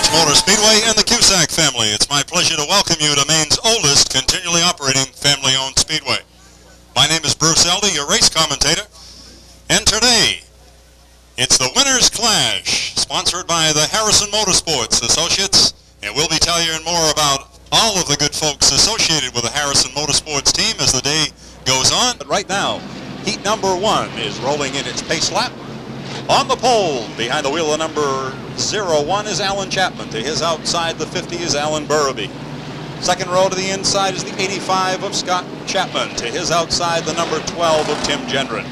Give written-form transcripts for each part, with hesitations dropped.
Beech Motor Speedway and the Cusack family. It's my pleasure to welcome you to Maine's oldest continually operating family-owned speedway. My name is Bruce Eldy, your race commentator, and today it's the Winners Clash, sponsored by the Harrison Motorsports Associates, and we'll be telling you more about all of the good folks associated with the Harrison Motorsports team as the day goes on. But right now, heat number 1 is rolling in its pace lap. On the pole, behind the wheel of number 01 is Alan Chapman. To his outside, the 50 is Alan Burraby. Second row to the inside is the 85 of Scott Chapman. To his outside, the number 12 of Tim Gendron.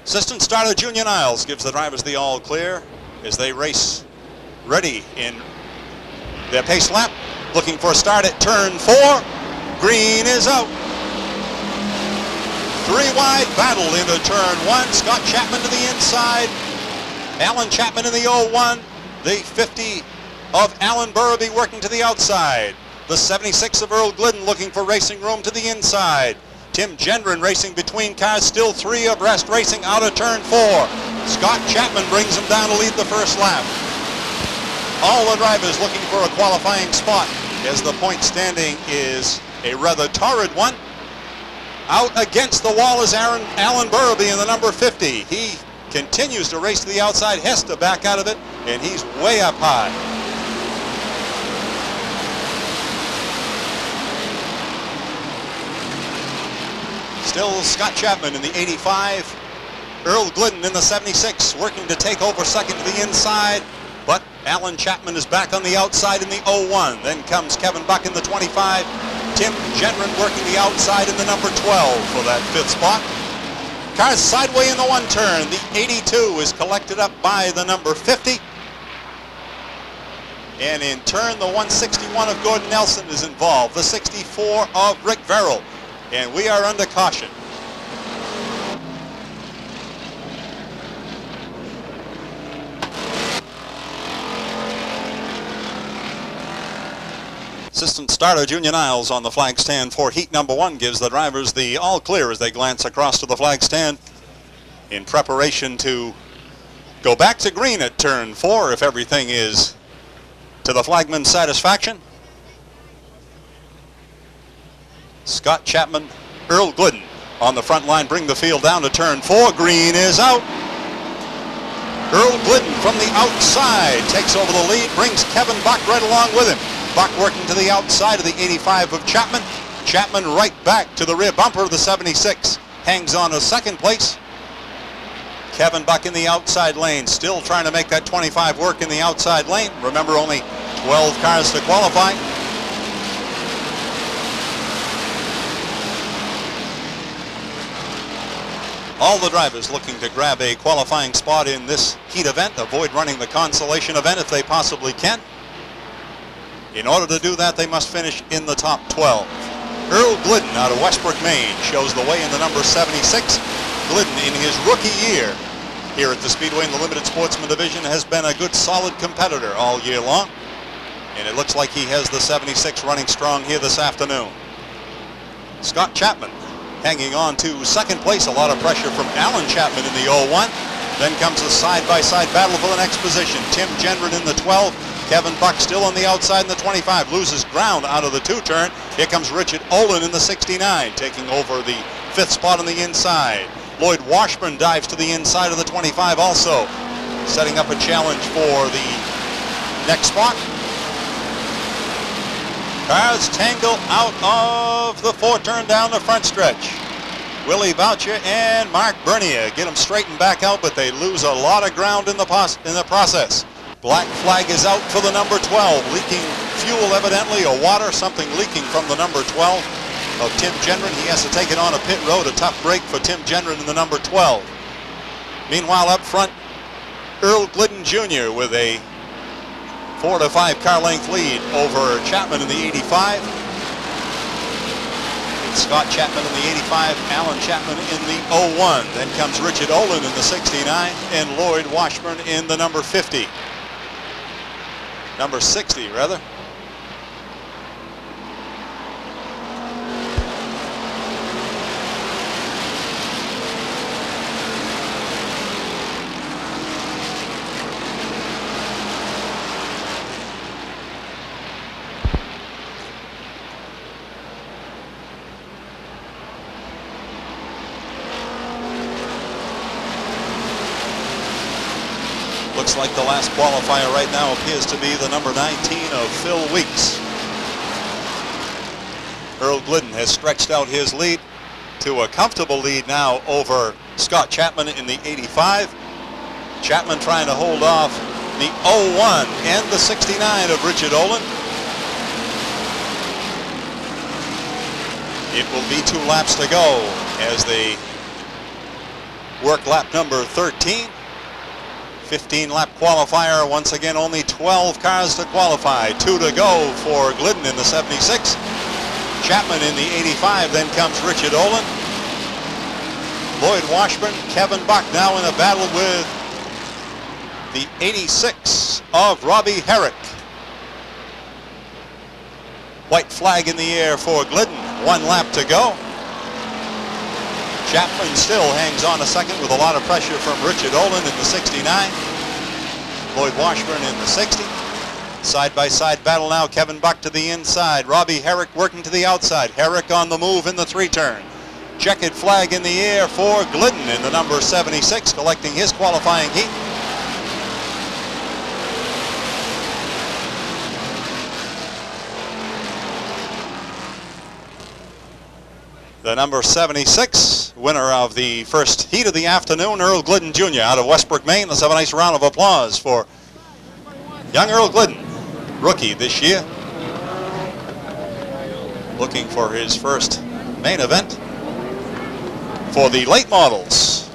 Assistant starter Junior Niles gives the drivers the all clear as they race ready in their pace lap. Looking for a start at turn 4. Green is out. 3 wide battle into turn 1. Scott Chapman to the inside. Alan Chapman in the 01. The 50 of Alan Burraby working to the outside. The 76 of Earl Glidden looking for racing room to the inside. Tim Gendron racing between cars, still 3 abreast, racing out of turn 4. Scott Chapman brings him down to lead the first lap. All the drivers looking for a qualifying spot as the point standing is a rather torrid one. Out against the wall is Alan Burraby in the number 50. He continues to race to the outside, has to back out of it, and he's way up high. Still Scott Chapman in the 85. Earl Glidden in the 76 working to take over second to the inside. But Alan Chapman is back on the outside in the 01. Then comes Kevin Buck in the 25. Tim Gendron working the outside in the number 12 for that 5th spot. Cars sideway in the 1 turn. The 82 is collected up by the number 50. And in turn, the 161 of Gordon Nelson is involved. The 64 of Rick Verrill. And we are under caution. Assistant starter Junior Niles on the flag stand for heat number 1 gives the drivers the all clear as they glance across to the flag stand in preparation to go back to green at turn 4 if everything is to the flagman's satisfaction. Scott Chapman, Earl Glidden on the front line bring the field down to turn 4. Green is out. Earl Glidden from the outside takes over the lead, brings Kevin Buck right along with him. Buck working to the outside of the 85 of Chapman. Chapman right back to the rear bumper of the 76. Hangs on to second place. Kevin Buck in the outside lane, still trying to make that 25 work in the outside lane. Remember, only 12 cars to qualify. All the drivers looking to grab a qualifying spot in this heat event, avoid running the consolation event if they possibly can. In order to do that, they must finish in the top 12. Earl Glidden out of Westbrook, Maine shows the way in the number 76. Glidden in his rookie year here at the Speedway in the Limited Sportsman Division has been a good solid competitor all year long. And it looks like he has the 76 running strong here this afternoon. Scott Chapman hanging on to second place. A lot of pressure from Alan Chapman in the 01. Then comes a side-by-side battle for the next position. Tim Gendron in the 12. Kevin Buck still on the outside in the 25. Loses ground out of the 2-turn. Here comes Richard Olin in the 69, taking over the 5th spot on the inside. Lloyd Washburn dives to the inside of the 25 also, setting up a challenge for the next spot. Cars tangle out of the 4-turn down the front stretch. Willie Boucher and Mark Bernier get them straightened back out, but they lose a lot of ground in the process. Black flag is out for the number 12, leaking fuel evidently, or water, something leaking from the number 12 of Tim Gendron. He has to take it on a pit road, a tough break for Tim Gendron in the number 12. Meanwhile, up front, Earl Glidden Jr. with a 4 to 5 car length lead over Chapman in the 85. Scott Chapman in the 85, Alan Chapman in the 01. Then comes Richard Olin in the 69 and Lloyd Washburn in the number 50. Number 60, rather. Looks like the last qualifier right now appears to be the number 19 of Phil Weeks. Earl Glidden has stretched out his lead to a comfortable lead now over Scott Chapman in the 85. Chapman trying to hold off the 01 and the 69 of Richard Olin. It will be 2 laps to go as they work lap number 13. 15-lap qualifier. Once again, only 12 cars to qualify. 2 to go for Glidden in the 76. Chapman in the 85. Then comes Richard Olin. Lloyd Washburn. Kevin Buck now in a battle with the 86 of Robbie Herrick. White flag in the air for Glidden. 1 lap to go. Chapman still hangs on a second with a lot of pressure from Richard Olin in the 69. Lloyd Washburn in the 60. Side-by-side battle now. Kevin Buck to the inside. Robbie Herrick working to the outside. Herrick on the move in the 3-turn. Checkered flag in the air for Glidden in the number 76, collecting his qualifying heat. The number 76, winner of the first heat of the afternoon, Earl Glidden Jr. out of Westbrook, Maine. Let's have a nice round of applause for young Earl Glidden, rookie this year. Looking for his first main event for the late models.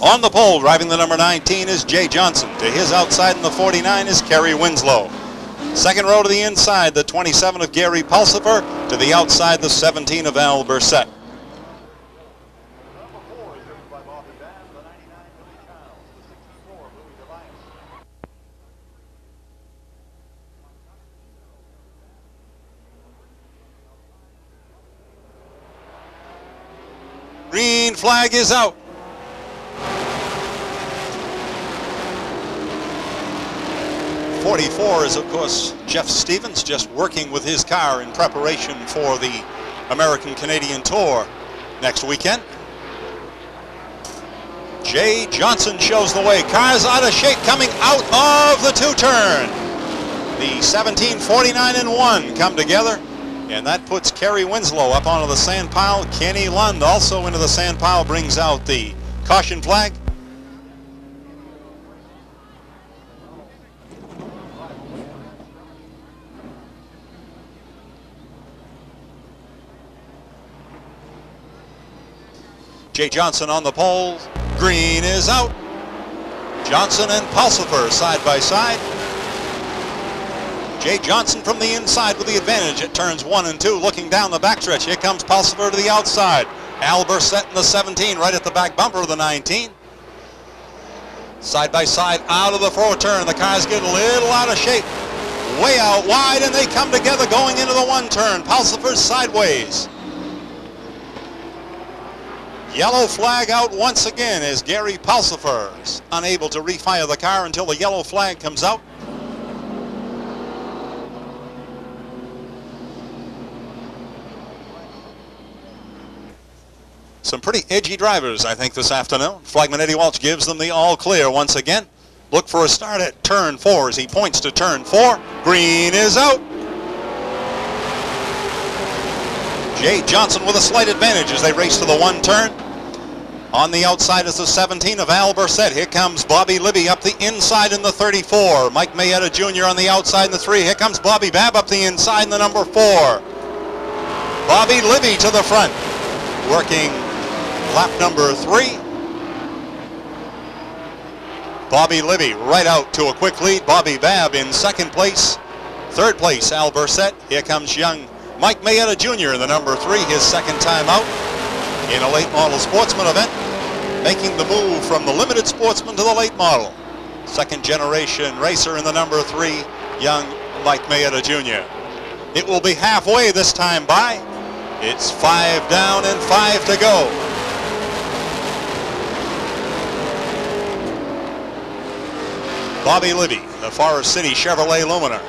On the pole, driving the number 19 is Jay Johnson. To his outside in the 49 is Kerry Winslow. Second row to the inside, the 27 of Gary Pulsifer. To the outside, the 17 of Al Burset. Green flag is out. '44 is, of course, Jeff Stevens, just working with his car in preparation for the American-Canadian Tour next weekend. Jay Johnson shows the way. Cars out of shape coming out of the 2-turn. The 17, 49, and 1 come together, and that puts Kerry Winslow up onto the sand pile. Kenny Lund also into the sand pile, brings out the caution flag. Jay Johnson on the pole. Green is out. Johnson and Pulsifer side by side. Jay Johnson from the inside with the advantage at turns 1 and 2, looking down the backstretch. Here comes Pulsifer to the outside. Al Burset in the 17 right at the back bumper of the 19. Side by side out of the 4-turn. The cars get a little out of shape. Way out wide, and they come together going into the 1-turn. Pulsifer's sideways. Yellow flag out once again as Gary Pulsifer is unable to refire the car until the yellow flag comes out. Some pretty edgy drivers, I think, this afternoon. Flagman Eddie Walsh gives them the all clear once again. Look for a start at turn 4 as he points to turn 4. Green is out. Jay Johnson with a slight advantage as they race to the 1-turn. On the outside is the 17 of Al Burset. Here comes Bobby Libby up the inside in the 34. Mike Mayetta Jr. on the outside in the 3. Here comes Bobby Babb up the inside in the number 4. Bobby Libby to the front, working lap number 3. Bobby Libby right out to a quick lead. Bobby Babb in second place. Third place, Al Burset. Here comes young Mike Mayetta Jr. in the number 3, his second time out in a late model sportsman event, making the move from the limited sportsman to the late model. Second generation racer in the number 3, young Mike Mayetta Jr. It will be halfway this time by. It's 5 down and 5 to go. Bobby Libby, the Forest City Chevrolet Lumina,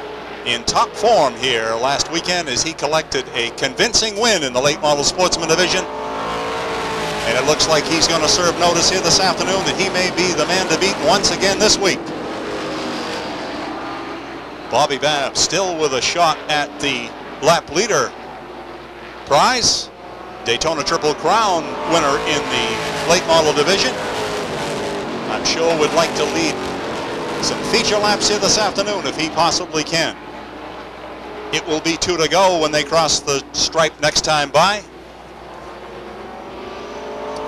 in top form here last weekend as he collected a convincing win in the late model sportsman division. And it looks like he's going to serve notice here this afternoon that he may be the man to beat once again this week. Bobby Babb still with a shot at the lap leader prize. Daytona Triple Crown winner in the late model division. I'm sure would like to lead some feature laps here this afternoon if he possibly can. It will be 2 to go when they cross the stripe next time by.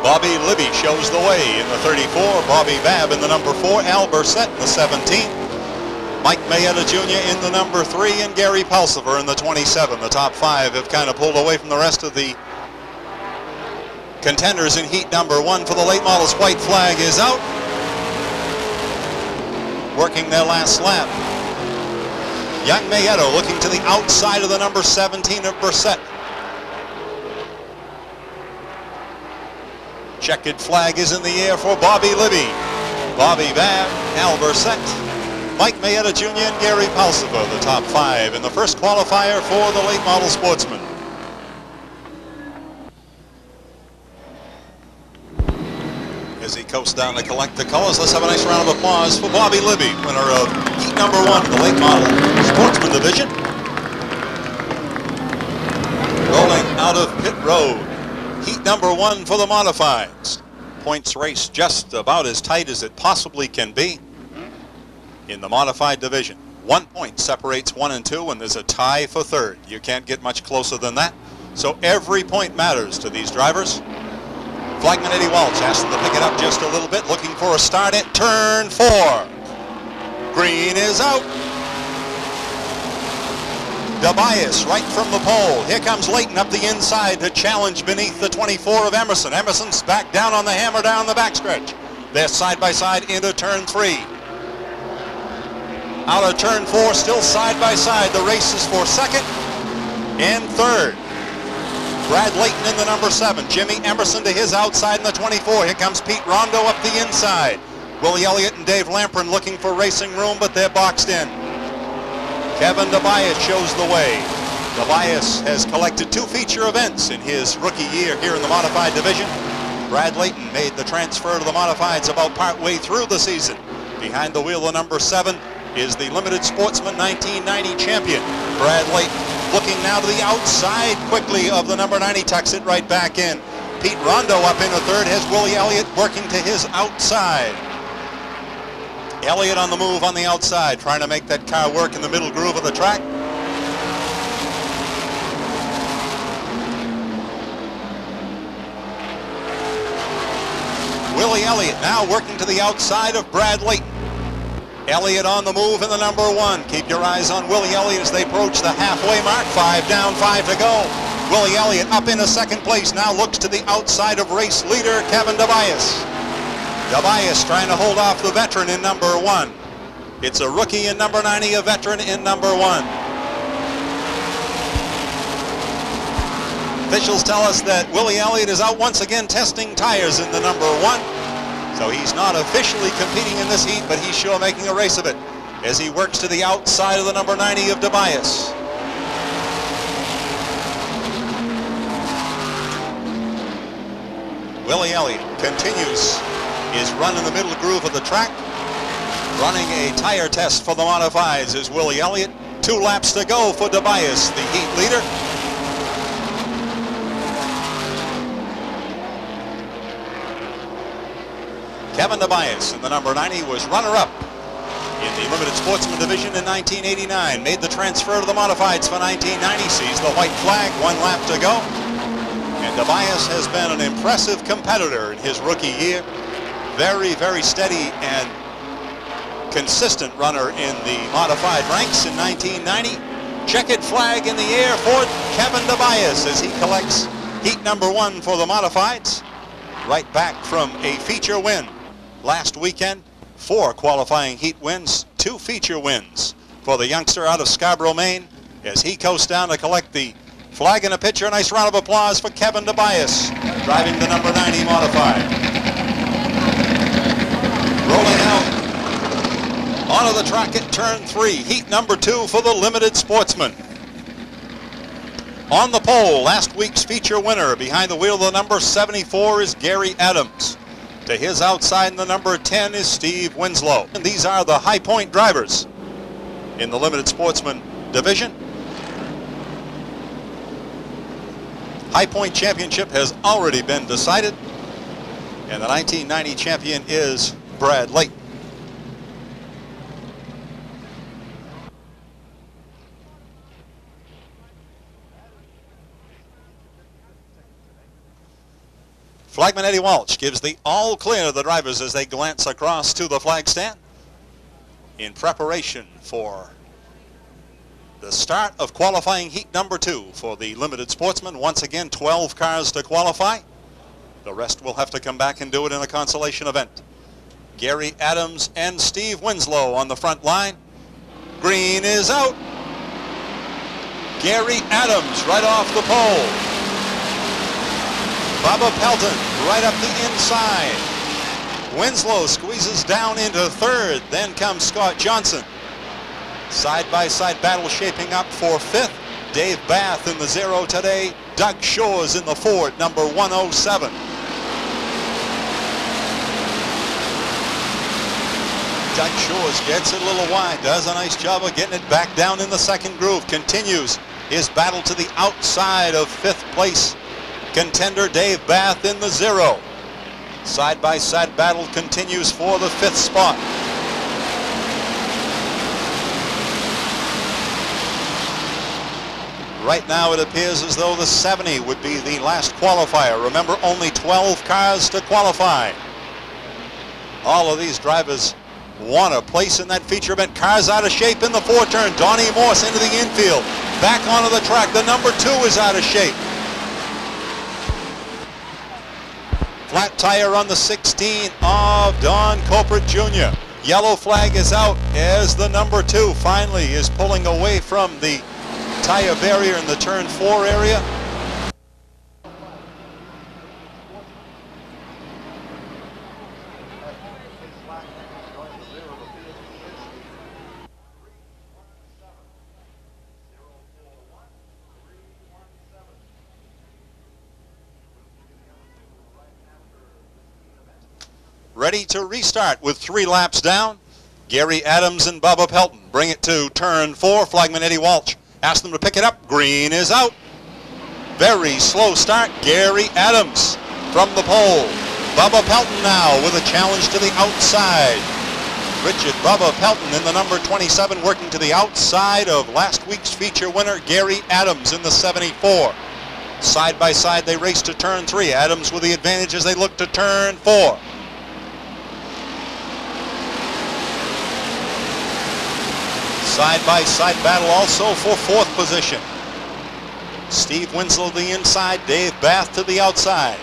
Bobby Libby shows the way in the 34. Bobby Babb in the number 4. Al Bursett in the 17. Mike Mayetta Jr. in the number 3. And Gary Pulsiver in the 27. The top 5 have kind of pulled away from the rest of the contenders in heat number 1 for the late models. White flag is out. Working their last lap. Young Mayetta looking to the outside of the number 17 of Bursett. Checkered flag is in the air for Bobby Libby. Bobby Babb, Al Bursett, Mike Mayetta Jr. and Gary Pulsiver, the top 5 in the first qualifier for the late model sportsman. As he coasts down to collect the colors, let's have a nice round of applause for Bobby Libby, winner of heat number 1 in the late model sportsman division. Rolling out of pit road. Heat number 1 for the modifieds. Points race just about as tight as it possibly can be in the modified division. 1 point separates 1 and 2, and there's a tie for 3rd. You can't get much closer than that. So every point matters to these drivers. Flagman Eddie Walsh asked them to pick it up just a little bit, looking for a start at turn 4. Green is out. DeBias right from the pole. Here comes Layton up the inside to challenge beneath the 24 of Emerson. Emerson's back down on the hammer down the backstretch. They're side by side into turn 3. Out of turn 4, still side by side. The race is for 2nd and 3rd. Brad Layton in the number 7. Jimmy Emerson to his outside in the 24. Here comes Pete Rondo up the inside. Willie Elliott and Dave Lamprin looking for racing room, but they're boxed in. Kevin DeBias shows the way. DeBias has collected 2 feature events in his rookie year here in the modified division. Brad Layton made the transfer to the modifieds about partway through the season. Behind the wheel of number 7 is the limited sportsman 1990 champion, Brad Layton. Looking now to the outside quickly of the number 90, tucks it right back in. Pete Rondo up in the 3rd, has Willie Elliott working to his outside. Elliott on the move on the outside, trying to make that car work in the middle groove of the track. Willie Elliott now working to the outside of Brad Layton. Elliott on the move in the number 1. Keep your eyes on Willie Elliott as they approach the halfway mark. 5 down, 5 to go. Willie Elliott up into 2nd place, now looks to the outside of race leader Kevin DeBias. DeBias trying to hold off the veteran in number 1. It's a rookie in number 90, a veteran in number 1. Officials tell us that Willie Elliott is out once again testing tires in the number 1. So he's not officially competing in this heat, but he's sure making a race of it as he works to the outside of the number 90 of DeBias. Willie Elliott continues his run in the middle groove of the track. Running a tire test for the modifieds is Willie Elliott. 2 laps to go for DeBias, the heat leader. Kevin DeBias in the number 90 was runner-up in the limited sportsman division in 1989. Made the transfer to the modifieds for 1990. Sees the white flag, 1 lap to go. And DeBias has been an impressive competitor in his rookie year. Very, very steady and consistent runner in the modified ranks in 1990. Checkered flag in the air for Kevin Tobias as he collects heat number 1 for the modifieds. Right back from a feature win last weekend. 4 qualifying heat wins, 2 feature wins for the youngster out of Scarborough, Maine, as he coasts down to collect the flag and a picture. A nice round of applause for Kevin Tobias, driving the number 90 modified. Rolling out onto the track at turn 3, heat number 2 for the limited sportsman. On the pole, last week's feature winner, behind the wheel of the number 74 is Gary Adams. To his outside, the number 10 is Steve Winslow. And these are the high point drivers in the limited sportsman division. High point championship has already been decided, and the 1990 champion is Brad Layton. Flagman Eddie Walsh gives the all clear to the drivers as they glance across to the flag stand in preparation for the start of qualifying heat number 2 for the limited sportsman. Once again, 12 cars to qualify. The rest will have to come back and do it in a consolation event. Gary Adams and Steve Winslow on the front line. Green is out. Gary Adams right off the pole. Bubba Pelton right up the inside. Winslow squeezes down into third. Then comes Scott Johnson. Side-by-side battle shaping up for 5th. Dave Bath in the 0 today. Doug Shores in the Ford, number 107. Doug Shores gets it a little wide. Does a nice job of getting it back down in the second groove. Continues his battle to the outside of 5th place contender Dave Bath in the 0. Side-by-side battle continues for the 5th spot. Right now it appears as though the 70 would be the last qualifier. Remember, only 12 cars to qualify. All of these drivers want a place in that feature event. Cars out of shape in the 4-turn. Donnie Morse into the infield. Back onto the track. The number 2 is out of shape. Flat tire on the 16 of Don Colbert Jr. Yellow flag is out as the number 2 finally is pulling away from the tire barrier in the turn 4 area. Ready to restart with 3 laps down. Gary Adams and Bubba Pelton bring it to turn 4. Flagman Eddie Walsh asks them to pick it up. Green is out. Very slow start. Gary Adams from the pole. Bubba Pelton now with a challenge to the outside. Richard Bubba Pelton in the number 27 working to the outside of last week's feature winner Gary Adams in the 74. Side by side they race to turn 3. Adams with the advantage as they look to turn 4. Side-by-side battle also for 4th position. Steve Winslow the inside, Dave Bath to the outside.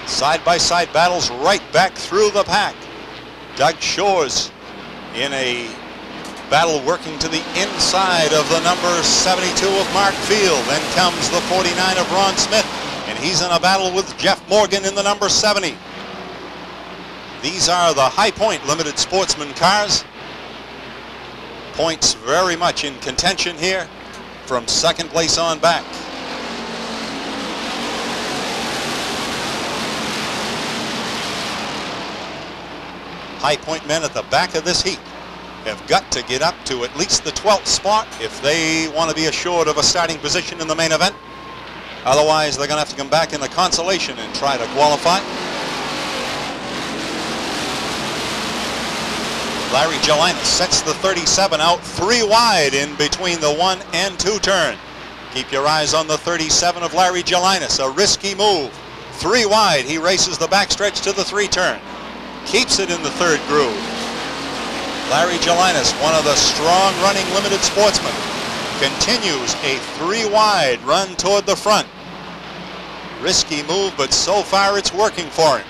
Side-by-side battles right back through the pack. Doug Shores in a battle working to the inside of the number 72 of Mark Field. Then comes the 49 of Ron Smith, and he's in a battle with Jeff Morgan in the number 70. These are the High Point limited sportsman cars. Points very much in contention here from 2nd place on back. High Point men at the back of this heat have got to get up to at least the 12th spot if they want to be assured of a starting position in the main event. Otherwise, they're going to have to come back in the consolation and try to qualify. Larry Gelinas sets the 37 out 3 wide in between the 1 and 2 turn. Keep your eyes on the 37 of Larry Gelinas, a risky move. 3 wide, he races the backstretch to the 3 turn. Keeps it in the 3rd groove. Larry Gelinas, one of the strong running limited sportsmen. continues a 3-wide run toward the front. Risky move, but so far it's working for him.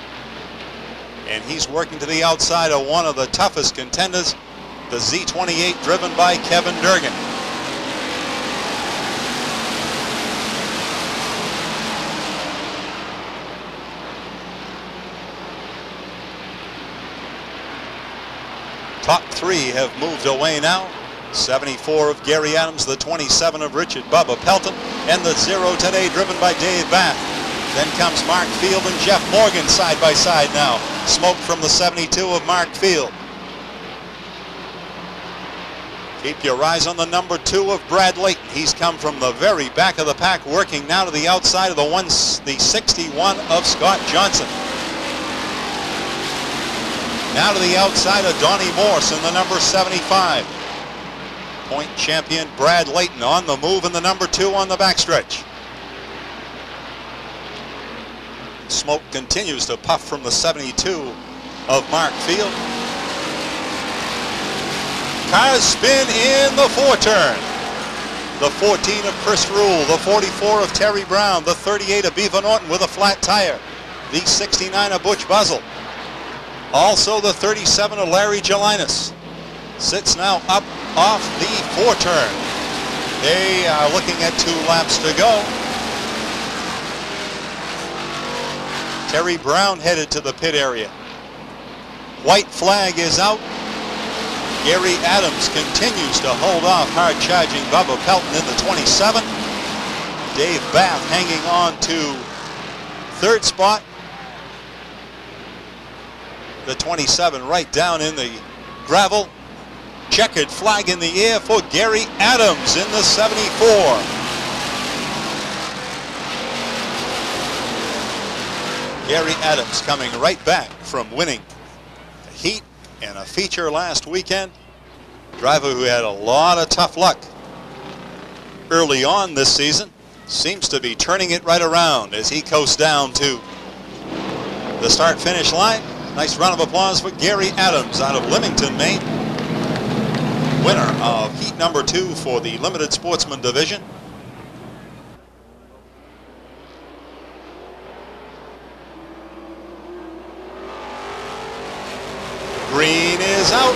And he's working to the outside of one of the toughest contenders, the Z28, driven by Kevin Durgan. Top 3 have moved away now. 74 of Gary Adams, the 27 of Richard Bubba Pelton, and the 0 today driven by Dave Bath. Then comes Mark Field and Jeff Morgan side by side now. Smoke from the 72 of Mark Field. Keep your eyes on the number 2 of Brad Layton. He's come from the very back of the pack, working now to the outside of the 61 of Scott Johnson. Now to the outside of Donnie Morse in the number 75. Point champion Brad Layton on the move in the number 2 on the backstretch. Smoke continues to puff from the 72 of Mark Field. Cars spin in the 4-turn. The 14 of Chris Rule, the 44 of Terry Brown, the 38 of Beaver Norton with a flat tire, the 69 of Butch Buzzell. Also the 37 of Larry Gelinas. Sits now up off the 4-turn. They are looking at 2 laps to go. Terry Brown headed to the pit area. White flag is out. Gary Adams continues to hold off hard-charging Bubba Pelton in the 27. Dave Bath hanging on to 3rd spot. The 27 right down in the gravel. Checkered flag in the air for Gary Adams in the 74. Gary Adams coming right back from winning a heat and a feature last weekend. Driver who had a lot of tough luck early on this season. Seems to be turning it right around as he coasts down to the start-finish line. Nice round of applause for Gary Adams out of Leamington, Maine. Winner of heat number 2 for the Limited Sportsman Division. Green is out.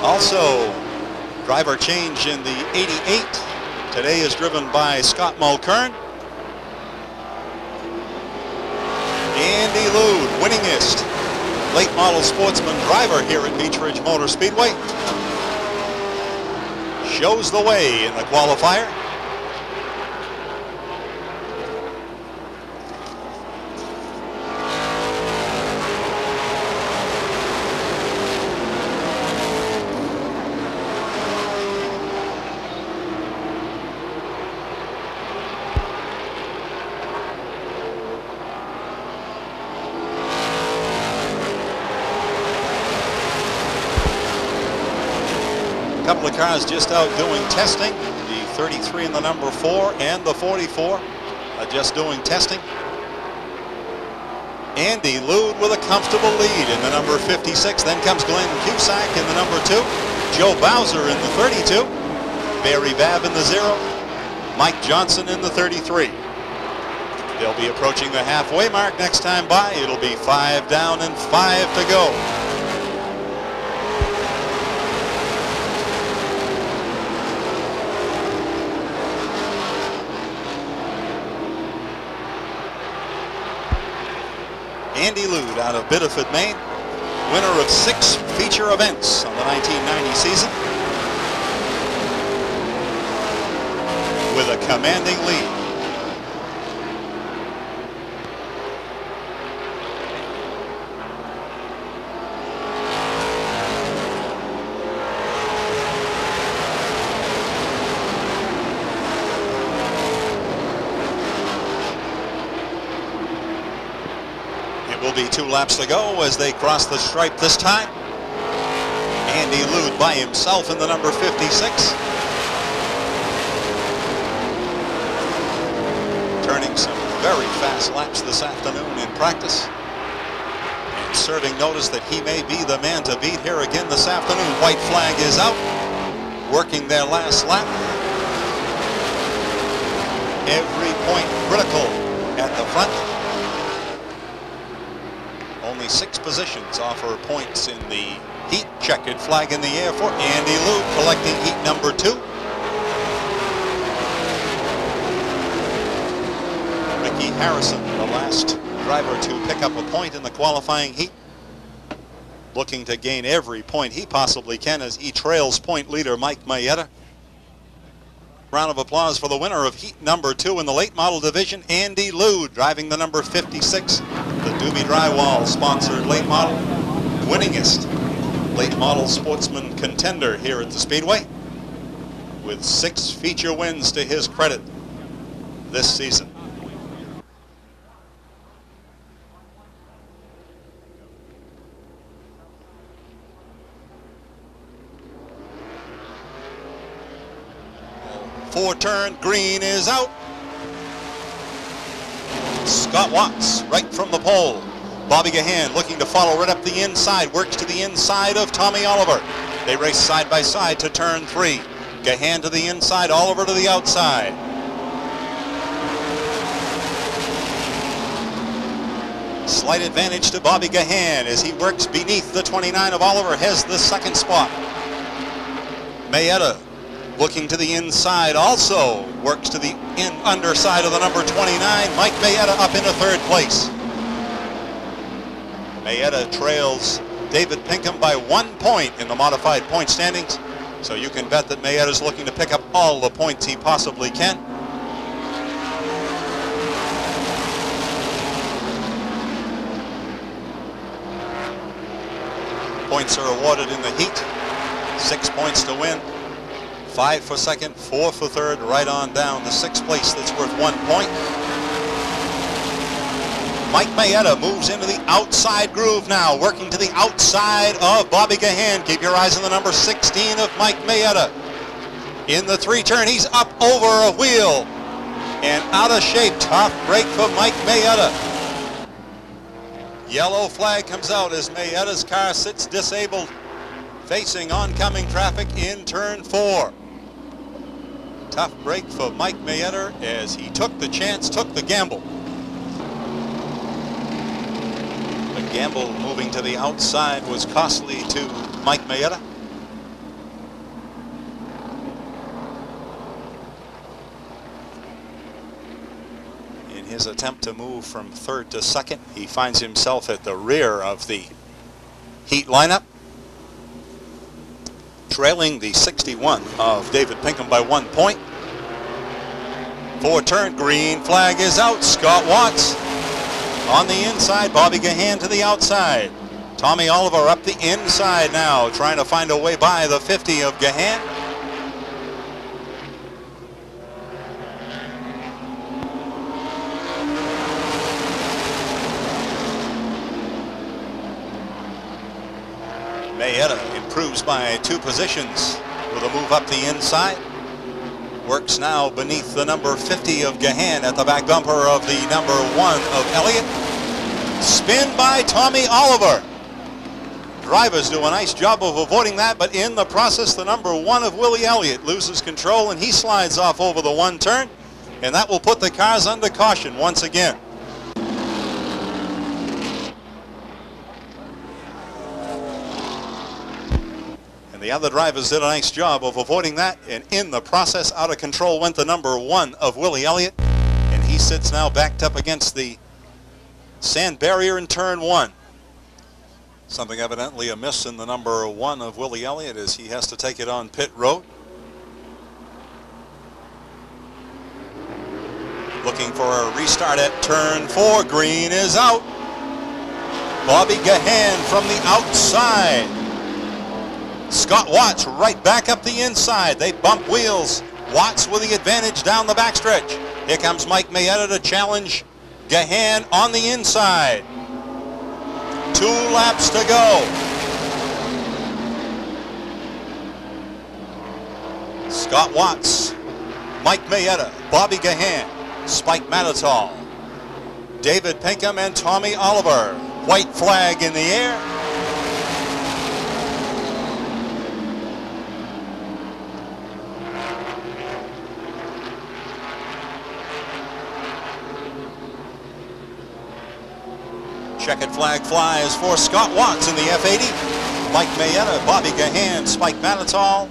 Also, driver change in the 88. Today is driven by Scott Mulkern. Andy Lude, winningest late model sportsman driver here at Beech Ridge Motor Speedway, shows the way in the qualifier. A couple of cars just out doing testing. The 33 and the number 4 and the 44 are just doing testing. Andy Lude with a comfortable lead in the number 56. Then comes Glenn Cusack in the number 2. Joe Bowser in the 32. Barry Babb in the 0. Mike Johnson in the 33. They'll be approaching the halfway mark next time by. It'll be 5 down and 5 to go. Andy Lude out of Biddeford, Maine, winner of 6 feature events on the 1990 season, with a commanding lead. Will be 2 laps to go as they cross the stripe this time. Andy Lude by himself in the number 56. Turning some very fast laps this afternoon in practice. And Watts serving notice that he may be the man to beat here again this afternoon. White flag is out, working their last lap. Every point critical at the front. Only 6 positions offer points in the heat. Checkered flag in the air for Andy Lude, collecting heat number 2. Ricky Harrison, the last driver to pick up a point in the qualifying heat, looking to gain every point he possibly can as he trails point leader Mike Mayetta. Round of applause for the winner of heat number 2 in the late model division, Andy Lude, driving the number 56, the Doobie Drywall sponsored late model, winningest late model sportsman contender here at the Speedway, with 6 feature wins to his credit this season. Four-turn green is out. Scott Watts right from the pole. Bobby Gahan looking to follow right up the inside, works to the inside of Tommy Oliver. They race side by side to turn 3. Gahan to the inside, Oliver to the outside. Slight advantage to Bobby Gahan as he works beneath the 29 of Oliver, has the second spot. Mayetta looking to the inside, also works to the underside of the number 29. Mike Mayetta up into 3rd place. Mayetta trails David Pinkham by 1 point in the modified point standings, so you can bet that Mayetta's looking to pick up all the points he possibly can. Points are awarded in the heat. 6 points to win. 5 for second, 4 for third, right on down to 6th place. That's worth 1 point. Mike Mayetta moves into the outside groove now, working to the outside of Bobby Gahan. Keep your eyes on the number 16 of Mike Mayetta. In the 3-turn, he's up over a wheel and out of shape. Tough break for Mike Mayetta. Yellow flag comes out as Mayetta's car sits disabled, facing oncoming traffic in turn 4. Tough break for Mike Mayetta as he took the chance, took the gamble. The gamble moving to the outside was costly to Mike Mayetta. In his attempt to move from 3rd to 2nd, he finds himself at the rear of the heat lineup, trailing the 61 of David Pinkham by 1 point. 4-turn green flag is out. Scott Watts on the inside, Bobby Gahan to the outside. Tommy Oliver up the inside now, trying to find a way by the 50 of Gahan. Mayetta improves by 2 positions with a move up the inside. Works now beneath the number 50 of Gahan at the back bumper of the number 1 of Elliott. Spin by Tommy Oliver. Drivers do a nice job of avoiding that, but in the process, the number 1 of Willie Elliott loses control and he slides off over the 1 turn, and that will put the cars under caution once again. The other drivers did a nice job of avoiding that, and in the process, out of control went the number 1 of Willie Elliott, and he sits now backed up against the sand barrier in turn 1. Something evidently amiss in the number 1 of Willie Elliott as he has to take it on pit road. Looking for a restart at turn 4. Green is out. Bobby Gahan from the outside. Scott Watts right back up the inside. They bump wheels. Watts with the advantage down the backstretch. Here comes Mike Mayetta to challenge Gahan on the inside. 2 laps to go. Scott Watts, Mike Mayetta, Bobby Gahan, Spike Mattertall, David Pinkham, and Tommy Oliver White flag in the air. Checkered flag flies for Scott Watts in the F80. Mike Mayetta, Bobby Gahan, Spike Manitoul,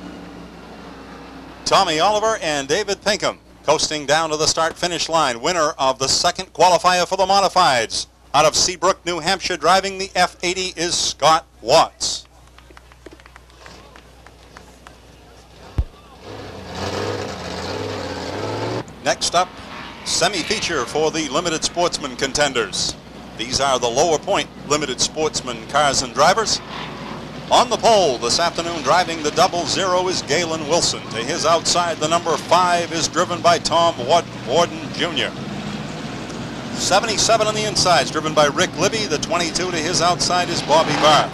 Tommy Oliver, and David Pinkham coasting down to the start-finish line. Winner of the second qualifier for the modifieds out of Seabrook, New Hampshire, driving the F80 is Scott Watts. Next up, semi-feature for the limited sportsman contenders. These are the lower point limited sportsman cars and drivers. On the pole this afternoon, driving the 00 is Galen Wilson. To his outside, the number 5 is driven by Tom Warden Jr. 77 on the inside is driven by Rick Libby. The 22 to his outside is Bobby Barr.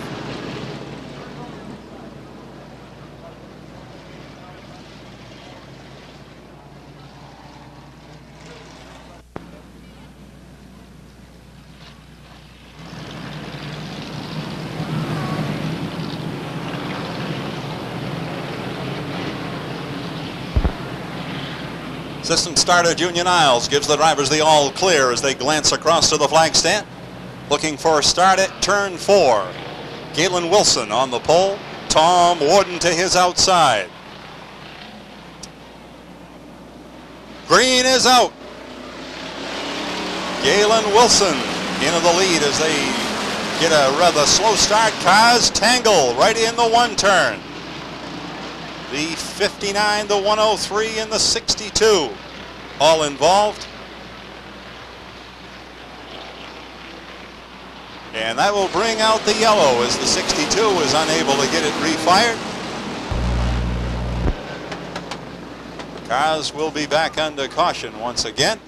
Assistant starter Junior Niles gives the drivers the all clear as they glance across to the flag stand. Looking for a start at turn 4. Galen Wilson on the pole. Tom Warden to his outside. Green is out. Galen Wilson into the lead as they get a rather slow start. Cars tangle right in the one turn. The 59, the 103, and the 62 all involved. And that will bring out the yellow as the 62 is unable to get it refired. Cars will be back under caution once again.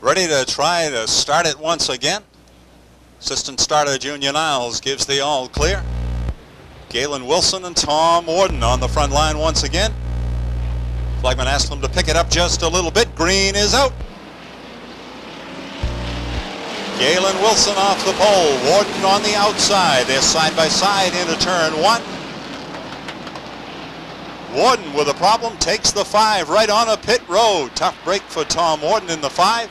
Ready to try to start it once again. Assistant starter Junior Niles gives the all clear. Galen Wilson and Tom Warden on the front line once again. Flagman asked them to pick it up just a little bit. Green is out. Galen Wilson off the pole. Warden on the outside. They're side by side into turn 1. Warden with a problem takes the 5 right on a pit road. Tough break for Tom Warden in the 5.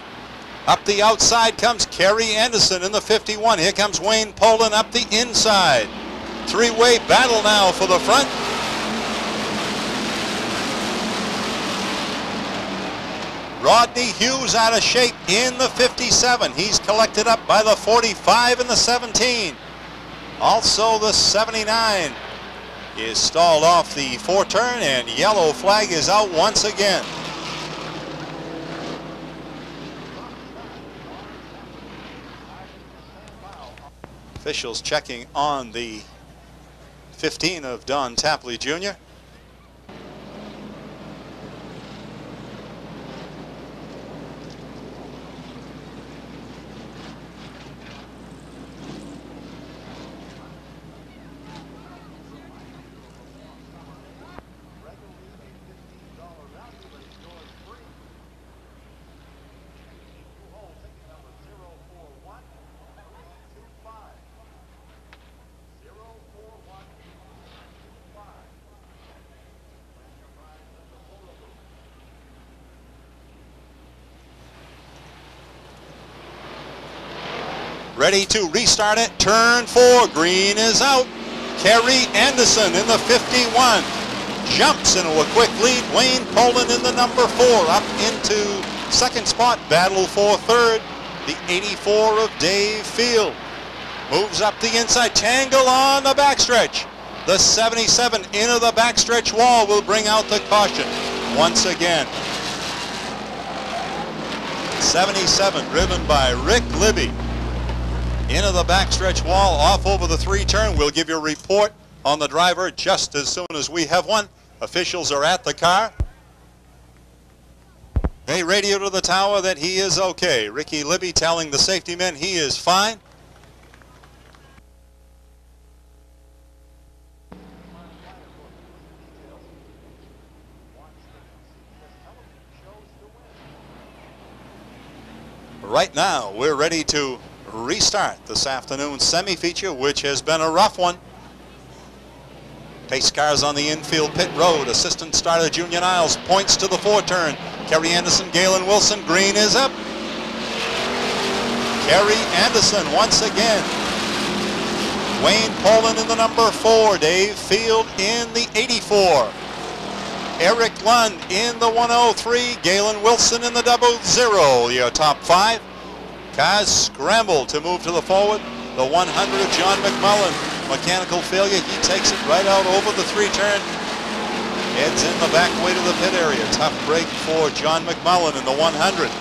Up the outside comes Kerry Anderson in the 51. Here comes Wayne Poland up the inside. Three-way battle now for the front. Rodney Hughes out of shape in the 57. He's collected up by the 45 and the 17. Also the 79 is stalled off the 4-turn, and yellow flag is out once again. Officials checking on the 15 of Don Tapley Jr. Ready to restart it. Turn 4. Green is out. Kerry Anderson in the 51 jumps into a quick lead. Wayne Poland in the number 4 up into second spot. Battle for third. The 84 of Dave Field moves up the inside. Tangle on the backstretch. The 77 into the backstretch wall will bring out the caution once again. 77 driven by Rick Libby. into the backstretch wall, off over the 3-turn. We'll give you a report on the driver just as soon as we have one. Officials are at the car. They radio to the tower that he is okay. Ricky Libby telling the safety men he is fine. Right now, we're ready to restart this afternoon's semi-feature, which has been a rough one. Pace cars on the infield pit road. Assistant starter Junior Niles points to the 4-turn. Kerry Anderson, Galen Wilson. Green is up. Kerry Anderson once again. Wayne Poland in the number 4. Dave Field in the 84. Eric Lund in the 103. Galen Wilson in the 00. Your top 5. Cars scramble to move to the forward. The 100 of John McMullen. Mechanical failure. He takes it right out over the 3-turn. Heads in the back way to the pit area. Tough break for John McMullen in the 100.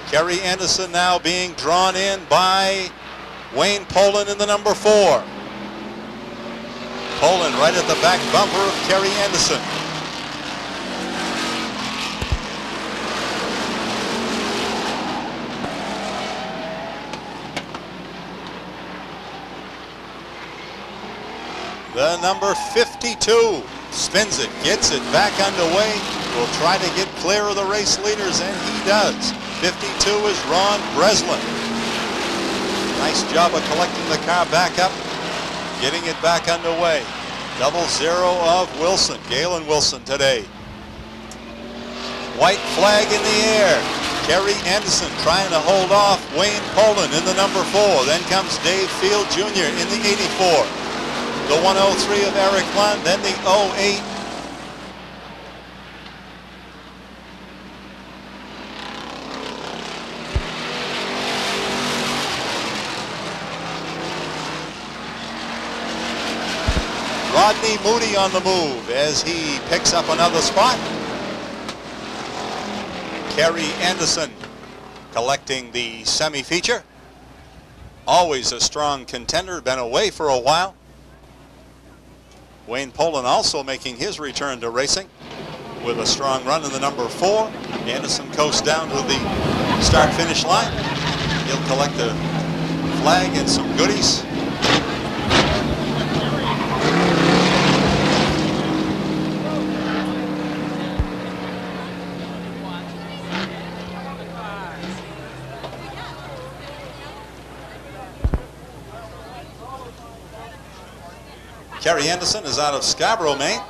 Kerry Anderson now being drawn in by Wayne Poland in the number 4. Poland right at the back bumper of Kerry Anderson. The number 52 spins it, gets it back underway, will try to get clear of the race leaders, and he does. 52 is Ron Breslin. Nice job of collecting the car back up, getting it back underway. 00 of Wilson, Galen Wilson today. White flag in the air. Kerry Anderson trying to hold off Wayne Poland in the number 4. Then comes Dave Field Jr. in the 84. The 103 of Eric Lund, then the 08. Rodney Moody on the move as he picks up another spot. Kerry Anderson collecting the semi-feature. Always a strong contender, been away for a while. Wayne Poland also making his return to racing with a strong run in the number 4. Anderson coasts down to the start-finish line. He'll collect a flag and some goodies. Kerry Anderson is out of Scarborough, Maine,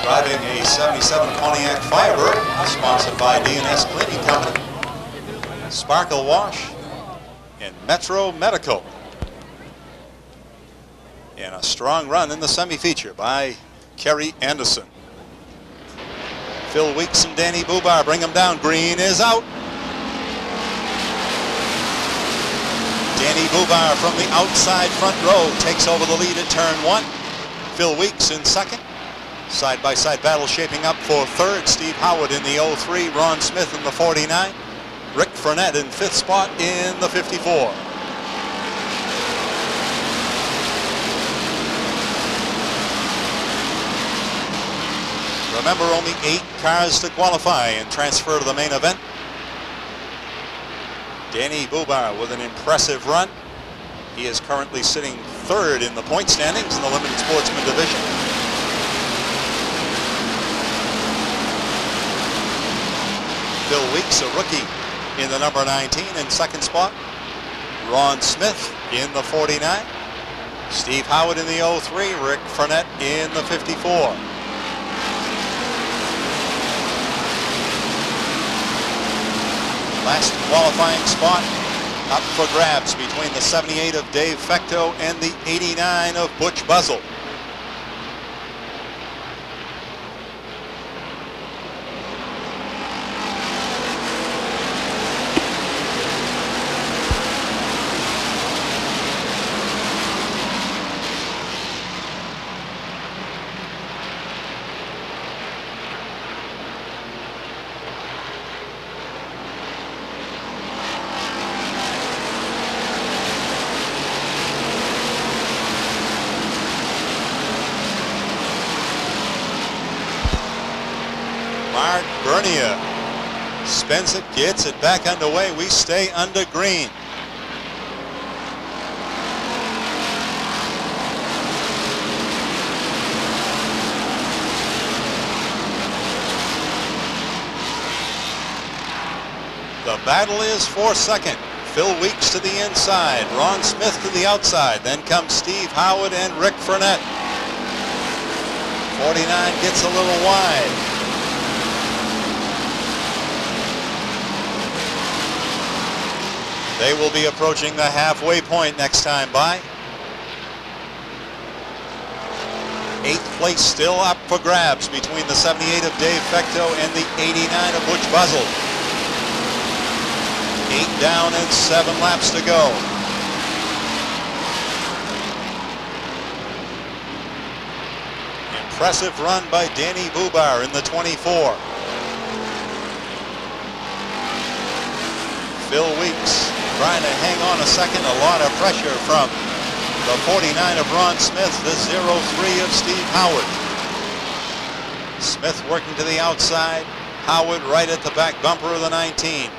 driving a 77 Pontiac Firebird, sponsored by D&S Cleaning Company, Sparkle Wash, and Metro Medical. And a strong run in the semi-feature by Kerry Anderson. Phil Weeks and Danny Bubar bring him down. Green is out. Danny Bubar from the outside front row takes over the lead at turn 1. Phil Weeks in second. Side-by-side battle shaping up for third. Steve Howard in the 03. Ron Smith in the 49. Rick Frenette in 5th spot in the 54. Remember, only 8 cars to qualify and transfer to the main event. Danny Bubar with an impressive run. He is currently sitting 3rd in the point standings in the Limited Sportsman division. Phil Weeks, a rookie, in the number 19 in 2nd spot. Ron Smith in the 49. Steve Howard in the 03. Rick Frenette in the 54. Last qualifying spot up for grabs between the 78 of Dave Fecto and the 89 of Butch Buzzell. Bernier spins it, gets it back underway. We stay under green. The battle is for second. Phil Weeks to the inside, Ron Smith to the outside. Then comes Steve Howard and Rick Furnett. 49 gets a little wide. They will be approaching the halfway point next time by. 8th place still up for grabs between the 78 of Dave Fecto and the 89 of Butch Buzzell. 8 down and 7 laps to go. Impressive run by Danny Bubar in the 24. Phil Weeks trying to hang on a second. A lot of pressure from the 49 of Ron Smith, the 03 of Steve Howard. Smith working to the outside. Howard right at the back bumper of the 19.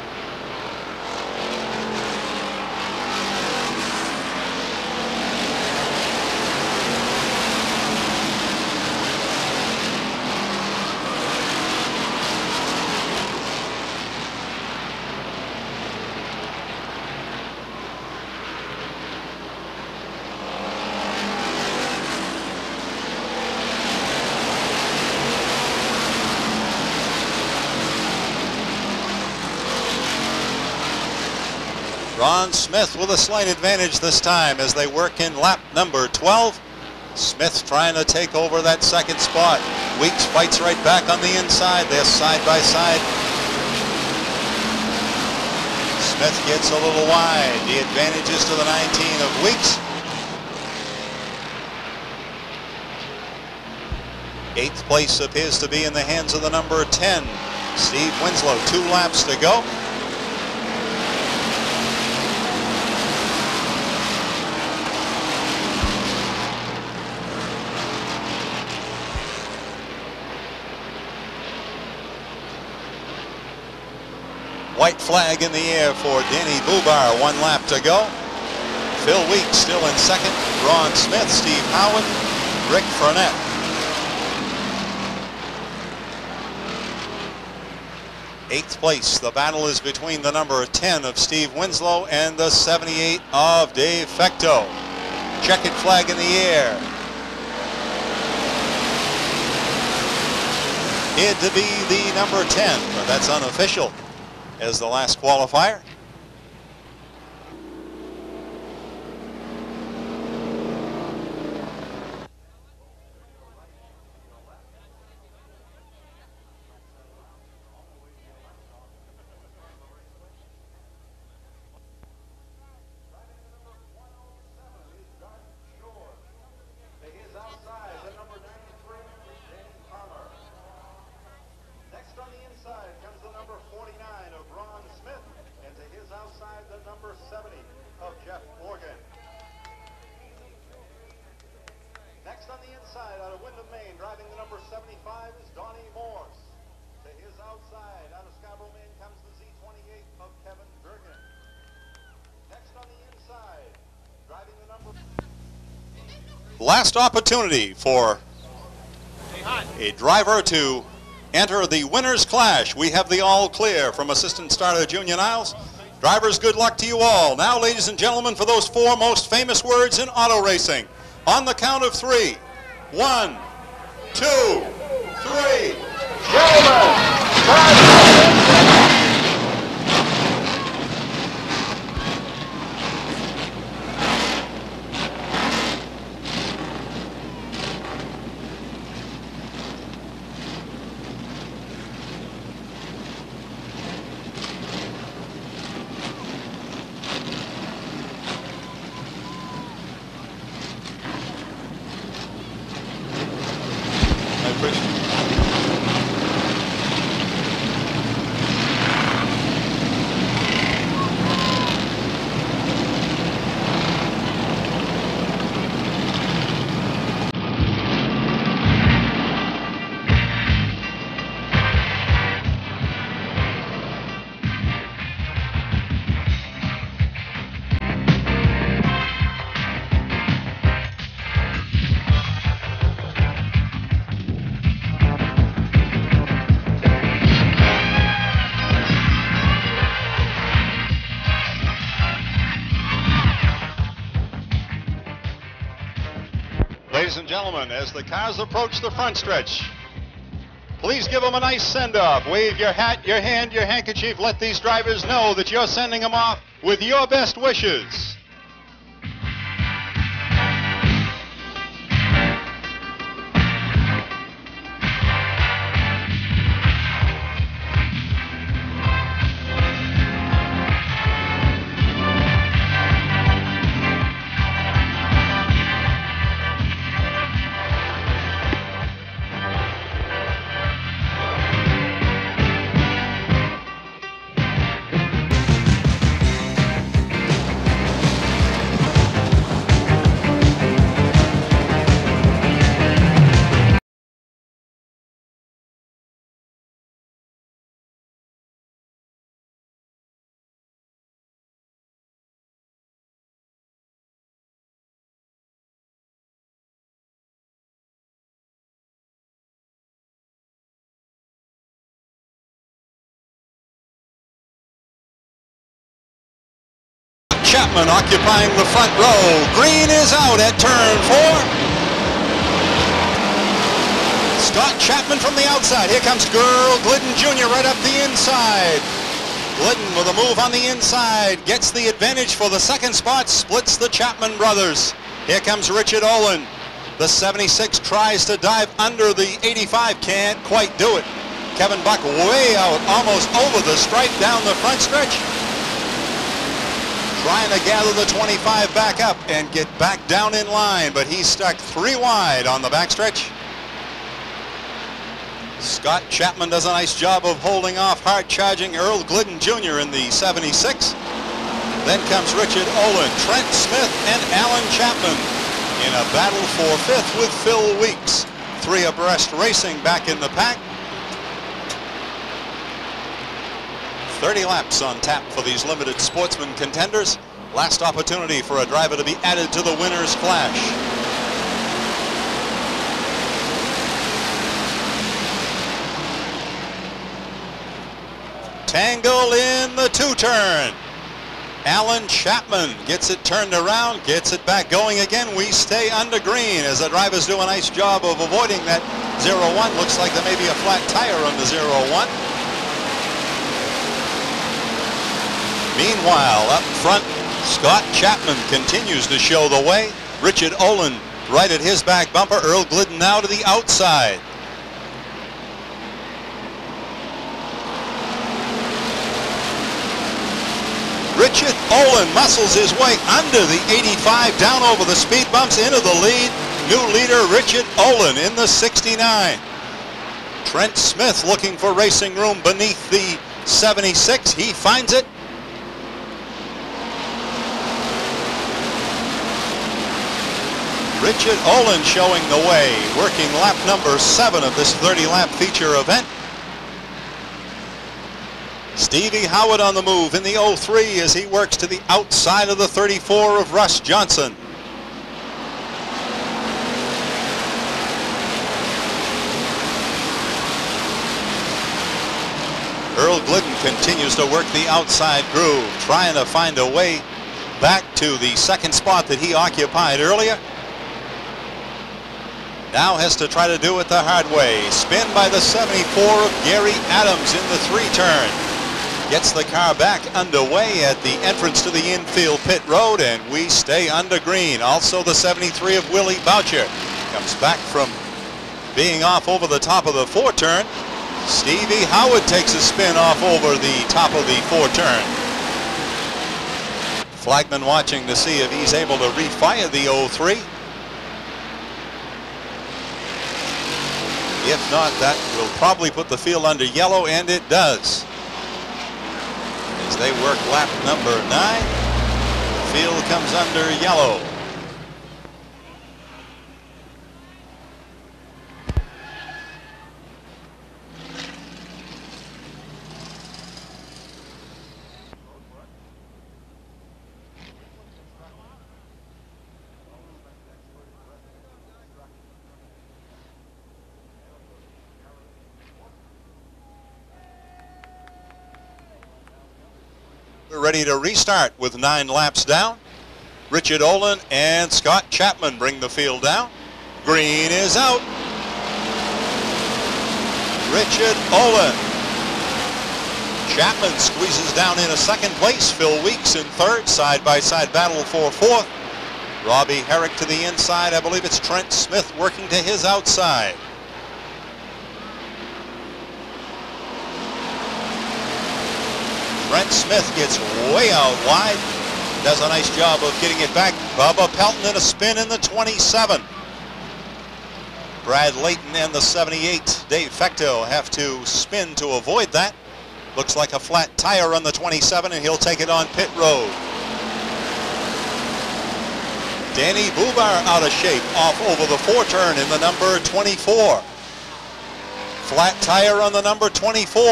Ron Smith with a slight advantage this time as they work in lap number 12. Smith trying to take over that second spot. Weeks fights right back on the inside. They're side by side. Smith gets a little wide. The advantage is to the 19 of Weeks. 8th place appears to be in the hands of the number 10, Steve Winslow. 2 laps to go. White flag in the air for Danny Bubar. 1 lap to go. Phil Weeks still in second. Ron Smith, Steve Howard, Rick Furnett. Eighth place. The battle is between the number 10 of Steve Winslow and the 78 of Dave Fecto. Checkered flag in the air. It to be the number 10, but that's unofficial as the last qualifier. Last opportunity for a driver to enter the winner's clash. We have the all clear from assistant starter Junior Niles. Drivers, good luck to you all. Now, ladies and gentlemen, for those 4 most famous words in auto racing. On the count of 3. 1, 2, 3. ladies and gentlemen, as the cars approach the front stretch, please give them a nice send-off. Wave your hat, your hand, your handkerchief. Let these drivers know that you're sending them off with your best wishes. Chapman occupying the front row. Green is out at turn 4. Scott Chapman from the outside. Here comes Glidden Jr. right up the inside. Glidden with a move on the inside. Gets the advantage for the second spot. Splits the Chapman brothers. Here comes Richard Olin. The 76 tries to dive under the 85. Can't quite do it. Kevin Buck way out, almost over the stripe down the front stretch. Trying to gather the 25 back up and get back down in line, but he's stuck 3 wide on the backstretch. Scott Chapman does a nice job of holding off hard-charging Earl Glidden Jr. in the 76. Then comes Richard Olin, Trent Smith, and Alan Chapman in a battle for 5th with Phil Weeks. 3 abreast racing back in the pack. 30 laps on tap for these limited sportsman contenders. Last opportunity for a driver to be added to the winner's flash. Tangle in the 2-turn. Alan Chapman gets it turned around, gets it back going again. We stay under green as the drivers do a nice job of avoiding that 0-1. Looks like there may be a flat tire on the 0-1. Meanwhile, up front, Scott Chapman continues to show the way. Richard Olin right at his back bumper. Earl Glidden now to the outside. Richard Olin muscles his way under the 85, down over the speed bumps, into the lead. New leader, Richard Olin in the 69. Trent Smith looking for racing room beneath the 76. He finds it. Richard Olin showing the way, working lap number 7 of this 30-lap feature event. Stevie Howard on the move in the 03 as he works to the outside of the 34 of Russ Johnson. Earl Glidden continues to work the outside groove, trying to find a way back to the second spot that he occupied earlier. Now has to try to do it the hard way. Spin by the 74 of Gary Adams in the 3-turn. Gets the car back underway at the entrance to the infield pit road, and we stay under green. Also the 73 of Willie Boucher comes back from being off over the top of the 4-turn. Stevie Howard takes a spin off over the top of the 4-turn. Flagman watching to see if he's able to refire the 03. If not, that will probably put the field under yellow, and it does. As they work lap number 9, the field comes under yellow. We're ready to restart with 9 laps down. Richard Olin and Scott Chapman bring the field down. Green is out. Richard Olin. Chapman squeezes down into second place. Phil Weeks in third. Side-by-side battle for fourth. Robbie Herrick to the inside. I believe it's Trent Smith working to his outside. Trent Smith gets way out wide. Does a nice job of getting it back. Bubba Pelton in a spin in the 27. Brad Layton and the 78. Dave Fecto have to spin to avoid that. Looks like a flat tire on the 27, and he'll take it on pit road. Danny Bubar out of shape off over the 4-turn in the number 24. Flat tire on the number 24.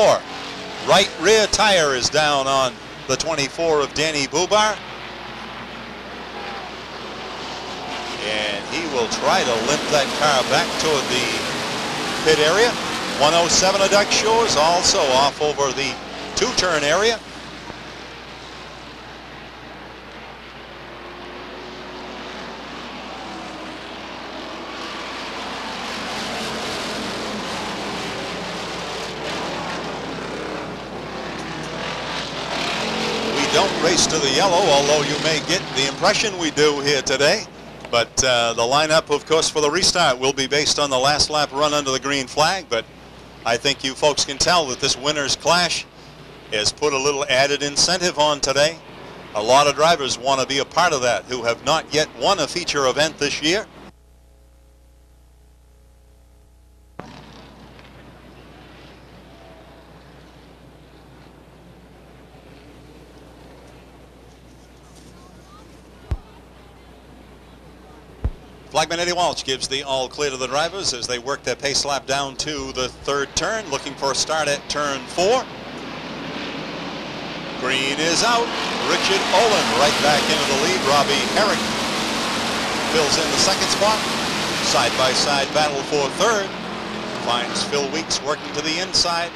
Right rear tire is down on the 24 of Danny Bubar. And he will try to limp that car back toward the pit area. 107 of Doug Shores also off over the 2-turn area. We don't race to the yellow, although you may get the impression we do here today. But the lineup, of course, for the restart will be based on the last lap run under the green flag. But I think you folks can tell that this winner's clash has put a little added incentive on today. A lot of drivers want to be a part of that who have not yet won a feature event this year. Flagman Eddie Walsh gives the all clear to the drivers as they work their pace lap down to the 3rd turn, looking for a start at turn 4. Green is out. Richard Olin right back into the lead. Robbie Herrick fills in the 2nd spot. Side-by-side battle for 3rd. Finds Phil Weeks working to the inside.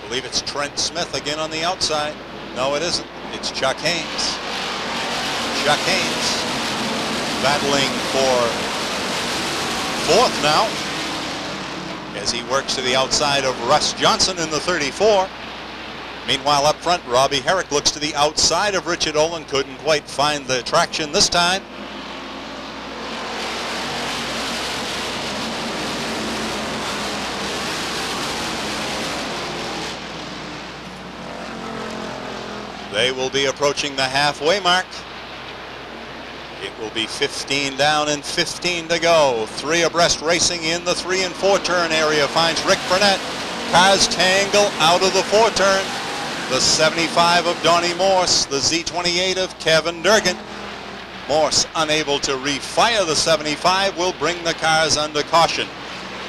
I believe it's Trent Smith again on the outside. No, it isn't. It's Chuck Haynes. Chuck Haynes battling for 4th now as he works to the outside of Russ Johnson in the 34. Meanwhile, up front, Robbie Herrick looks to the outside of Richard Olin. Couldn't quite find the traction this time. They will be approaching the halfway mark. It will be 15 down and 15 to go. 3 abreast racing in the 3 and 4 turn area. Finds Rick Burnett. Cars tangle out of the 4 turn. The 75 of Donnie Morse. The Z28 of Kevin Durgan. Morse unable to refire the 75 will bring the cars under caution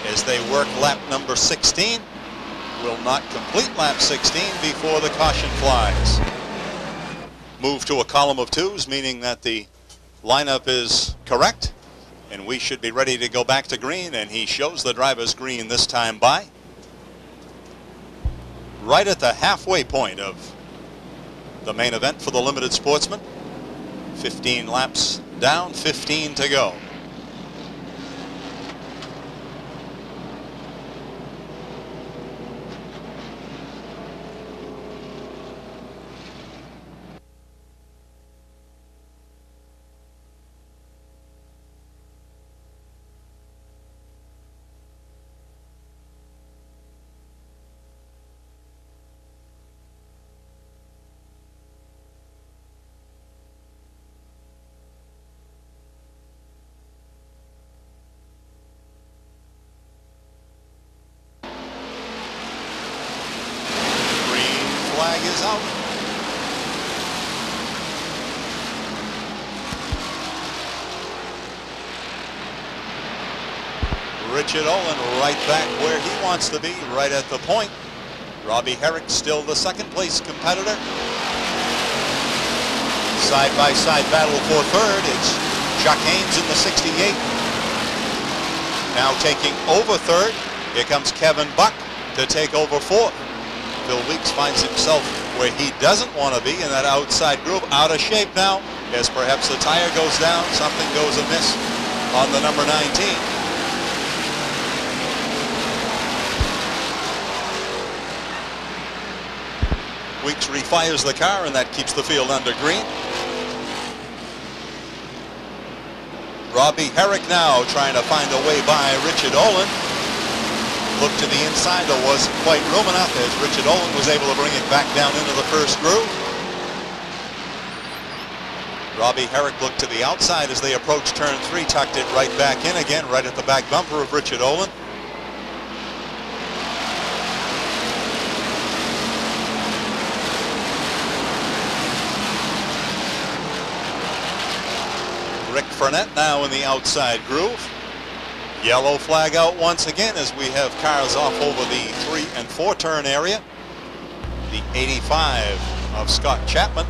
as they work lap number 16. Will not complete lap 16 before the caution flies. Move to a column of 2s, meaning that the lineup is correct, and we should be ready to go back to green, and he shows the drivers green this time by. Right at the halfway point of the main event for the limited sportsman. 15 laps down, 15 to go. Flag is out. Richard Olin right back where he wants to be, right at the point. Robbie Herrick still the 2nd place competitor. Side-by-side battle for 3rd. It's Chuck Haynes in the 68. Now taking over 3rd. Here comes Kevin Buck to take over 4th. Phil Weeks finds himself where he doesn't want to be in that outside groove. Out of shape now. as perhaps the tire goes down, something goes amiss on the number 19. Weeks refires the car, and that keeps the field under green. Robbie Herrick now trying to find a way by Richard Olin. Looked to the inside, there wasn't quite room enough as Richard Olin was able to bring it back down into the first groove. Robbie Herrick looked to the outside as they approached turn 3, tucked it right back in again, right at the back bumper of Richard Olin. Rick Furnett now in the outside groove. Yellow flag out once again as we have cars off over the 3 and 4 turn area. The 85 of Scott Chapman.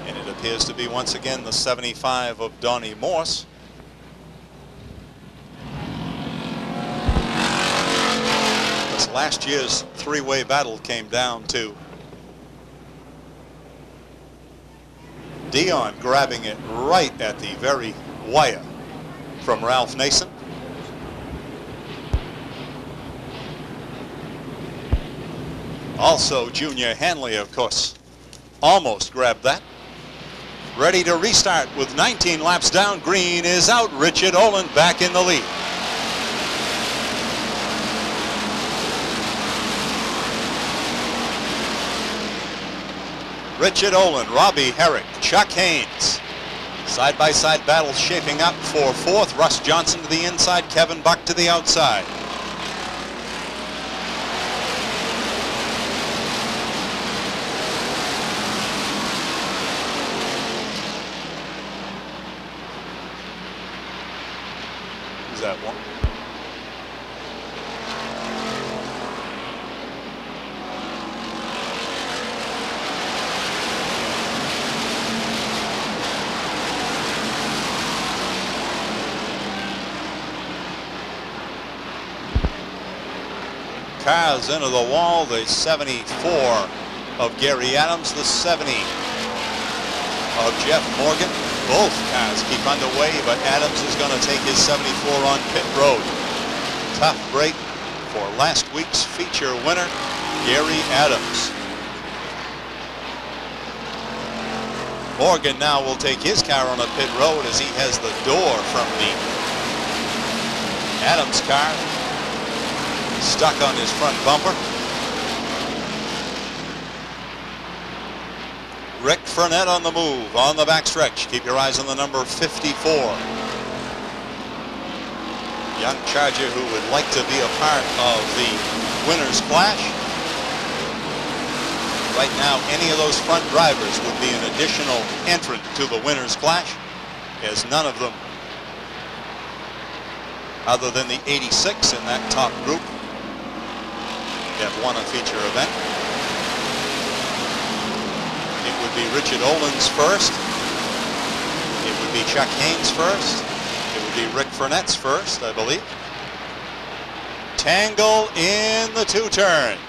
And it appears to be once again the 75 of Donnie Morse. This last year's three-way battle came down to Dion grabbing it right at the very wire from Ralph Nason. Also Junior Hanley, of course, almost grabbed that. Ready to restart with 19 laps down. Green is out. Richard Olin back in the lead. Richard Olin, Robbie Herrick, Chuck Haynes. Side-by-side battle shaping up for fourth. Russ Johnson to the inside, Kevin Buck to the outside. Who's that one? Cars into the wall. The 74 of Gary Adams, the 70 of Jeff Morgan. Both cars keep underway, but Adams is going to take his 74 on pit road. Tough break for last week's feature winner, Gary Adams. Morgan now will take his car on a pit road as he has the door from the Adams car stuck on his front bumper. Rick Furnett on the move, on the backstretch. Keep your eyes on the number 54. Young Charger who would like to be a part of the winner's clash. Right now, any of those front drivers would be an additional entrant to the winner's clash, as none of them, other than the 86 in that top group, have won a feature event. It would be Richard Olin's first. It would be Chuck Haynes' first. It would be Rick Furnett's first, I believe. Tangle in the two-turn.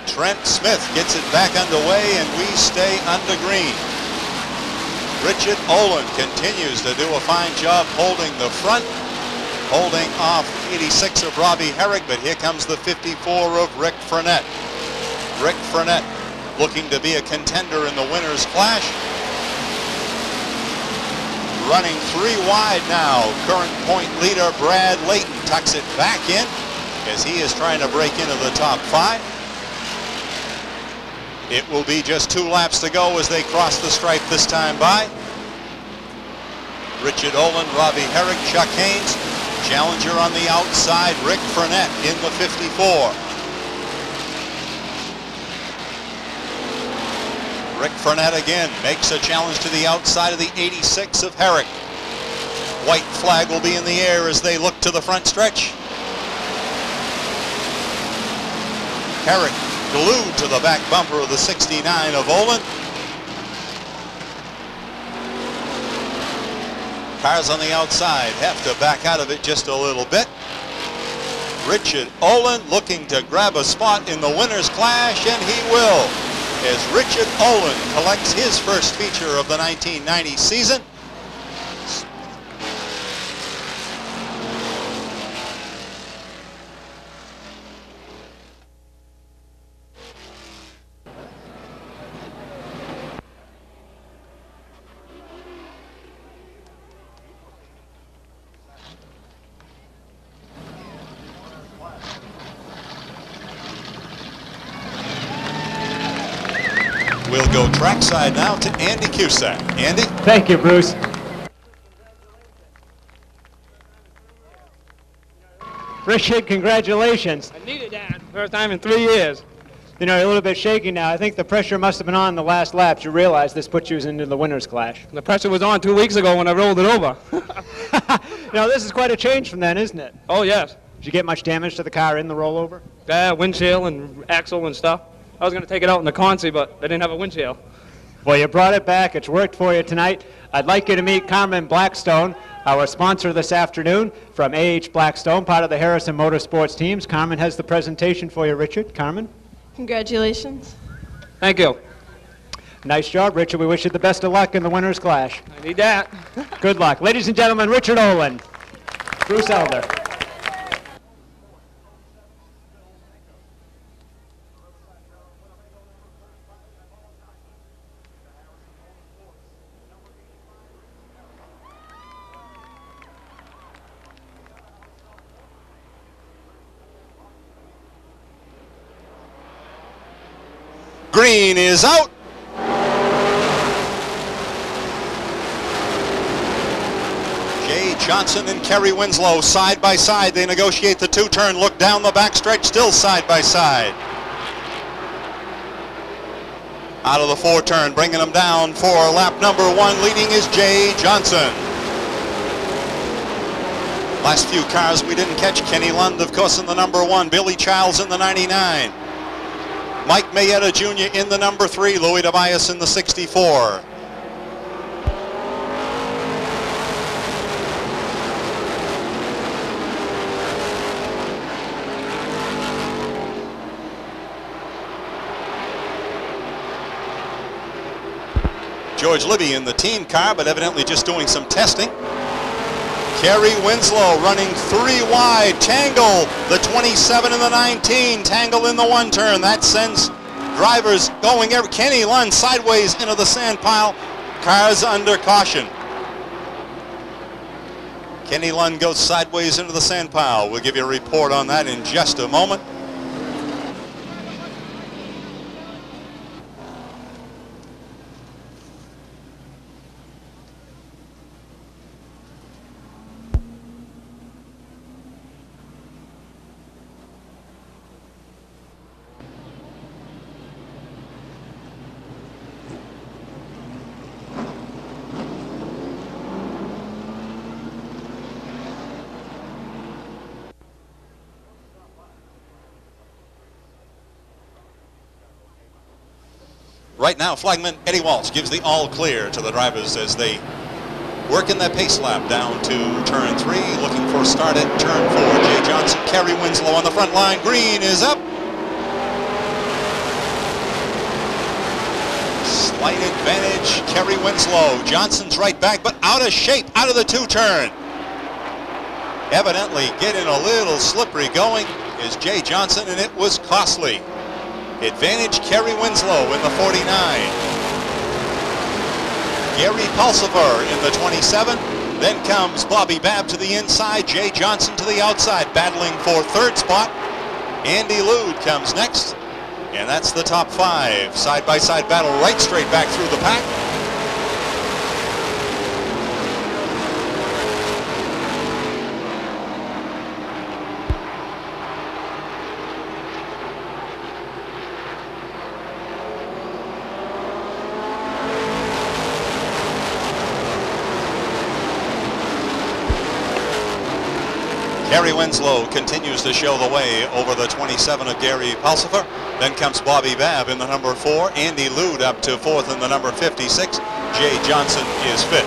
Trent Smith gets it back underway, and we stay under green. Richard Olin continues to do a fine job holding the front, holding off 86 of Robbie Herrick, but here comes the 54 of Rick Furnett. Rick Furnett looking to be a contender in the winner's clash. Running 3 wide now. Current point leader Brad Layton tucks it back in as he is trying to break into the top 5. It will be just 2 laps to go as they cross the stripe this time by. Richard Olin, Robbie Herrick, Chuck Haynes. Challenger on the outside, Rick Furnett in the 54. Rick Furnett again makes a challenge to the outside of the 86 of Herrick. White flag will be in the air as they look to the front stretch. Herrick glued to the back bumper of the 69 of Olin. Cars on the outside have to back out of it just a little bit. Richard Olin looking to grab a spot in the winner's clash, and he will, as Richard Olin collects his first feature of the 1990 season. We'll go trackside now to Andy Cusack. Andy? Thank you, Bruce. Richard, congratulations. I needed that. First time in 3 years. You know, you're a little bit shaky now. I think the pressure must have been on the last laps. You realize this puts you into the winner's clash. The pressure was on 2 weeks ago when I rolled it over. You know, this is quite a change from then, isn't it? Oh, yes. Did you get much damage to the car in the rollover? Yeah, windshield and axle and stuff. I was going to take it out in the Concy, but they didn't have a windshield. Well, you brought it back. It's worked for you tonight. I'd like you to meet Carmen Blackstone, our sponsor this afternoon from A.H. Blackstone, part of the Harrison Motorsports teams. Carmen has the presentation for you, Richard. Carmen? Congratulations. Thank you. Nice job, Richard. We wish you the best of luck in the winner's clash. I need that. Good luck. Ladies and gentlemen, Richard Olin. Bruce Elder. Green is out. Jay Johnson and Kerry Winslow side by side. They negotiate the two-turn, look down the backstretch, still side by side. Out of the four-turn, bringing them down for lap number 1. Leading is Jay Johnson. Last few cars we didn't catch. Kenny Lund, of course, in the number 1. Billy Childs in the 99. Mike Mayetta Jr. in the number 3. Louis Tobias in the 64. George Libby in the team car, but evidently just doing some testing. Kerry Winslow running 3 wide. Tangle, the 27 and the 19. Tangle in the 1 turn. That sends drivers going. Kenny Lund sideways into the sand pile. Cars under caution. Kenny Lund goes sideways into the sand pile. We'll give you a report on that in just a moment. Right now, flagman Eddie Walsh gives the all clear to the drivers as they work in that pace lap down to turn 3, looking for a start at turn 4. Jay Johnson, Kerry Winslow on the front line. Green is up. Slight advantage, Kerry Winslow. Johnson's right back, but out of shape, out of the 2-turn. Evidently getting a little slippery going is Jay Johnson, and it was costly. Advantage Kerry Winslow in the 49. Gary Pulsifer in the 27. Then comes Bobby Babb to the inside. Jay Johnson to the outside, battling for 3rd spot. Andy Lude comes next. And that's the top 5. Side-by-side battle right straight back through the pack. Kerry Winslow continues to show the way over the 27 of Gary Pulsifer. Then comes Bobby Babb in the number 4. Andy Lude up to 4th in the number 56. Jay Johnson is 5th.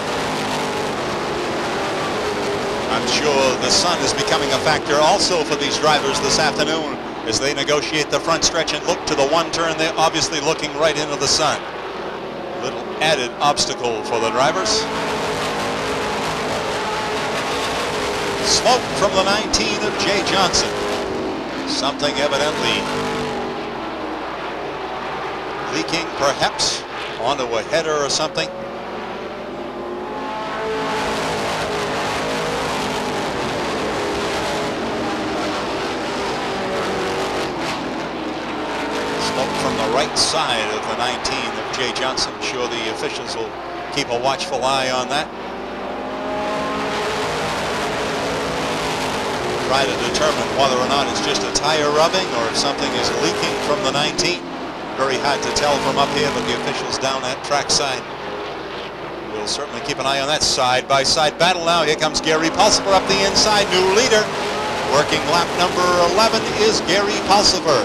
I'm sure the sun is becoming a factor also for these drivers this afternoon as they negotiate the front stretch and look to the one turn. They're obviously looking right into the sun. A little added obstacle for the drivers. Smoke from the 19 of Jay Johnson. Something evidently leaking perhaps onto a header or something. From the right side of the 19 of Jay Johnson. I'm sure the officials will keep a watchful eye on that. Try to determine whether or not it's just a tire rubbing or if something is leaking from the 19. Very hard to tell from up here, but the officials down that track side will certainly keep an eye on that. Side-by-side battle now. Here comes Gary Pulsifer up the inside. New leader. Working lap number 11 is Gary Pulsifer.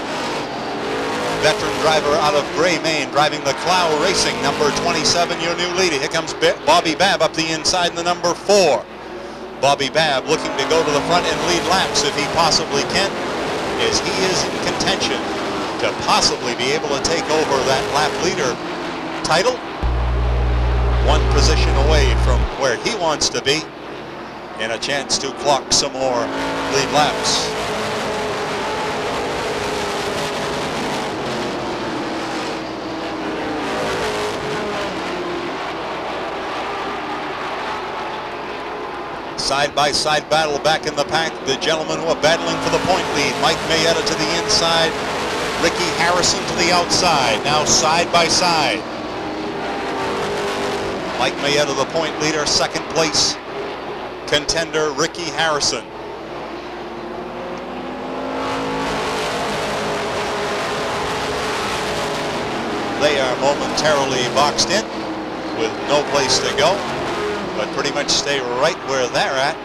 Veteran driver out of Gray, Maine, driving the Clow Racing, number 27, your new leader. Here comes Bobby Babb up the inside in the number 4. Bobby Babb looking to go to the front and lead laps if he possibly can, as he is in contention to possibly be able to take over that lap leader title. One position away from where he wants to be and a chance to clock some more lead laps. Side-by-side battle back in the pack. The gentlemen who are battling for the point lead. Mike Mayetta to the inside. Ricky Harrison to the outside. Now side-by-side. Mike Mayetta, the point leader. Second place contender, Ricky Harrison. They are momentarily boxed in with no place to go, but pretty much stay right where they're at.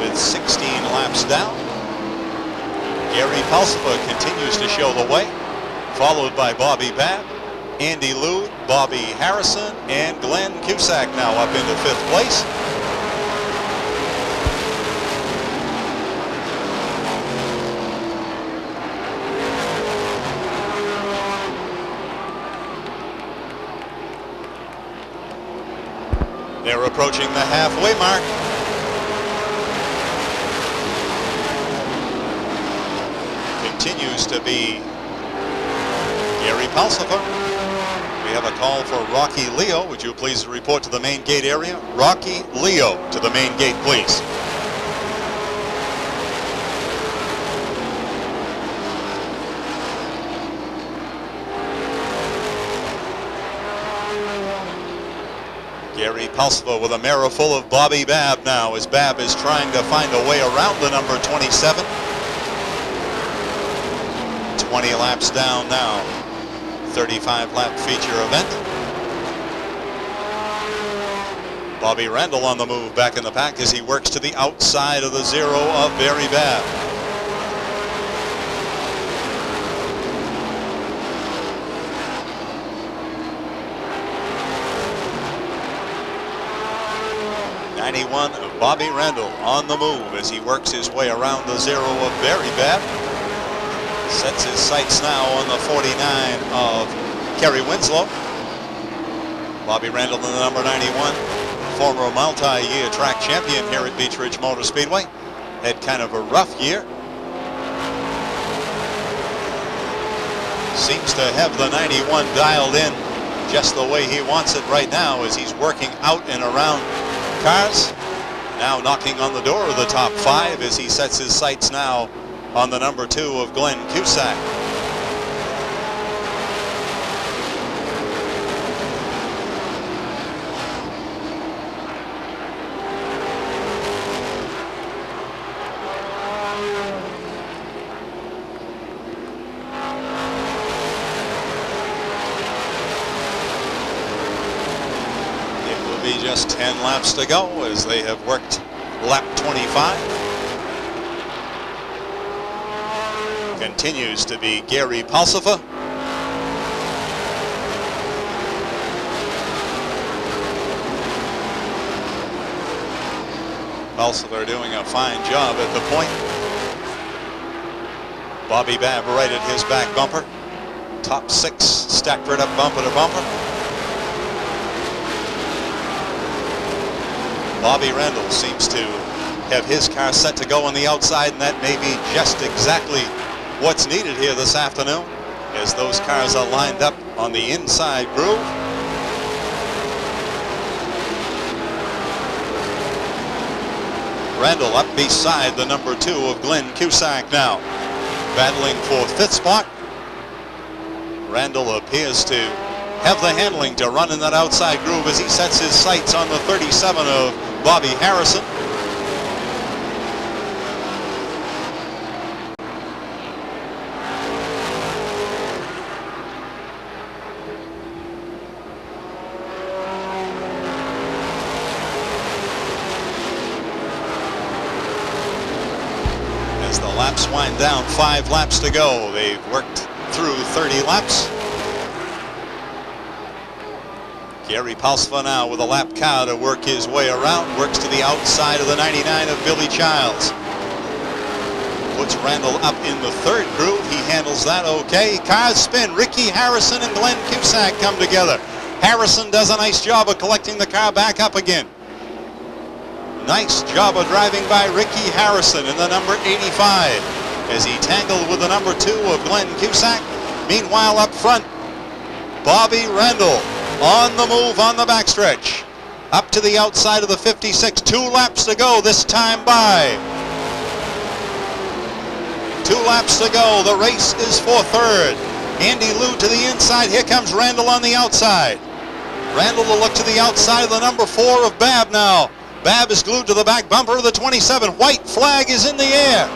With 16 laps down, Gary Pulsifer continues to show the way, followed by Bobby Babb, Andy Liu, Bobby Harrison, and Glenn Cusack now up into 5th place. They're approaching the halfway mark. Continues to be Gary Pulsifer. We have a call for Rocky Leo. Would you please report to the main gate area? Rocky Leo to the main gate, please. Gary Pulsifer with a mirror full of Bobby Babb now, as Babb is trying to find a way around the number 27. 20 laps down now. 35-lap feature event. Bobby Randall on the move back in the pack as he works to the outside of the 0 of Barry Babb. Of Bobby Randall on the move as he works his way around the 0 of Barry Babb. Sets his sights now on the 49 of Kerry Winslow. Bobby Randall in the number 91, former multi-year track champion here at Beech Ridge Motor Speedway. Had kind of a rough year. Seems to have the 91 dialed in just the way he wants it right now as he's working out and around cars. Now knocking on the door of the top 5 as he sets his sights now on the number 2 of Glenn Cusack. Just 10 laps to go as they have worked lap 25. Continues to be Gary Pulsifer. Pulsar doing a fine job at the point. Bobby Babb right at his back bumper. Top 6 stacked right up bumper to bumper. Bobby Randall seems to have his car set to go on the outside, and that may be just exactly what's needed here this afternoon as those cars are lined up on the inside groove. Randall up beside the number 2 of Glenn Cusack now, battling for 5th spot. Randall appears to have the handling to run in that outside groove as he sets his sights on the 37 of Bobby Harrison. As the laps wind down, 5 laps to go. They've worked through 30 laps. Gary Pulsar now with a lap car to work his way around. Works to the outside of the 99 of Billy Childs. Puts Randall up in the 3rd groove. He handles that okay. Cars spin. Ricky Harrison and Glenn Cusack come together. Harrison does a nice job of collecting the car back up again. Nice job of driving by Ricky Harrison in the number 85 as he tangled with the number 2 of Glenn Cusack. Meanwhile, up front, Bobby Randall on the move on the backstretch. Up to the outside of the 56. 2 laps to go this time by. 2 laps to go. The race is for 3rd. Andy Liu to the inside. Here comes Randall on the outside. Randall will look to the outside of the number 4 of Babb now. Babb is glued to the back bumper of the 27. White flag is in the air.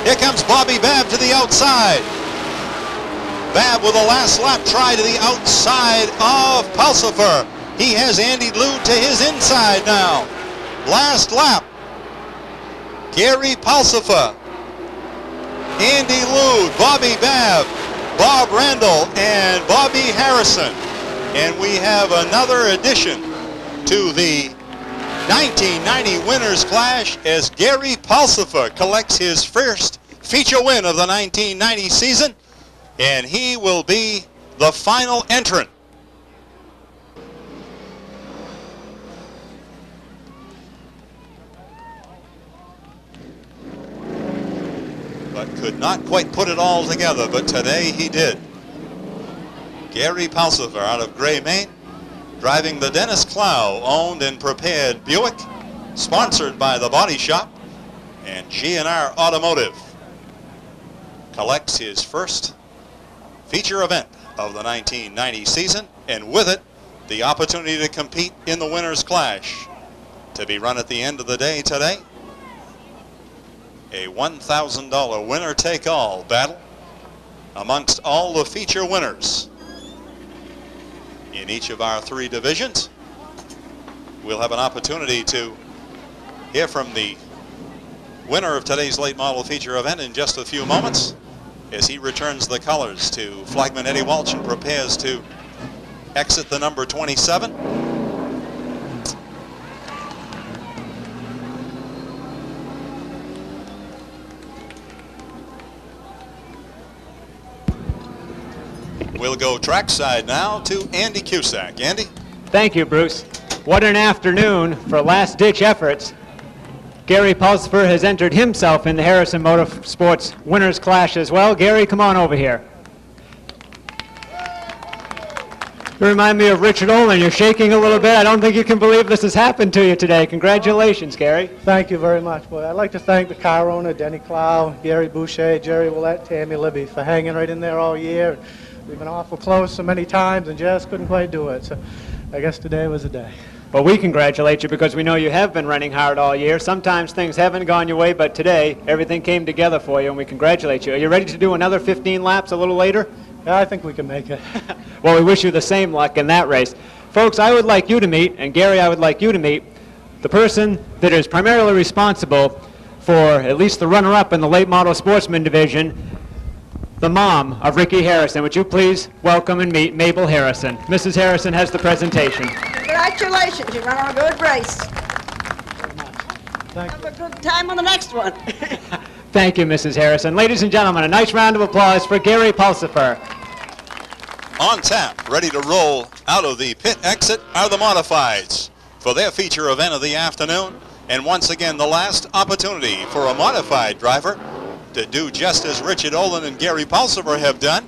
Here comes Bobby Babb to the outside. Babb with a last lap try to the outside of Pulsar. He has Andy Liu to his inside now. Last lap. Gary Pulsar, Andy Liu, Bobby Babb, Bob Randall, and Bobby Harrison. And we have another addition to the 1990 Winners Clash as Gary Pulsar collects his first feature win of the 1990 season, and he will be the final entrant. But could not quite put it all together, but today he did. Gary Pulsar out of Gray, Maine, driving the Dennis Clough owned and prepared Buick, sponsored by the Body Shop and G&R Automotive, collects his first feature event of the 1990 season, and with it the opportunity to compete in the Winners Clash, to be run at the end of the day today. A $1,000 winner-take-all battle amongst all the feature winners in each of our 3 divisions. We'll have an opportunity to hear from the winner of today's late model feature event in just a few moments as he returns the colors to flagman Eddie Walsh and prepares to exit the number 27. We'll go trackside now to Andy Cusack. Andy? Thank you, Bruce. What an afternoon for last-ditch efforts. Gary Pulsar has entered himself in the Harrison Motorsports Winners Clash as well. Gary, come on over here. You remind me of Richard Olin. You're shaking a little bit. I don't think you can believe this has happened to you today. Congratulations, Gary. Thank you very much. Boy, I'd like to thank the car owner, Denny Clough, Gary Boucher, Jerry Willett, Tammy Libby, for hanging right in there all year. We've been awful close so many times and just couldn't quite do it. So I guess today was the day. Well, we congratulate you because we know you have been running hard all year. Sometimes things haven't gone your way, but today everything came together for you, and we congratulate you. Are you ready to do another 15 laps a little later? Yeah, I think we can make it. Well, we wish you the same luck in that race. Folks, I would like you to meet, and Gary, I would like you to meet, the person that is primarily responsible for at least the runner-up in the late model sportsman division, the mom of Ricky Harrison. Would you please welcome and meet Mabel Harrison. Mrs. Harrison has the presentation. Congratulations, you ran a good race. Thank you. Have a good time on the next one. Thank you, Mrs. Harrison. Ladies and gentlemen, a nice round of applause for Gary Pulsifer. On tap, ready to roll out of the pit exit are the modifieds for their feature event of the afternoon. And once again, the last opportunity for a modified driver to do just as Richard Olin and Gary Pulsifer have done.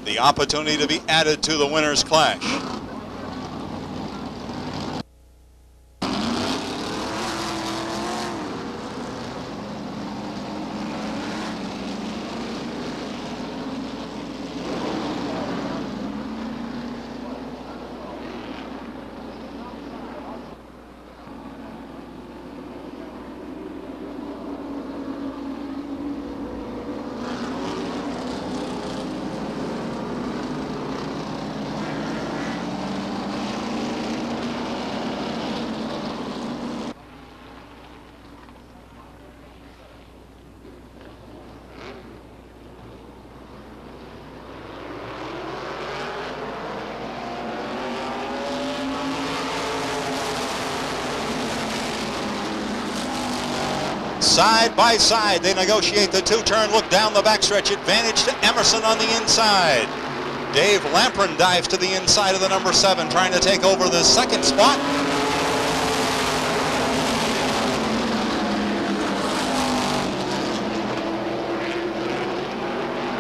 The opportunity to be added to the winners' clash. Side by side, they negotiate the two-turn look down the backstretch. Advantage to Emerson on the inside. Dave Lamprin dives to the inside of the number 7, trying to take over the second spot.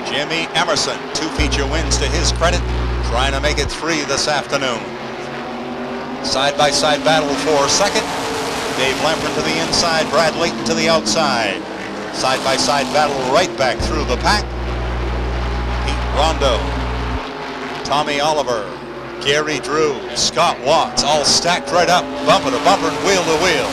Jimmy Emerson, 2 feature wins to his credit, trying to make it 3 this afternoon. Side-by-side battle for second. Dave Lamprin to the inside, Brad Layton to the outside. Side-by-side battle right back through the pack. Pete Rondo, Tommy Oliver, Gary Drew, Scott Watts, all stacked right up, bumper to bumper and wheel to wheel.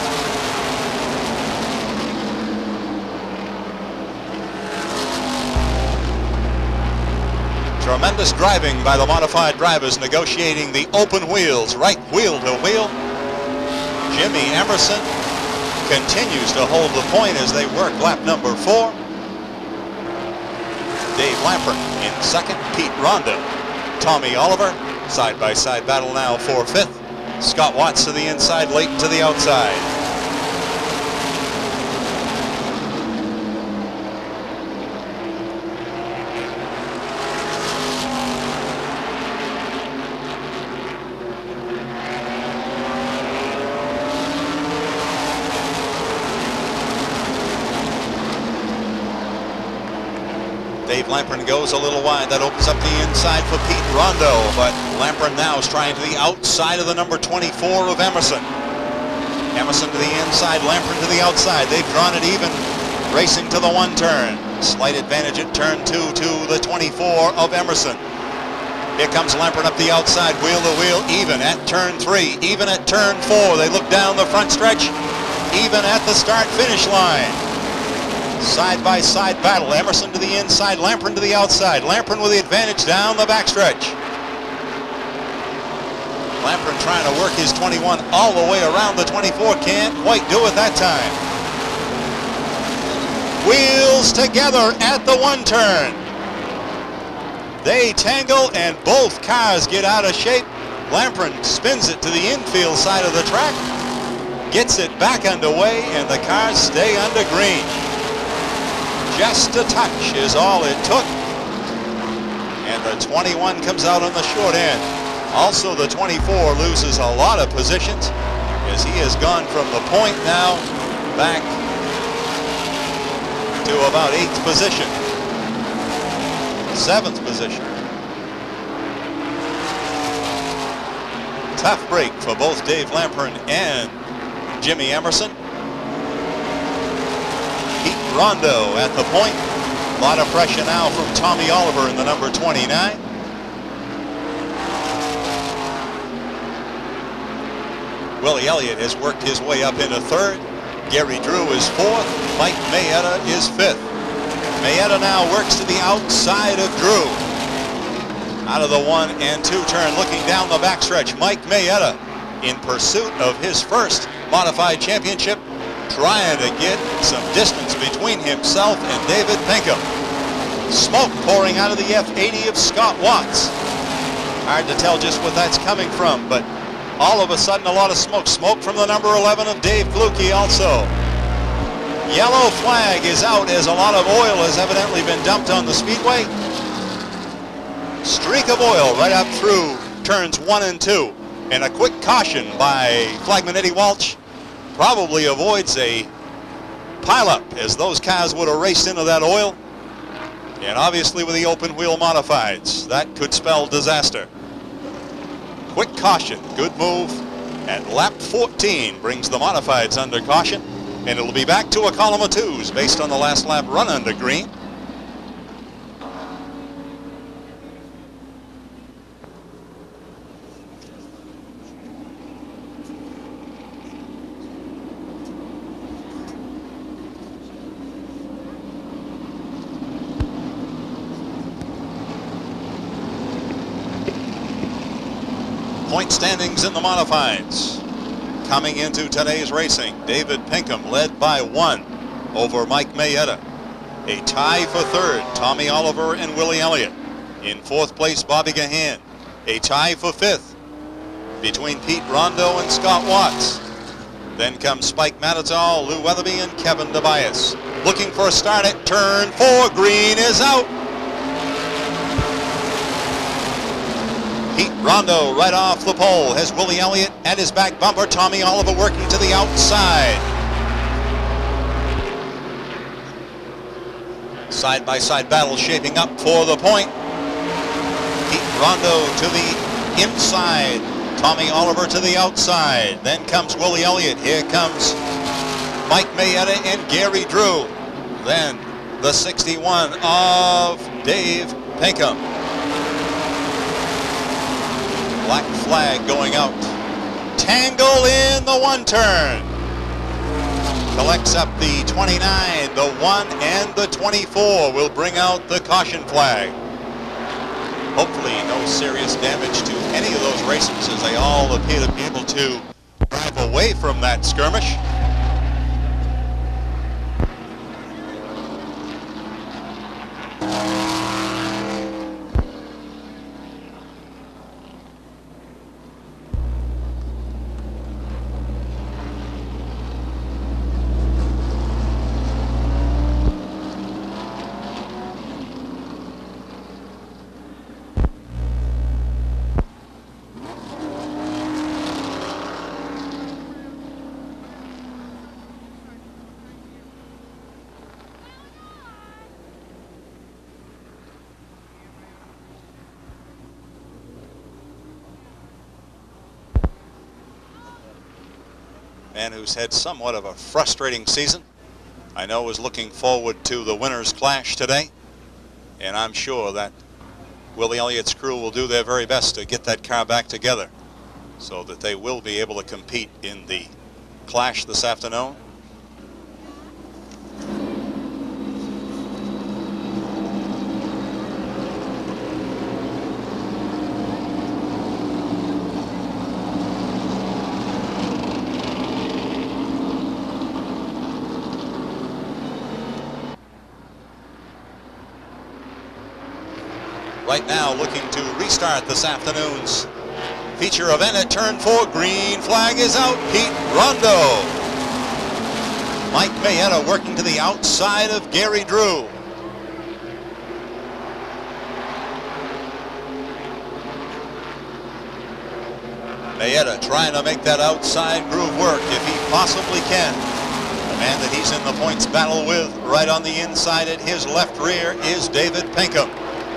Tremendous driving by the modified drivers, negotiating the open wheels, right wheel to wheel. Jimmy Emerson continues to hold the point as they work lap number 4. Dave Lamprin in second, Pete Rondo, Tommy Oliver, side-by-side battle now for 5th. Scott Watts to the inside, Layton to the outside. Dave Lamprin goes a little wide. That opens up the inside for Pete Rondo, but Lamprin now is trying to the outside of the number 24 of Emerson. Emerson to the inside, Lamprin to the outside. They've drawn it even, racing to the 1 turn. Slight advantage at turn 2 to the 24 of Emerson. Here comes Lamprin up the outside, wheel to wheel, even at turn 3, even at turn 4. They look down the front stretch, even at the start-finish line. Side-by-side battle. Emerson to the inside, Lamprin to the outside. Lamprin with the advantage down the backstretch. Lamprin trying to work his 21 all the way around the 24. Can't quite do it that time. Wheels together at the 1 turn. They tangle and both cars get out of shape. Lamprin spins it to the infield side of the track, gets it back underway, and the cars stay under green. Just a touch is all it took. And the 21 comes out on the short end. Also, the 24 loses a lot of positions as he has gone from the point now back to about 8th position, 7th position. Tough break for both Dave Lamprin and Jimmy Emerson. Pete Rondo at the point. A lot of pressure now from Tommy Oliver in the number 29. Willie Elliott has worked his way up into 3rd. Gary Drew is 4th. Mike Mayetta is 5th. Mayetta now works to the outside of Drew. Out of the 1 and 2 turn, looking down the backstretch, Mike Mayetta in pursuit of his first modified championship, trying to get some distance between himself and David Pinkham. Smoke pouring out of the F80 of Scott Watts. Hard to tell just what that's coming from, but All of a sudden, a lot of smoke. Smoke from the number 11 of Dave Fluke also. Yellow flag is out as a lot of oil has evidently been dumped on the Speedway. Streak of oil right up through turns 1 and 2. And a quick caution by flagman Eddie Walsh probably avoids a pileup as those cars would have raced into that oil. And obviously with the open wheel modifieds, that could spell disaster. Quick caution, good move. And lap 14 brings the modifieds under caution. And it'll be back to a column of twos based on the last lap run under green. Point standings in the modifieds. Coming into today's racing, David Pinkham led by 1 over Mike Mayetta. A tie for third, Tommy Oliver and Willie Elliott. In fourth place, Bobby Gahan. A tie for fifth between Pete Rondo and Scott Watts. Then comes Spike Matador, Lou Weatherby, and Kevin Tobias. Looking for a start at turn 4. Green is out. Pete Rondo right off the pole has Willie Elliott at his back bumper. Tommy Oliver working to the outside. Side-by-side battle shaping up for the point. Pete Rondo to the inside. Tommy Oliver to the outside. Then comes Willie Elliott. Here comes Mike Mayetta and Gary Drew. Then the 61 of Dave Pinkham. Black flag going out. Tangle in the 1 turn. Collects up the 29, the 1, and the 24 will bring out the caution flag. Hopefully no serious damage to any of those racers as they all appear to be able to drive away from that skirmish. Man who's had somewhat of a frustrating season. I know is looking forward to the winners' clash today. And I'm sure that Willie Elliott's crew will do their very best to get that car back together so that they will be able to compete in the clash this afternoon. Right now looking to restart this afternoon's feature event at turn 4. Green flag is out. Pete Rondo. Mike Mayetta working to the outside of Gary Drew. Mayetta trying to make that outside groove work if he possibly can. The man that he's in the points battle with right on the inside at his left rear is David Pinkham,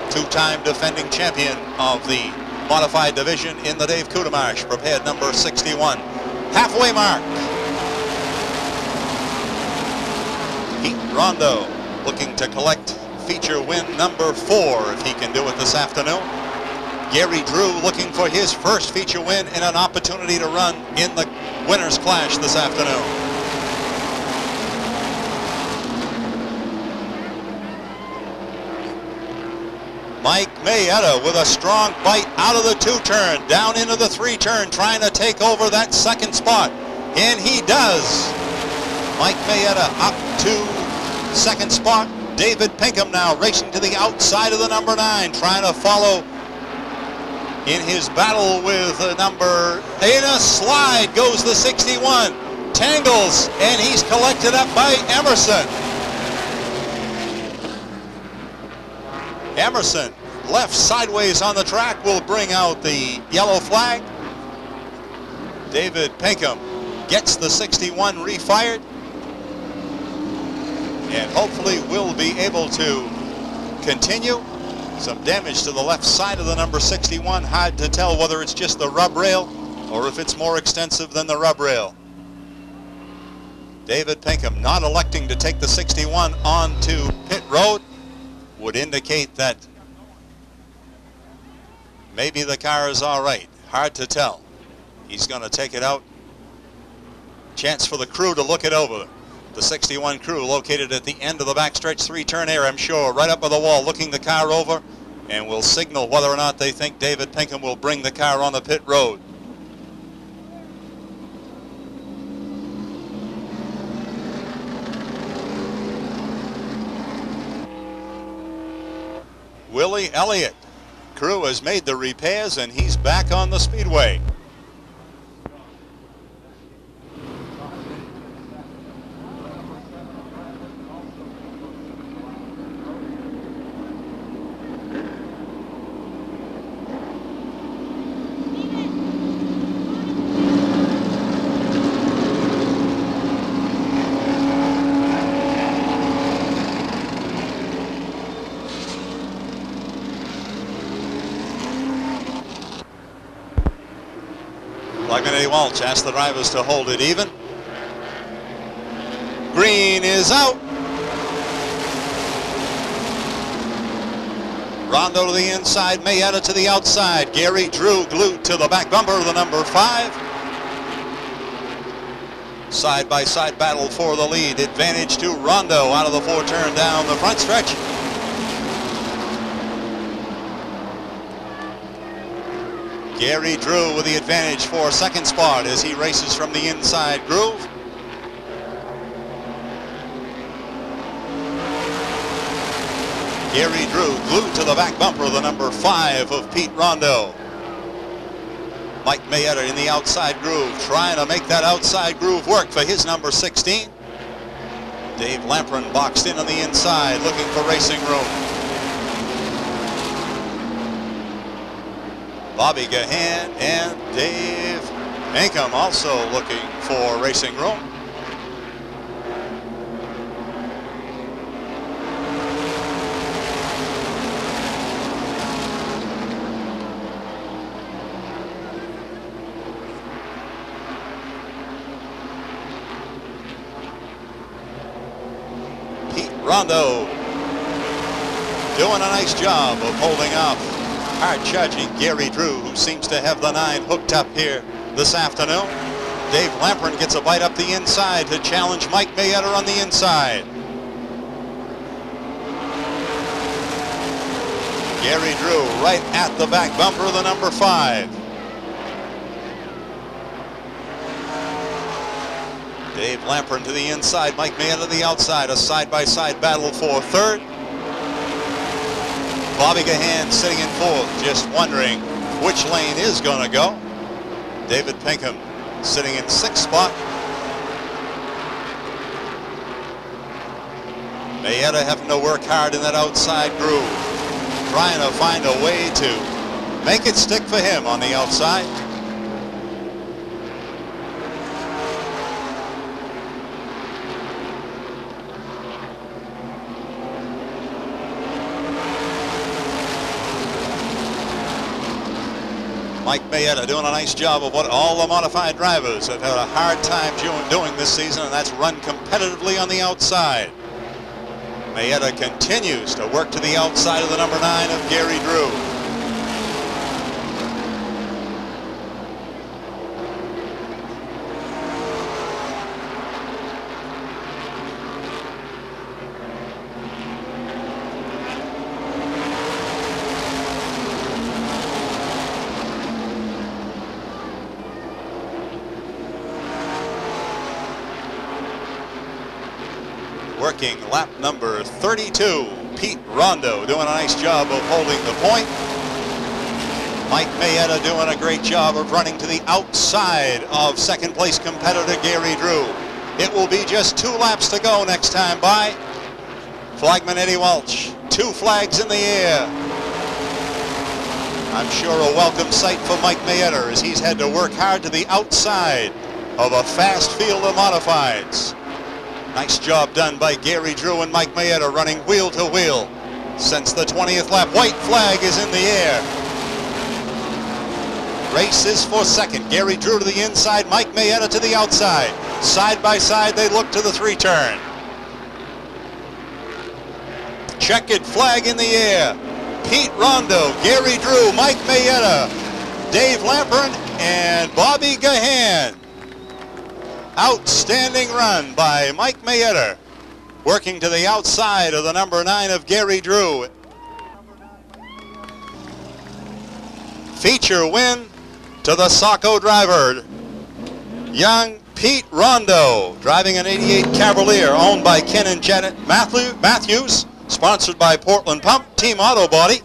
two-time defending champion of the modified division in the Dave Kudemarsh, prepared number 61. Halfway mark. Pete Rondo looking to collect feature win number 4 if he can do it this afternoon. Gary Drew looking for his first feature win and an opportunity to run in the winners' clash this afternoon. Mike Mayetta with a strong bite out of the 2-turn, down into the 3-turn, trying to take over that second spot. And he does. Mike Mayetta up to second spot. David Pinkham now racing to the outside of the number 9, trying to follow in his battle with number, in a slide goes the 61. Tangles, and he's collected up by Emerson. Emerson, left sideways on the track, will bring out the yellow flag. David Pinkham gets the 61 refired, and hopefully will be able to continue. Some damage to the left side of the number 61. Hard to tell whether it's just the rub rail or if it's more extensive than the rub rail. David Pinkham not electing to take the 61 onto pit road would indicate that maybe the car is all right. Hard to tell. He's going to take it out. Chance for the crew to look it over. The 61 crew located at the end of the backstretch, 3-turn air, I'm sure, right up on the wall, looking the car over, and will signal whether or not they think David Pinkham will bring the car on the pit road. Willie Elliott, crew has made the repairs and he's back on the speedway. Walsh asked the drivers to hold it even. Green is out. Rondo to the inside, Mayetta to the outside. Gary Drew glued to the back bumper of the number 5. Side-by-side battle for the lead. Advantage to Rondo out of the 4-turn down the front stretch. Gary Drew with the advantage for second spot as he races from the inside groove. Gary Drew glued to the back bumper of the number 5 of Pete Rondo. Mike Mayetta in the outside groove, trying to make that outside groove work for his number 16. Dave Lampron boxed in on the inside, looking for racing room. Bobby Gahan and Dave Pinkham also looking for racing room. Pete Rondo doing a nice job of holding off hard-charging Gary Drew, who seems to have the 9 hooked up here this afternoon. Dave Lampron gets a bite up the inside to challenge Mike Mayetta on the inside. Gary Drew right at the back bumper of the number 5. Dave Lampron to the inside, Mike Mayetta to the outside. A side-by-side battle for third. Bobby Gahan sitting in fourth, just wondering which lane is going to go. David Pinkham sitting in 6th spot. Mayetta having to work hard in that outside groove, trying to find a way to make it stick for him on the outside. Mike Mayetta doing a nice job of what all the modified drivers have had a hard time doing this season, and that's run competitively on the outside. Mayetta continues to work to the outside of the number 9 of Gary Drew. Working lap number 32. Pete Rondo doing a nice job of holding the point. Mike Mayetta doing a great job of running to the outside of second place competitor Gary Drew. It will be just 2 laps to go next time by. Flagman Eddie Welch, 2 flags in the air. I'm sure a welcome sight for Mike Mayetta as he's had to work hard to the outside of a fast field of modifieds. Nice job done by Gary Drew and Mike Mayetta running wheel to wheel since the 20th lap. White flag is in the air. Race is for second. Gary Drew to the inside, Mike Mayetta to the outside. Side by side, they look to the 3-turn. Checkered flag in the air. Pete Rondo, Gary Drew, Mike Mayetta, Dave Lampern, and Bobby Gahan. Outstanding run by Mike Mayetta, working to the outside of the number 9 of Gary Drew. Feature win to the Saco driver, young Pete Rondo, driving an 88 Cavalier owned by Ken and Janet Matthews, sponsored by Portland Pump, Team Auto Body.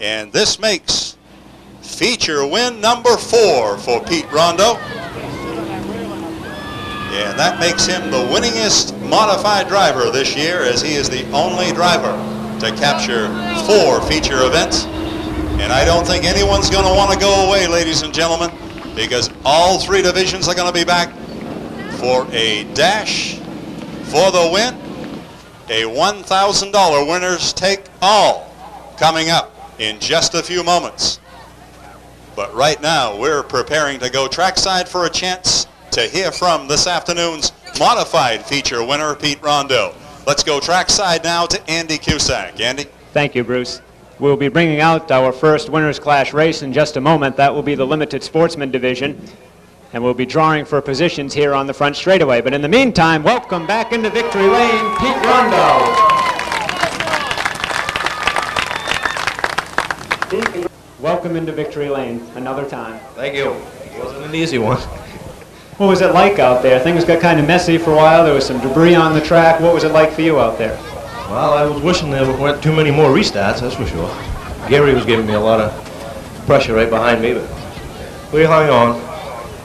And this makes feature win number 4 for Pete Rondo. And that makes him the winningest modified driver this year, as he is the only driver to capture 4 feature events. And I don't think anyone's going to want to go away, ladies and gentlemen, because all 3 divisions are going to be back for a dash for the win. A $1,000 winners take all coming up in just a few moments. But right now, we're preparing to go trackside for a chance to hear from this afternoon's modified feature winner, Pete Rondo. Let's go trackside now to Andy Cusack. Andy? Thank you, Bruce. We'll be bringing out our first Winners Clash race in just a moment. That will be the Limited Sportsman Division. And we'll be drawing for positions here on the front straightaway. But in the meantime, welcome back into Victory Lane, Pete Rondo. Welcome into Victory Lane another time. Thank you. It wasn't an easy one. What was it like out there? Things got kind of messy for a while. There was some debris on the track. What was it like for you out there? Well, I was wishing there weren't too many more restarts, that's for sure. Gary was giving me a lot of pressure right behind me, but we hung on.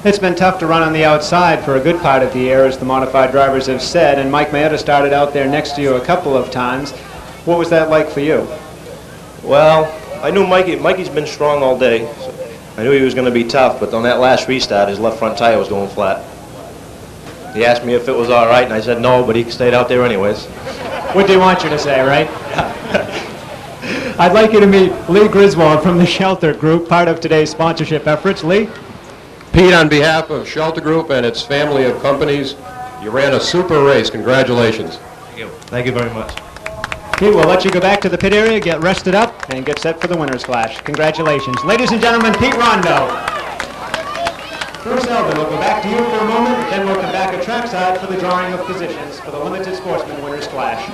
It's been tough to run on the outside for a good part of the year, as the modified drivers have said, and Mike Mayetta started out there next to you a couple of times. What was that like for you? Well, I knew Mikey's been strong all day. So I knew he was going to be tough, but on that last restart, his left front tire was going flat. He asked me if it was all right, and I said no, but he stayed out there anyways. What do you want you to say, right? I'd like you to meet Lee Griswold from the Shelter Group, part of today's sponsorship efforts. Lee? Pete, on behalf of Shelter Group and its family of companies, you ran a super race. Congratulations. Thank you. Thank you very much. Pete, we'll let you go back to the pit area, get rested up, and get set for the Winners Clash. Congratulations. Ladies and gentlemen, Pete Rondo. Bruce Elder, we'll go back to you for a moment, then we'll come back at trackside for the drawing of positions for the Limited Sportsman Winners Clash.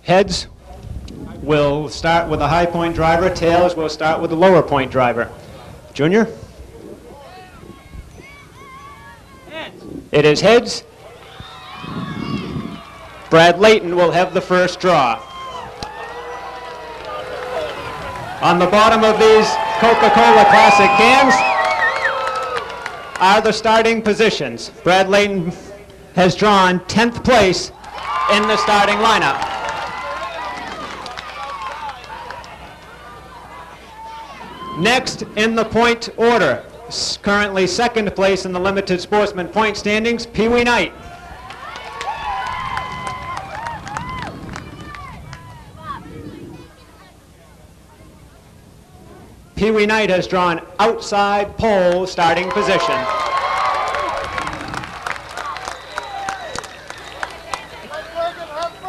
Heads will start with a high point driver. Tails will start with a lower point driver. Junior? It is heads. Brad Layton will have the first draw. On the bottom of these Coca-Cola Classic cans are the starting positions. Brad Layton has drawn 10th place in the starting lineup. Next in the point order, currently second place in the Limited Sportsman point standings, Pee Wee Knight. Pee Wee Knight has drawn outside pole starting position.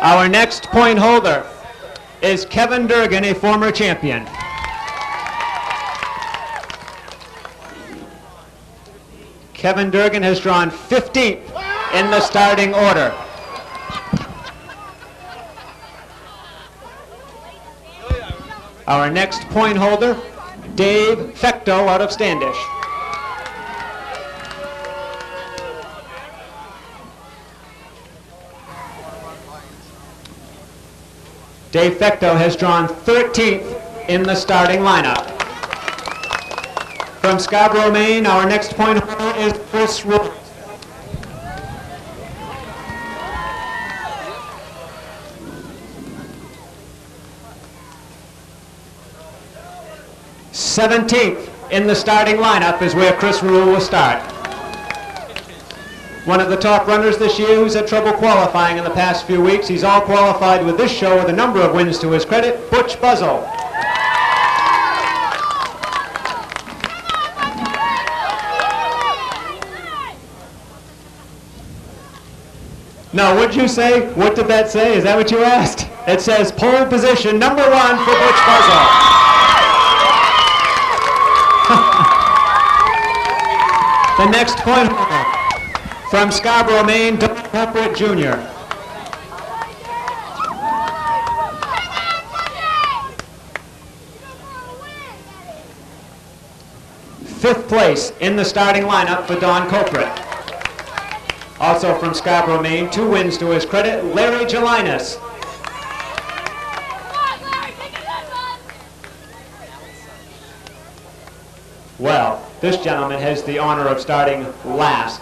Our next point holder is Kevin Durgan, a former champion. Kevin Durgan has drawn 15th in the starting order. Our next point holder, Dave Fecto out of Standish. Dave Fecto has drawn 13th in the starting lineup. From Scarborough, Maine, our next point holder is Chris Roy. '17th in the starting lineup is where Chris Rule will start. One of the top runners this year who's had trouble qualifying in the past few weeks. He's all qualified with this show with a number of wins to his credit. Butch Buzzle. No, what'd you say? What did that say? Is that what you asked? It says pole position number 1 for Butch Buzzle. The next point holder from Scarborough, Maine, Don Culprit Jr. Fifth place in the starting lineup for Don Culprit. Also from Scarborough, Maine, 2 wins to his credit, Larry Gelinas. Well, this gentleman has the honor of starting last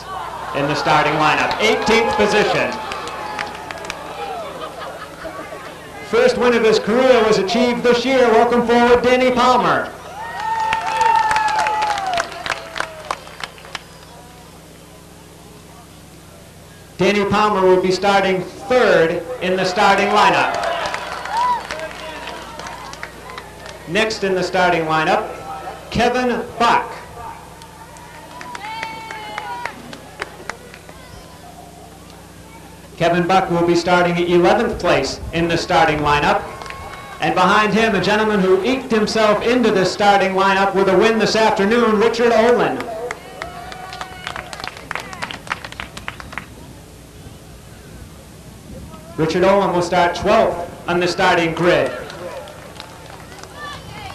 in the starting lineup, 18th position. First win of his career was achieved this year. Welcome forward, Danny Palmer. Danny Palmer will be starting 3rd in the starting lineup. Next in the starting lineup, Kevin Buck. Kevin Buck will be starting at 11th place in the starting lineup. And behind him, a gentleman who eked himself into this starting lineup with a win this afternoon, Richard Olin. Richard Olin will start 12th on the starting grid.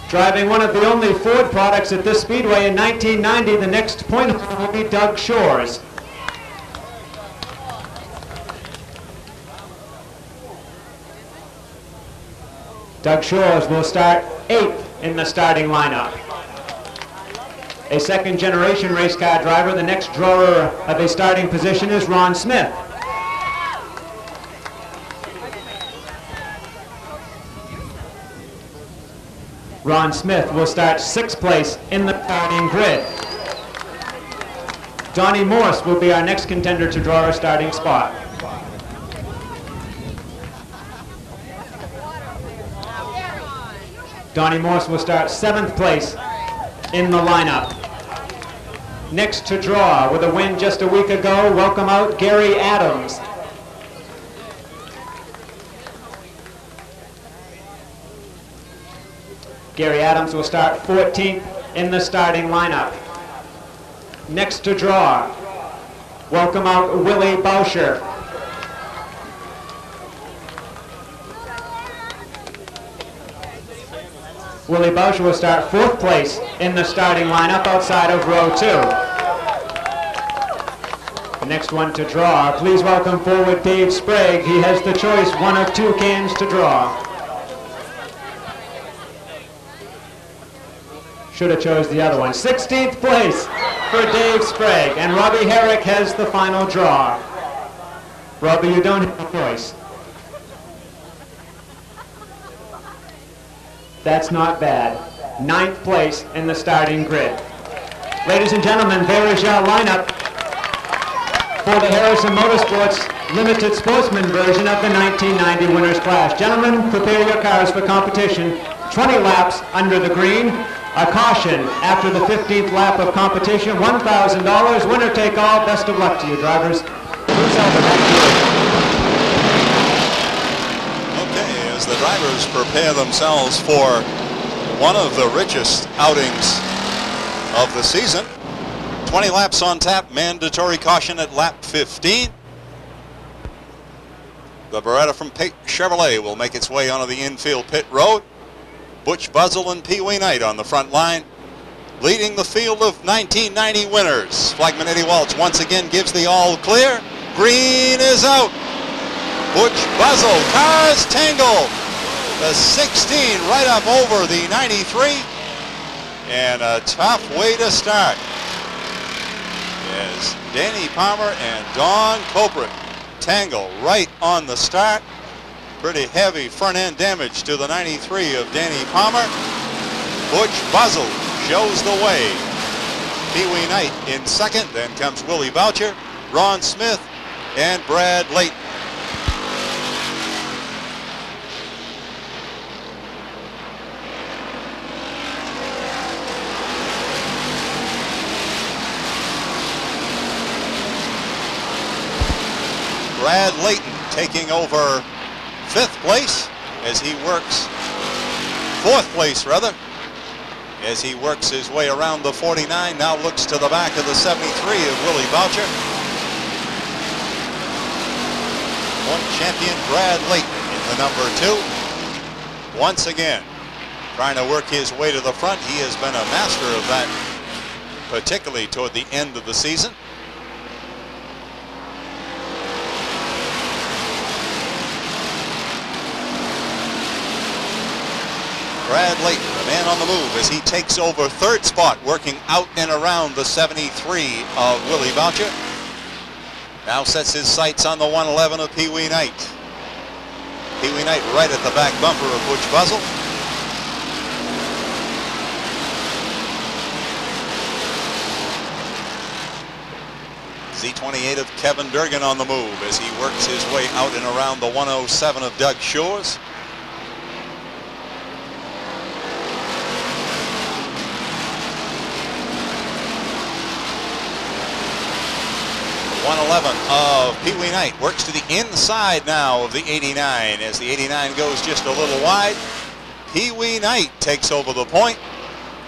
Driving one of the only Ford products at this Speedway in 1990, the next point holder will be Doug Shores. Doug Shores will start 8th in the starting lineup. A second-generation race car driver, the next drawer of a starting position is Ron Smith. Ron Smith will start 6th place in the starting grid. Donnie Morse will be our next contender to draw a starting spot. Donnie Morse will start 7th place in the lineup. Next to draw with a win just a week ago, welcome out Gary Adams. Gary Adams will start 14th in the starting lineup. Next to draw, welcome out Willie Bauscher. Willie Bauscher will start 4th place in the starting lineup outside of row 2. The next one to draw, please welcome forward Dave Sprague. He has the choice, one of 2 cans to draw. Should have chose the other one. 16th place for Dave Sprague, and Robbie Herrick has the final draw. Robbie, you don't have a choice. That's not bad. 9th place in the starting grid. Ladies and gentlemen, there is your lineup for the Harrison Motorsports Limited Sportsman version of the 1990 Winners Clash. Gentlemen, prepare your cars for competition. 20 laps under the green. A caution after the 15th lap of competition. $1,000. Winner take all. Best of luck to you, drivers. Bruce Elder, back to you. Okay, as the drivers prepare themselves for one of the richest outings of the season. 20 laps on tap, mandatory caution at lap 15. The Beretta from Chevrolet will make its way onto the infield pit road. Butch Buzzle and Pee Wee Knight on the front line, leading the field of 1990 winners. Flagman Eddie Waltz once again gives the all clear. Green is out. Butch Buzzle, cars tangle. The 16 right up over the 93. And a tough way to start, as Danny Palmer and Don Copeland tangle right on the start. Pretty heavy front end damage to the 93 of Danny Palmer. Butch Buzzell shows the way. Pee Wee Knight in second. Then comes Willie Boucher, Ron Smith, and Brad Layton. Brad Layton taking over 5th place as he works, 4th place rather, as he works his way around the 49. Now looks to the back of the 73 of Willie Boucher. Point champion Brad Layton in the number 2. Once again, trying to work his way to the front. He has been a master of that, particularly toward the end of the season. Brad Layton, the man on the move, as he takes over 3rd spot, working out and around the 73 of Willie Boucher. Now sets his sights on the 111 of Pee Wee Knight. Pee Wee Knight right at the back bumper of Butch Buzzell. Z28 of Kevin Durgan on the move as he works his way out and around the 107 of Doug Shores. 111 of Pee Wee Knight works to the inside now of the 89. As the 89 goes just a little wide, Pee Wee Knight takes over the point,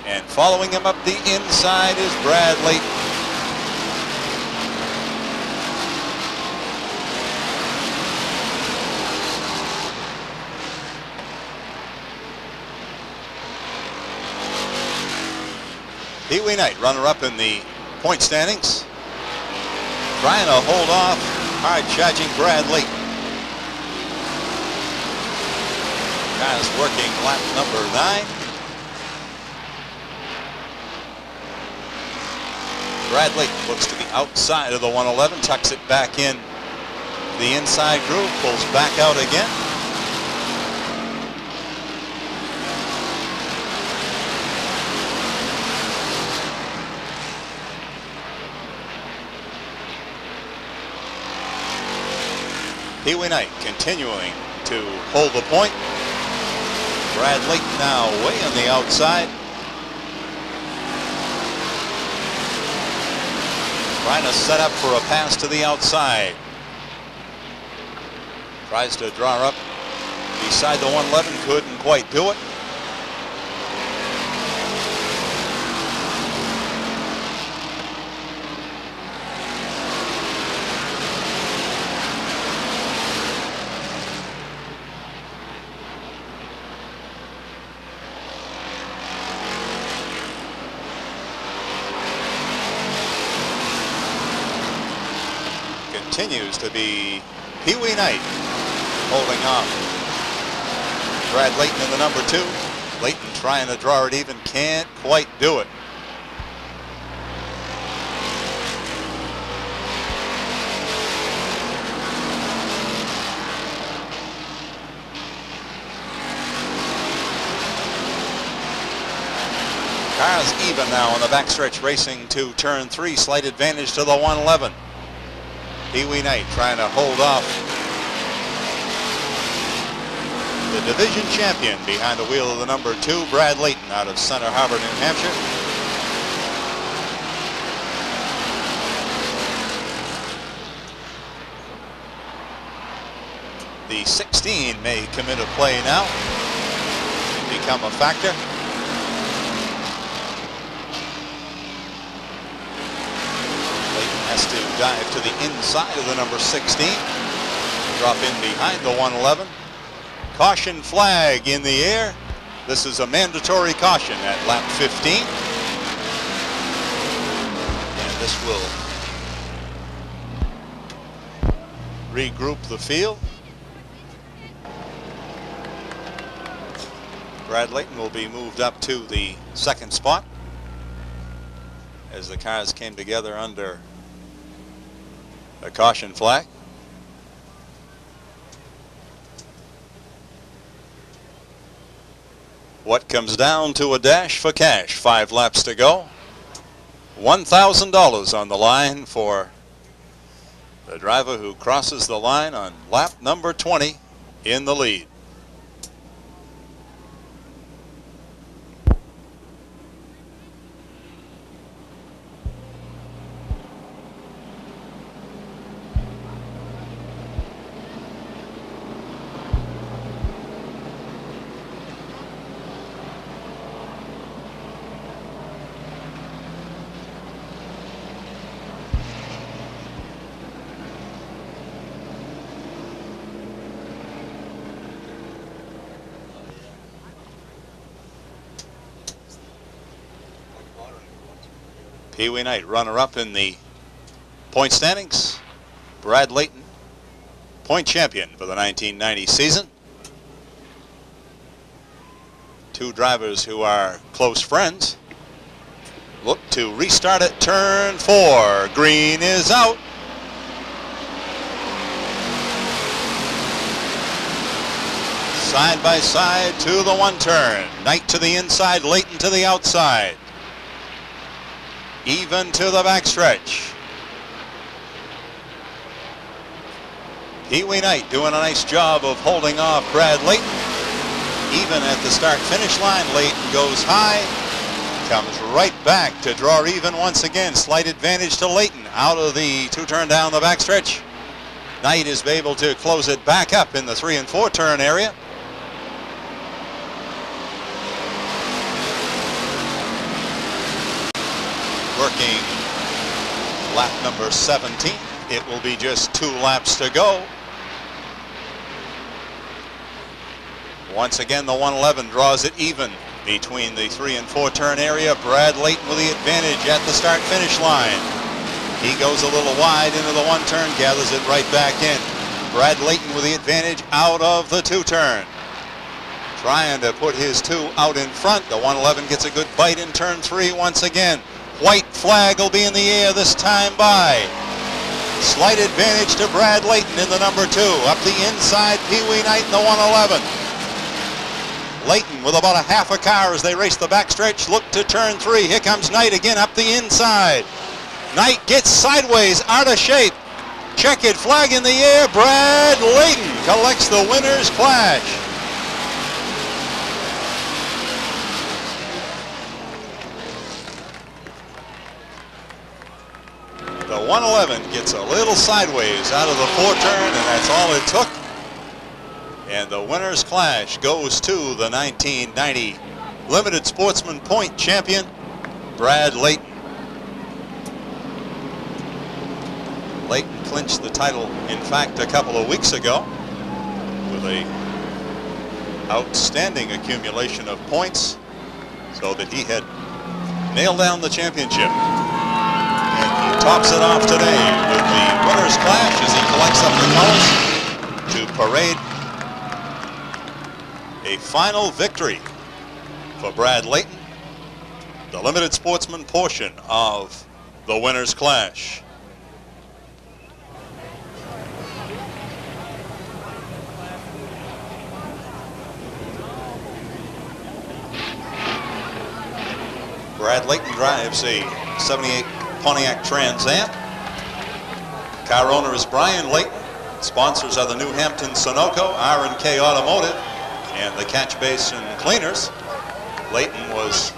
and following him up the inside is Brad Layton. Pee Wee Knight, runner-up in the point standings, trying to hold off hard-charging Brad Layton. Guys working lap number 9. Brad Layton looks to the outside of the 111, tucks it back in the inside groove, pulls back out again. Pee Wee Knight continuing to hold the point. Brad Layton now way on the outside. Trying to set up for a pass to the outside. Tries to draw up beside the 111, couldn't quite do it. Continues to be Pee Wee Knight holding off Brad Layton in the number 2. Layton trying to draw it even, can't quite do it. Cars even now on the backstretch, racing to turn 3. Slight advantage to the 111. Pee Wee Knight trying to hold off the division champion behind the wheel of the number 2, Brad Layton, out of Center Harbor, New Hampshire. The 16 may come into play now and become a factor. Has to dive to the inside of the number 16. Drop in behind the 111. Caution flag in the air. This is a mandatory caution at lap 15. And this will regroup the field. Brad Layton will be moved up to the second spot as the cars came together under a caution flag. What comes down to a dash for cash. 5 laps to go. $1,000 on the line for the driver who crosses the line on lap number 20 in the lead. Pee Wee Knight, runner-up in the point standings. Brad Layton, point champion for the 1990 season. Two drivers who are close friends look to restart at turn 4. Green is out. Side by side to the one turn. Knight to the inside, Layton to the outside. Even to the backstretch. Pee Wee Knight doing a nice job of holding off Brad Layton. Even at the start-finish line, Layton goes high, comes right back to draw even once again. Slight advantage to Layton out of the 2-turn down the backstretch. Knight is able to close it back up in the 3 and 4 turn area. Working lap number 17. It will be just 2 laps to go. Once again, the 111 draws it even between the 3 and 4 turn area. Brad Layton with the advantage at the start finish line. He goes a little wide into the 1 turn, gathers it right back in. Brad Layton with the advantage out of the 2 turn. Trying to put his 2 out in front. The 111 gets a good bite in turn 3 once again. White flag will be in the air this time by. Slight advantage to Brad Layton in the number 2. Up the inside, Pee Wee Knight in the 111. Layton with about a half a car as they race the backstretch. Look to turn 3. Here comes Knight again up the inside. Knight gets sideways, out of shape. Checkered flag in the air. Brad Layton collects the winner's clash. The 111 gets a little sideways out of the 4 turn, and that's all it took. And the winner's clash goes to the 1990 Limited Sportsman Point champion, Brad Layton. Layton clinched the title, in fact, a couple of weeks ago with a outstanding accumulation of points so that he had nailed down the championship. And he tops it off today with the winner's clash as he collects up the colors to parade a final victory for Brad Layton, the Limited Sportsman portion of the winner's clash. Brad Layton drives a 78 Pontiac Trans Am. Car owner is Brian Layton. Sponsors are the New Hampton Sunoco, R&K Automotive, and the Catch Basin Cleaners. Layton was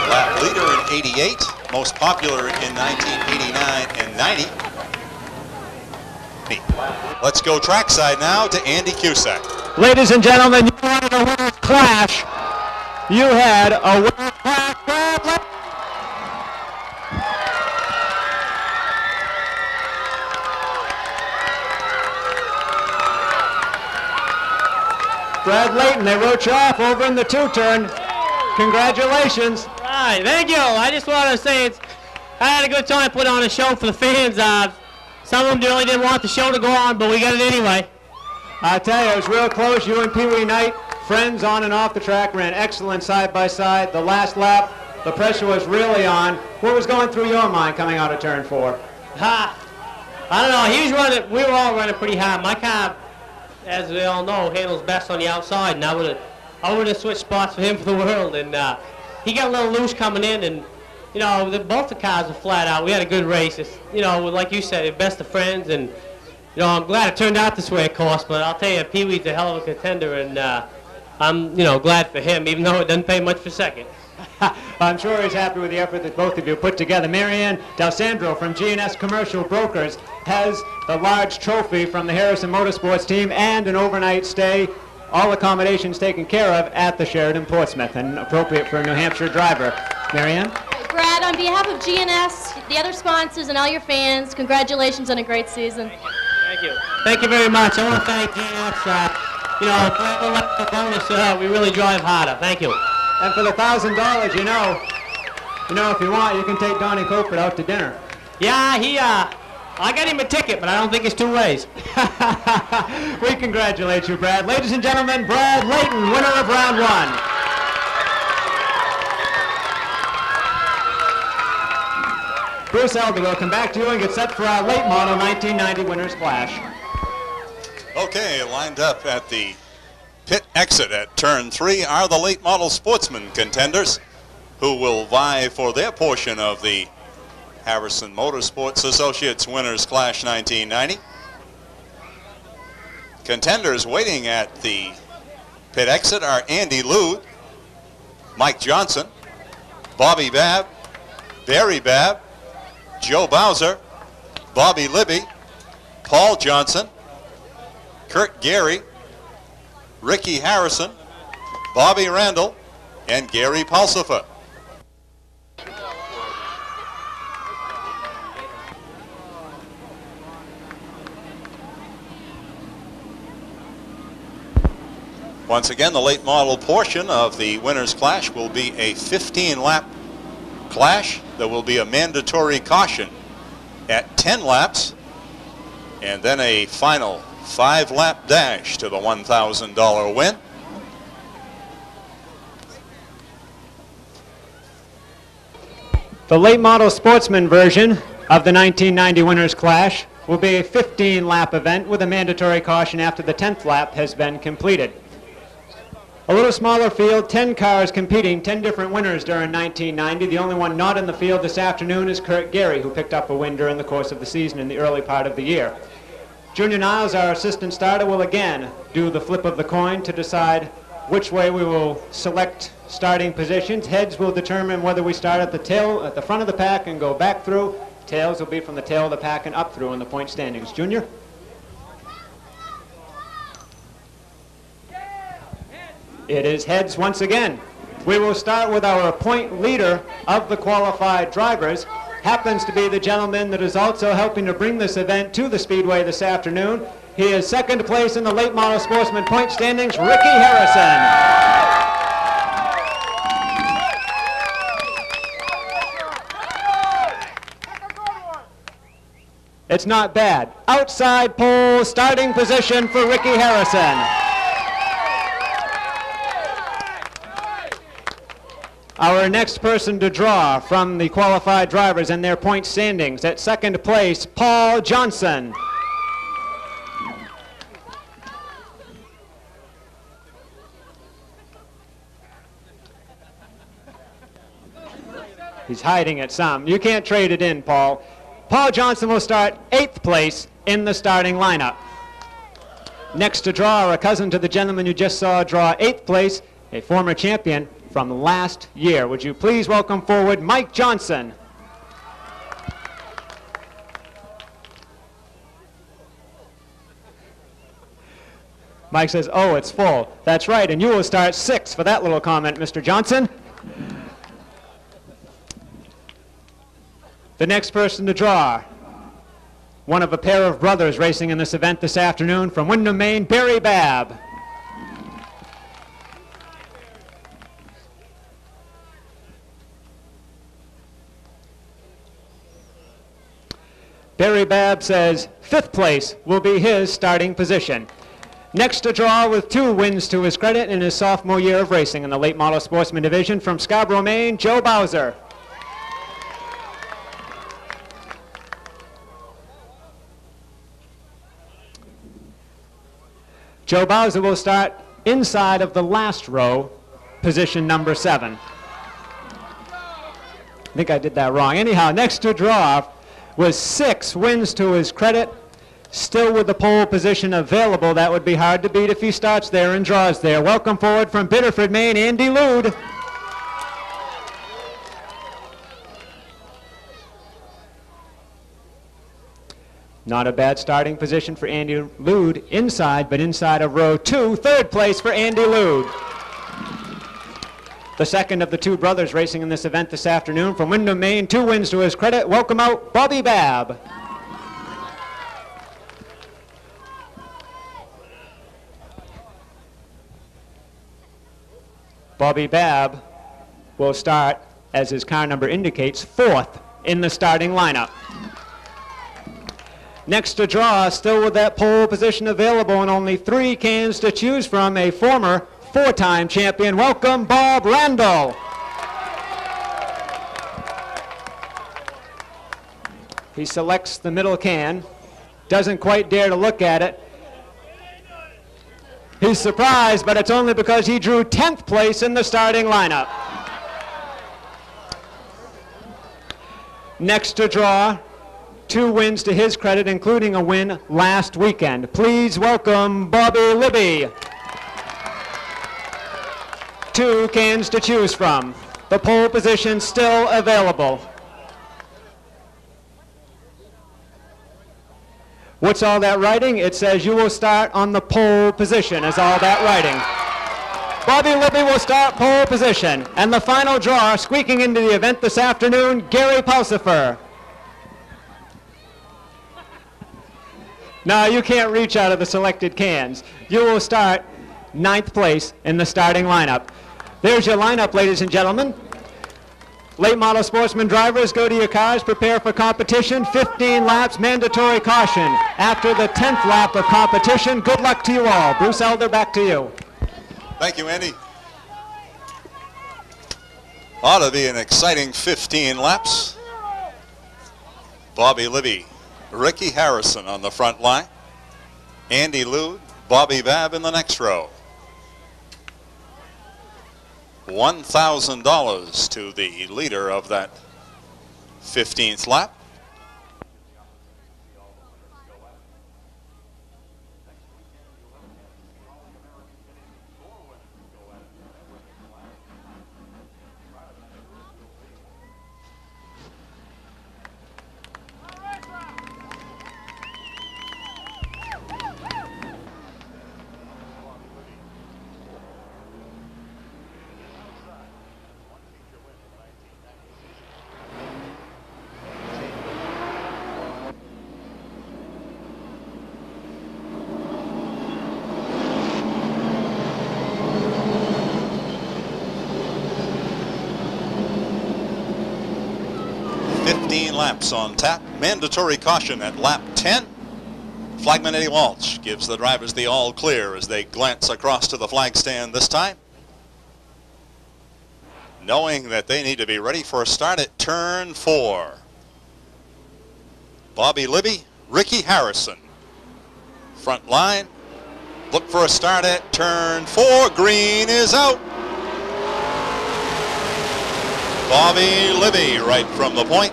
lap leader in '88, most popular in 1989 and '90. Let's go trackside now to Andy Cusack. Ladies and gentlemen, you wanted a winner's clash. You had a winner's clash. Brad Layton, they wrote you off over in the 2-turn. Congratulations. Right, thank you. I just want to say I had a good time putting on a show for the fans. Some of them really didn't want the show to go on, but we got it anyway. I tell you, it was real close. You and Pee Wee Knight, friends on and off the track, ran excellent side by side. The last lap, the pressure was really on. What was going through your mind coming out of turn 4? I don't know. He was running. We were all running pretty hard. My car, as we all know, handles best on the outside, and I would have switched spots for him for the world. And he got a little loose coming in, and you know, both the cars were flat out. We had a good race. It's, you know, like you said, best of friends, and you know, I'm glad it turned out this way, of course. But I'll tell you, Pee Wee's a hell of a contender, and I'm, you know, glad for him, even though it doesn't pay much for second. I'm sure he's happy with the effort that both of you put together. Marianne D'Alessandro from G&S Commercial Brokers has the large trophy from the Harrison Motorsports team and an overnight stay, all accommodations taken care of at the Sheraton Portsmouth, and appropriate for a New Hampshire driver. Marianne? Brad, on behalf of G&S, the other sponsors, and all your fans, congratulations on a great season. Thank you. Thank you very much. I want to thank G&S. You know, for the bonus, we really drive harder. Thank you. And for the $1,000, you know, if you want, you can take Donnie Copeland out to dinner. Yeah, I got him a ticket, but I don't think it's 2 ways. We congratulate you, Brad. Ladies and gentlemen, Brad Layton, winner of round 1. Bruce Elder will come back to you and get set for our late model 1990 Winners Clash. Okay, lined up at the pit exit at turn 3 are the late model sportsman contenders who will vie for their portion of the Harrison Motorsports Associates Winners Clash 1990. Contenders waiting at the pit exit are Andy Lude, Mike Johnson, Bobby Babb, Barry Babb, Joe Bowser, Bobby Libby, Paul Johnson, Kurt Gary, Ricky Harrison, Bobby Randall, and Gary Pulsifer. Once again, the late model portion of the Winners Clash will be a 15-lap clash. There will be a mandatory caution at 10 laps, and then a final 5-lap dash to the $1,000 win. The late model sportsman version of the 1990 Winners Clash will be a 15-lap event with a mandatory caution after the 10th lap has been completed. A little smaller field, 10 cars competing, 10 different winners during 1990. The only one not in the field this afternoon is Kurt Gary, who picked up a win during the course of the season in the early part of the year. Junior Niles, our assistant starter, will again do the flip of the coin to decide which way we will select starting positions. Heads will determine whether we start at the front of the pack and go back through. Tails will be from the tail of the pack and up through in the point standings. Junior? It is heads once again. We will start with our point leader of the qualified drivers. Happens to be the gentleman that is also helping to bring this event to the Speedway this afternoon. He is second place in the late model sportsman point standings, Ricky Harrison. It's not bad. Outside pole starting position for Ricky Harrison. Our next person to draw from the qualified drivers and their point standings, at second place, Paul Johnson. He's hiding it some. You can't trade it in, Paul. Paul Johnson will start 8th place in the starting lineup. Next to draw, a cousin to the gentleman you just saw draw 8th place, a former champion from last year. Would you please welcome forward Mike Johnson. Mike says, oh, it's full. That's right, and you will start 6th for that little comment, Mr. Johnson. The next person to draw, one of a pair of brothers racing in this event this afternoon from Windham, Maine, Barry Babb. Barry Babb says 5th place will be his starting position. Next to draw with 2 wins to his credit in his sophomore year of racing in the late model sportsman division from Scarborough, Maine, Joe Bowser. Joe Bowser will start inside of the last row, position number 7. I think I did that wrong. Anyhow, next to draw with 6 wins to his credit, still with the pole position available. That would be hard to beat if he starts there and draws there. Welcome forward from Biddeford, Maine, Andy Lude. Not a bad starting position for Andy Lude inside, but inside of row 2, 3rd place for Andy Lude. The second of the 2 brothers racing in this event this afternoon from Windham, Maine, 2 wins to his credit. Welcome out Bobby Babb. Bobby Babb will start, as his car number indicates, 4th in the starting lineup. Next to draw, still with that pole position available and only 3 cans to choose from, a former 4-time champion. Welcome, Bob Randall. He selects the middle can, doesn't quite dare to look at it. He's surprised, but it's only because he drew 10th place in the starting lineup. Next to draw, 2 wins to his credit, including a win last weekend. Please welcome Bobby Libby. 2 cans to choose from. The pole position still available. What's all that writing? It says you will start on the pole position is all that writing. Bobby Libby will start pole position. And the final draw, squeaking into the event this afternoon, Gary Pulsifer. Now you can't reach out of the selected cans. You will start 9th place in the starting lineup. There's your lineup, ladies and gentlemen. Late model sportsman drivers, go to your cars, prepare for competition. 15 laps, mandatory caution. After the 10th lap of competition, good luck to you all. Bruce Elder, back to you. Thank you, Andy. Ought to be an exciting 15 laps. Bobby Libby, Ricky Harrison on the front line. Andy Lude, Bobby Babb in the next row. $1,000 to the leader of that 15th lap. Laps on tap. Mandatory caution at lap 10. Flagman Eddie Walsh gives the drivers the all clear as they glance across to the flag stand this time, knowing that they need to be ready for a start at turn 4. Bobby Libby, Ricky Harrison. Front line. Look for a start at turn 4. Green is out. Bobby Libby right from the point.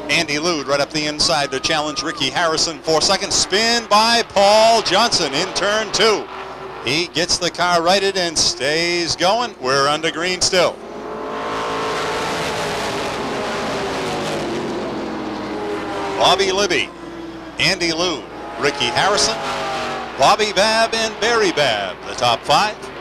Andy Lude right up the inside to challenge Ricky Harrison for second. Spin by Paul Johnson in turn 2. He gets the car righted and stays going. We're under green still. Bobby Libby, Andy Lude, Ricky Harrison, Bobby Babb, and Barry Babb, the top 5.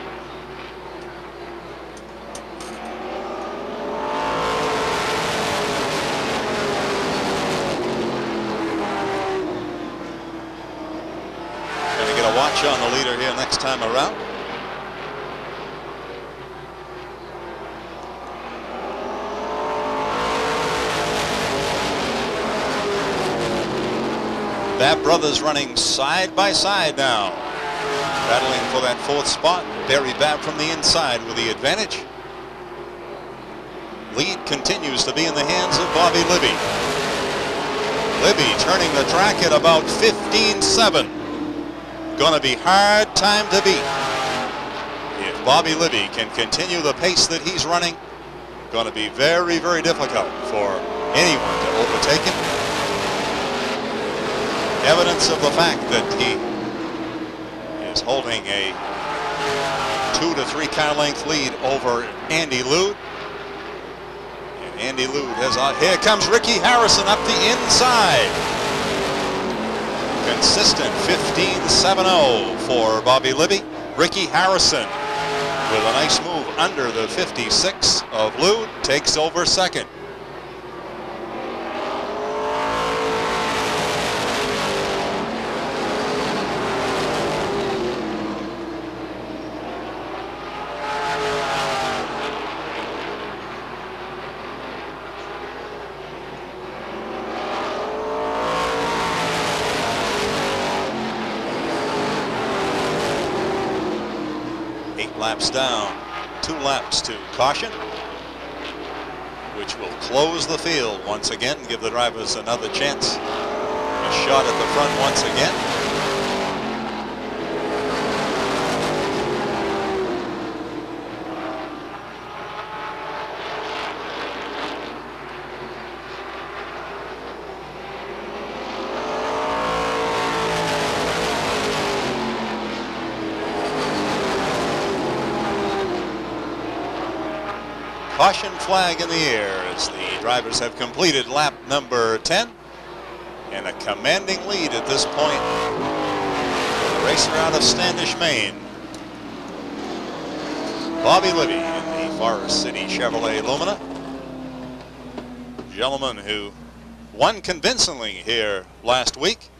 Watch on the leader here next time around. Babb brothers running side by side now. Battling for that 4th spot, Barry Babb from the inside with the advantage. Lead continues to be in the hands of Bobby Libby. Libby turning the track at about 15.7. Going to be hard time to beat. If Bobby Libby can continue the pace that he's running, going to be very, very difficult for anyone to overtake him. Evidence of the fact that he is holding a 2 to 3 car length lead over Andy Lude. And Andy Lude has, here comes Ricky Harrison up the inside. Consistent 15.70 for Bobby Libby. Ricky Harrison with a nice move under the 56 of Lude takes over second. Laps down, 2 laps to caution, which will close the field once again, give the drivers another chance. A shot at the front once again. Caution flag in the air as the drivers have completed lap number 10. And a commanding lead at this point for the racer out of Standish, Maine. Bobby Libby in the Forest City Chevrolet Lumina. Gentleman who won convincingly here last week.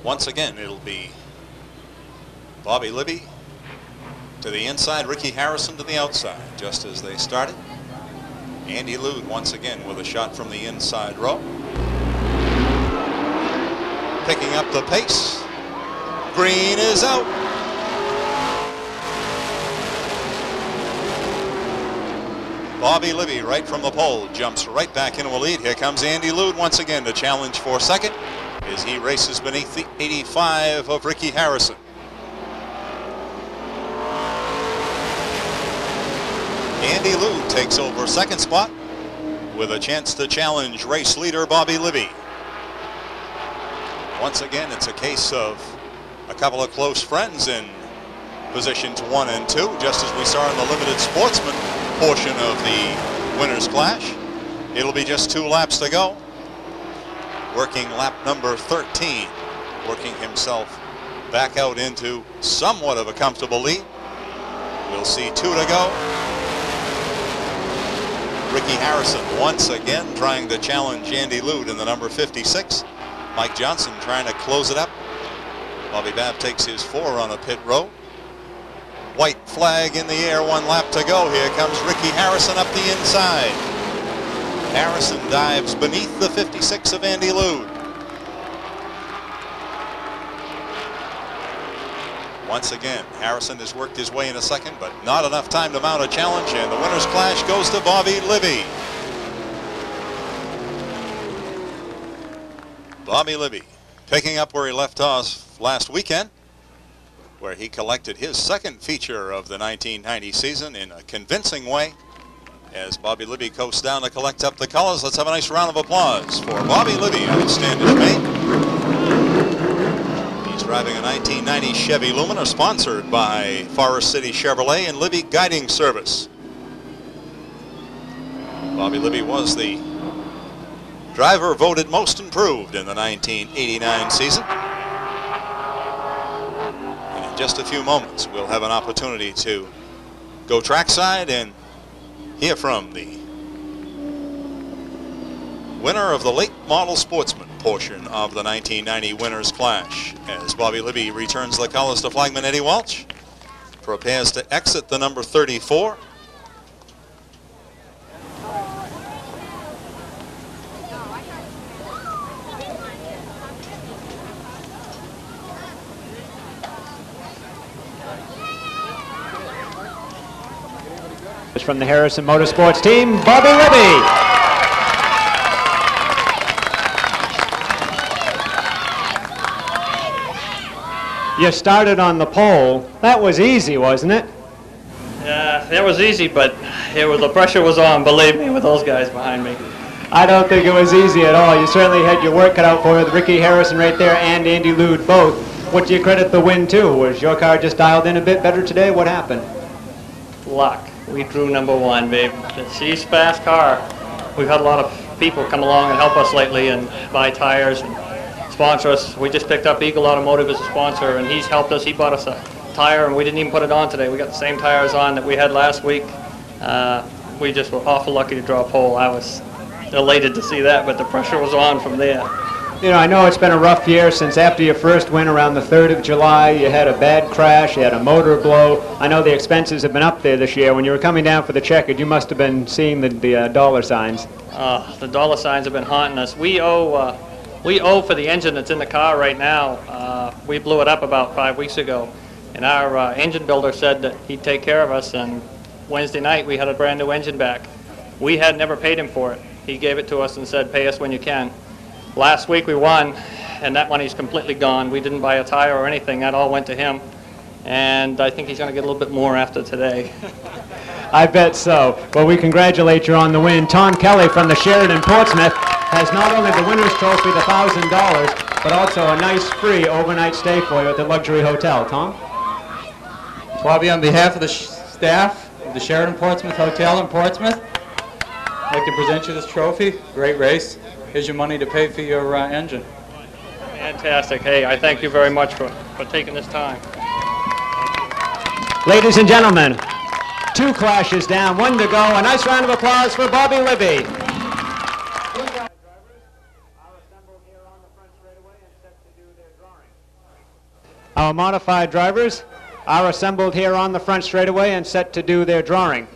Once again, it'll be Bobby Libby to the inside, Ricky Harrison to the outside, just as they started. Andy Lude once again with a shot from the inside row. Picking up the pace. Green is out. Bobby Libby right from the pole jumps right back into a lead. Here comes Andy Lude once again to challenge for second as he races beneath the 85 of Ricky Harrison. Andy Lude takes over second spot with a chance to challenge race leader Bobby Libby. Once again, it's a case of a couple of close friends in positions 1 and 2, just as we saw in the limited sportsman portion of the Winners Clash. It'll be just 2 laps to go. Working lap number 13, working himself back out into somewhat of a comfortable lead. We'll see 2 to go. Ricky Harrison once again trying to challenge Andy Lude in the number 56. Mike Johnson trying to close it up. Bobby Babb takes his 4 on a pit road. White flag in the air, 1 lap to go. Here comes Ricky Harrison up the inside. Harrison dives beneath the 56 of Andy Lude. Once again, Harrison has worked his way in a second, but not enough time to mount a challenge, and the Winners Clash goes to Bobby Libby. Bobby Libby picking up where he left off last weekend, where he collected his second feature of the 1990 season in a convincing way. As Bobby Libby coasts down to collect up the colors, let's have a nice round of applause for Bobby Libby out of Standish, Maine. He's driving a 1990 Chevy Lumina sponsored by Forest City Chevrolet and Libby Guiding Service. Bobby Libby was the driver voted most improved in the 1989 season. And in just a few moments, we'll have an opportunity to go trackside and hear from the winner of the late model sportsman portion of the 1990 Winners Clash. As Bobby Libby returns the colors to flagman Eddie Welch, prepares to exit the number 34. From the Harrison Motorsports team, Bobby Libby. You started on the pole. That was easy, wasn't it? Yeah, that was easy, but the pressure was on, believe me, with those guys behind me. I don't think it was easy at all. You certainly had your work cut out for you with Ricky Harrison right there and Andy Lude both. What do you credit the win to? Was your car just dialed in a bit better today? What happened? Luck. We drew number one, babe. She's a fast car. We've had a lot of people come along and help us lately and buy tires and sponsor us. We just picked up Eagle Automotive as a sponsor, and he's helped us. He bought us a tire, and we didn't even put it on today. We got the same tires on that we had last week. We just were awful lucky to draw a pole. I was elated to see that, but the pressure was on from there. You know, I know it's been a rough year since after your first win around the 3rd of July. You had a bad crash, you had a motor blow. I know the expenses have been up there this year. When you were coming down for the checkered, you must have been seeing the dollar signs. The dollar signs have been haunting us. We owe for the engine that's in the car right now. We blew it up about 5 weeks ago, and our engine builder said that he'd take care of us, and Wednesday night we had a brand new engine back. We had never paid him for it. He gave it to us and said, pay us when you can. Last week we won, and that money's completely gone. We didn't buy a tire or anything. That all went to him, and I think he's going to get a little bit more after today. I bet so. Well, we congratulate you on the win. Tom Kelly from the Sheraton Portsmouth has not only the winner's trophy, the $1,000, but also a nice free overnight stay for you at the luxury hotel. Tom? Bobby, on behalf of the staff of the Sheraton Portsmouth Hotel in Portsmouth, I'd like to present you this trophy. Great race. Here's your money to pay for your engine. Fantastic. Hey, I thank you very much for taking this time. Ladies and gentlemen, 2 clashes down, 1 to go. A nice round of applause for Bobby Libby. Our modified drivers are assembled here on the front straightaway and set to do their drawing.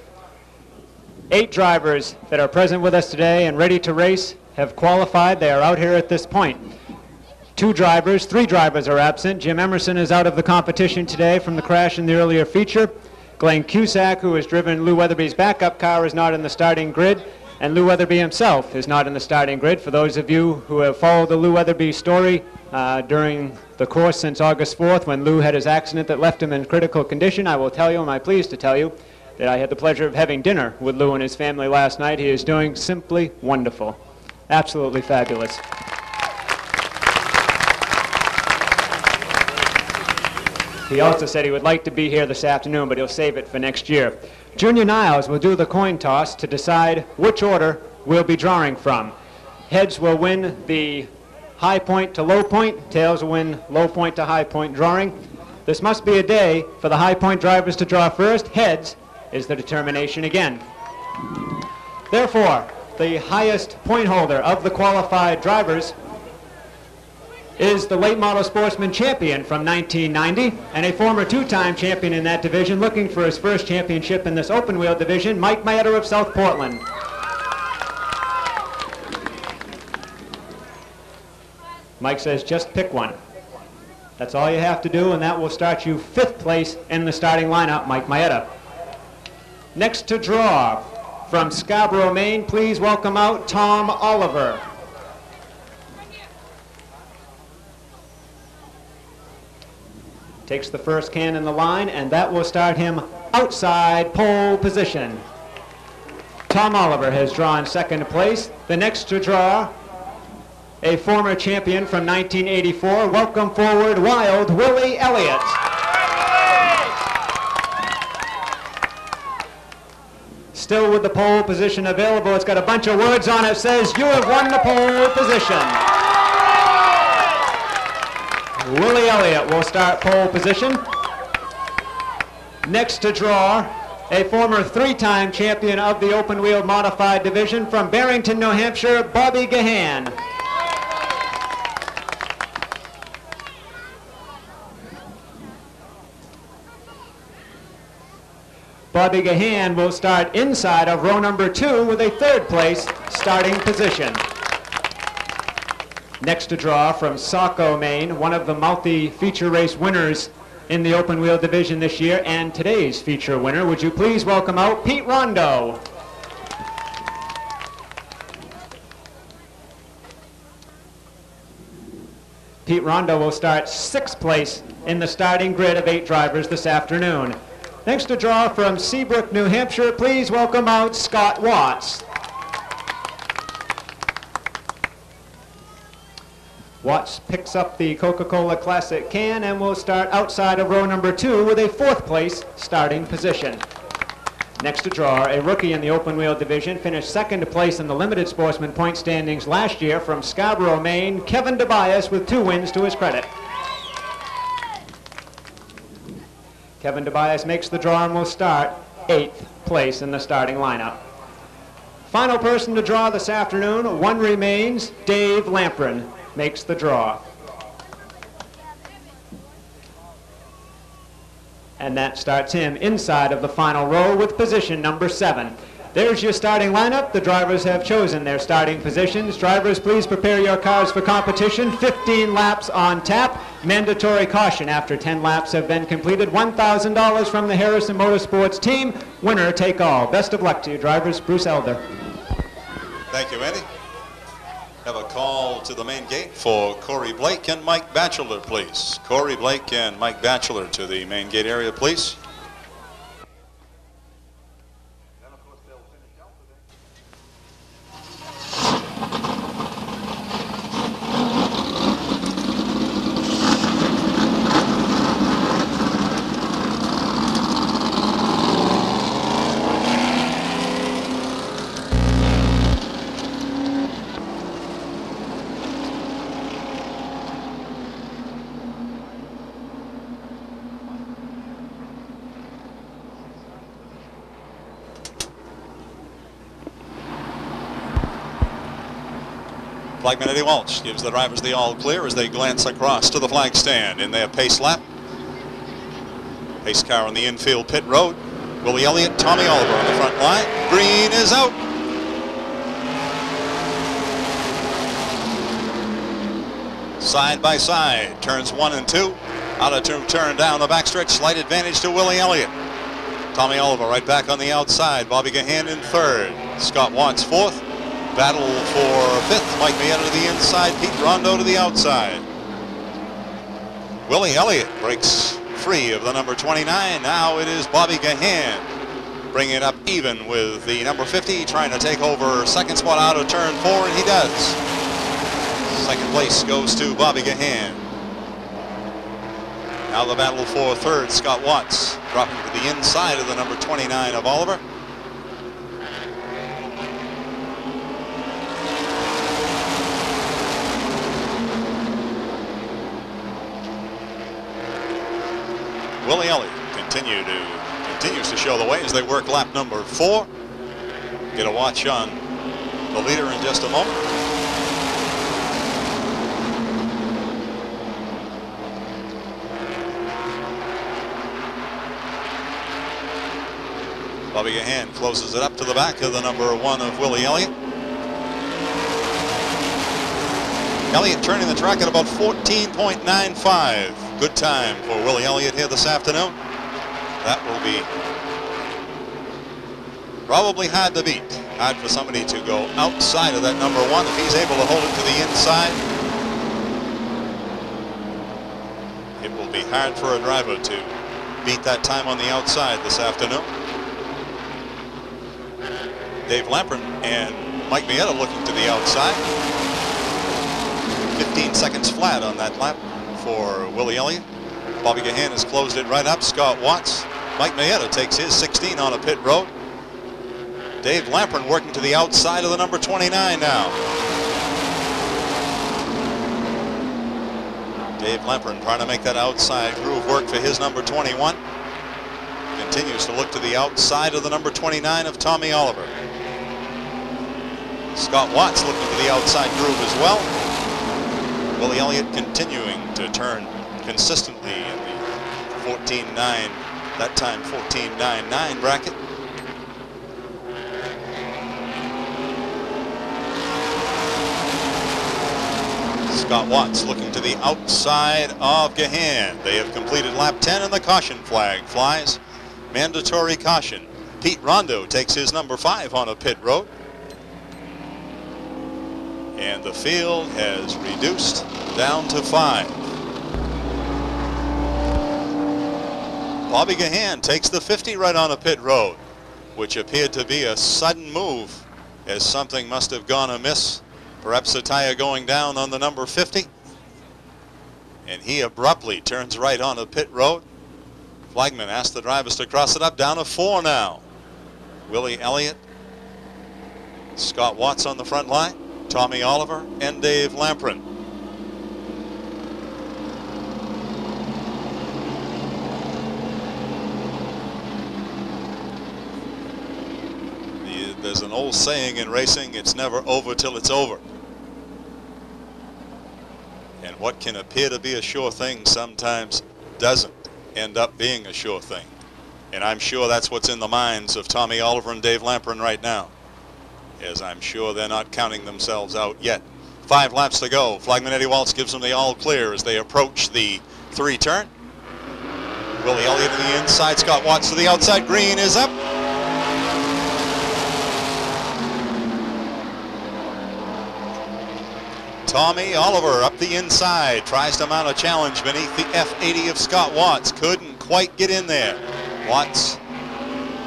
8 drivers that are present with us today and ready to race have qualified. They are out here at this point. 3 drivers are absent. Jim Emerson is out of the competition today from the crash in the earlier feature. Glenn Cusack, who has driven Lou Weatherby's backup car, is not in the starting grid, and Lou Weatherby himself is not in the starting grid. For those of you who have followed the Lou Weatherby story during the course since August 4th, when Lou had his accident that left him in critical condition, I will tell you, and I'm pleased to tell you, that I had the pleasure of having dinner with Lou and his family last night. He is doing simply wonderful. Absolutely fabulous. He also said he would like to be here this afternoon, but he'll save it for next year. Junior Niles will do the coin toss to decide which order we'll be drawing from. Heads will win the high point to low point. Tails will win low point to high point drawing. This must be a day for the high point drivers to draw first. Heads is the determination again. Therefore, the highest point holder of the qualified drivers is the late model sportsman champion from 1990 and a former 2-time champion in that division, looking for his first championship in this open wheel division, Mike Maeda of South Portland. Mike says just pick one. That's all you have to do, and that will start you 5th place in the starting lineup, Mike Maeda. Next to draw, from Scarborough, Maine, please welcome out Tom Oliver. Takes the first can in the line, and that will start him outside pole position. Tom Oliver has drawn 2nd place. The next to draw, a former champion from 1984. Welcome forward, Wild Willie Elliott. Still with the pole position available. It's got a bunch of words on it. It says, you have won the pole position. Willie Elliott will start pole position. Next to draw, a former 3-time champion of the open wheel modified division from Barrington, New Hampshire, Bobby Gahan. Bobby Gahan will start inside of row number 2 with a 3rd place starting position. Next to draw from Saco, Maine, one of the multi-feature race winners in the open wheel division this year and today's feature winner. Would you please welcome out Pete Rondo. Pete Rondo will start 6th place in the starting grid of 8 drivers this afternoon. Next to draw from Seabrook, New Hampshire, please welcome out Scott Watts. Watts picks up the Coca-Cola Classic can and will start outside of row number 2 with a 4th place starting position. Next to draw, a rookie in the open wheel division, finished 2nd place in the limited sportsman point standings last year from Scarborough, Maine, Kevin DeBias with 2 wins to his credit. Kevin DeBias makes the draw and will start 8th place in the starting lineup. Final person to draw this afternoon, 1 remains, Dave Lamprin makes the draw. And that starts him inside of the final row with position number 7. There's your starting lineup. The drivers have chosen their starting positions. Drivers, please prepare your cars for competition. 15 laps on tap. Mandatory caution after 10 laps have been completed. $1,000 from the Harrison Motorsports team. Winner take all. Best of luck to you, drivers. Bruce Elder. Thank you, Andy. Have a call to the main gate for Corey Blake and Mike Batchelor, please. Corey Blake and Mike Batchelor to the main gate area, please. Flagman Eddie Walsh gives the drivers the all clear as they glance across to the flag stand in their pace lap. Pace car on the infield pit road. Willie Elliott, Tommy Oliver on the front line. Green is out. Side by side, turns 1 and 2. Out of turn down the backstretch, slight advantage to Willie Elliott. Tommy Oliver right back on the outside. Bobby Gahan in 3rd. Scott Watts 4th. Battle for 5th. Mike Mieta to the inside. Pete Rondo to the outside. Willie Elliott breaks free of the number 29. Now it is Bobby Gahan bringing it up even with the number 50, trying to take over 2nd spot out of turn 4, and he does. 2nd place goes to Bobby Gahan. Now the battle for 3rd. Scott Watts dropping to the inside of the number 29 of Oliver. Willie Elliott continues to show the way as they work lap number 4. Get a watch on the leader in just a moment. Bobby Gahan closes it up to the back of the number 1 of Willie Elliott. Elliott turning the track at about 14.95. Good time for Willie Elliott here this afternoon. That will be probably hard to beat. Hard for somebody to go outside of that number 1 if he's able to hold it to the inside. It will be hard for a driver to beat that time on the outside this afternoon. Dave Lamprin and Mike Mieta looking to the outside. 15 seconds flat on that lap for Willie Elliott. Bobby Gahan has closed it right up. Scott Watts. Mike Mieta takes his 16 on a pit road. Dave Lamprin working to the outside of the number 29 now. Dave Lamprin trying to make that outside groove work for his number 21. continues to look to the outside of the number 29 of Tommy Oliver. Scott Watts looking to the outside groove as well. Willie Elliott continuing to turn consistently in the 14.9, that time 14.99 bracket. Scott Watts looking to the outside of Gahan. They have completed lap 10 and the caution flag flies. Mandatory caution. Pete Rondo takes his number 5 on a pit road. And the field has reduced down to 5. Bobby Gahan takes the 50 right on a pit road, which appeared to be a sudden move, as something must have gone amiss. Perhaps a tire going down on the number 50. And he abruptly turns right on a pit road. Flagman asked the drivers to cross it up, down to 4 now. Willie Elliott, Scott Watts on the front line, Tommy Oliver, and Dave Lamprin. There's an old saying in racing, it's never over till it's over. And what can appear to be a sure thing sometimes doesn't end up being a sure thing. And I'm sure that's what's in the minds of Tommy Oliver and Dave Lamprin right now, as I'm sure they're not counting themselves out yet. 5 laps to go. Flagman Eddie Waltz gives them the all clear as they approach the 3 turn. Willie Elliott to the inside, Scott Watts to the outside. Green is up. Tommy Oliver up the inside, tries to mount a challenge beneath the F80 of Scott Watts. Couldn't quite get in there. Watts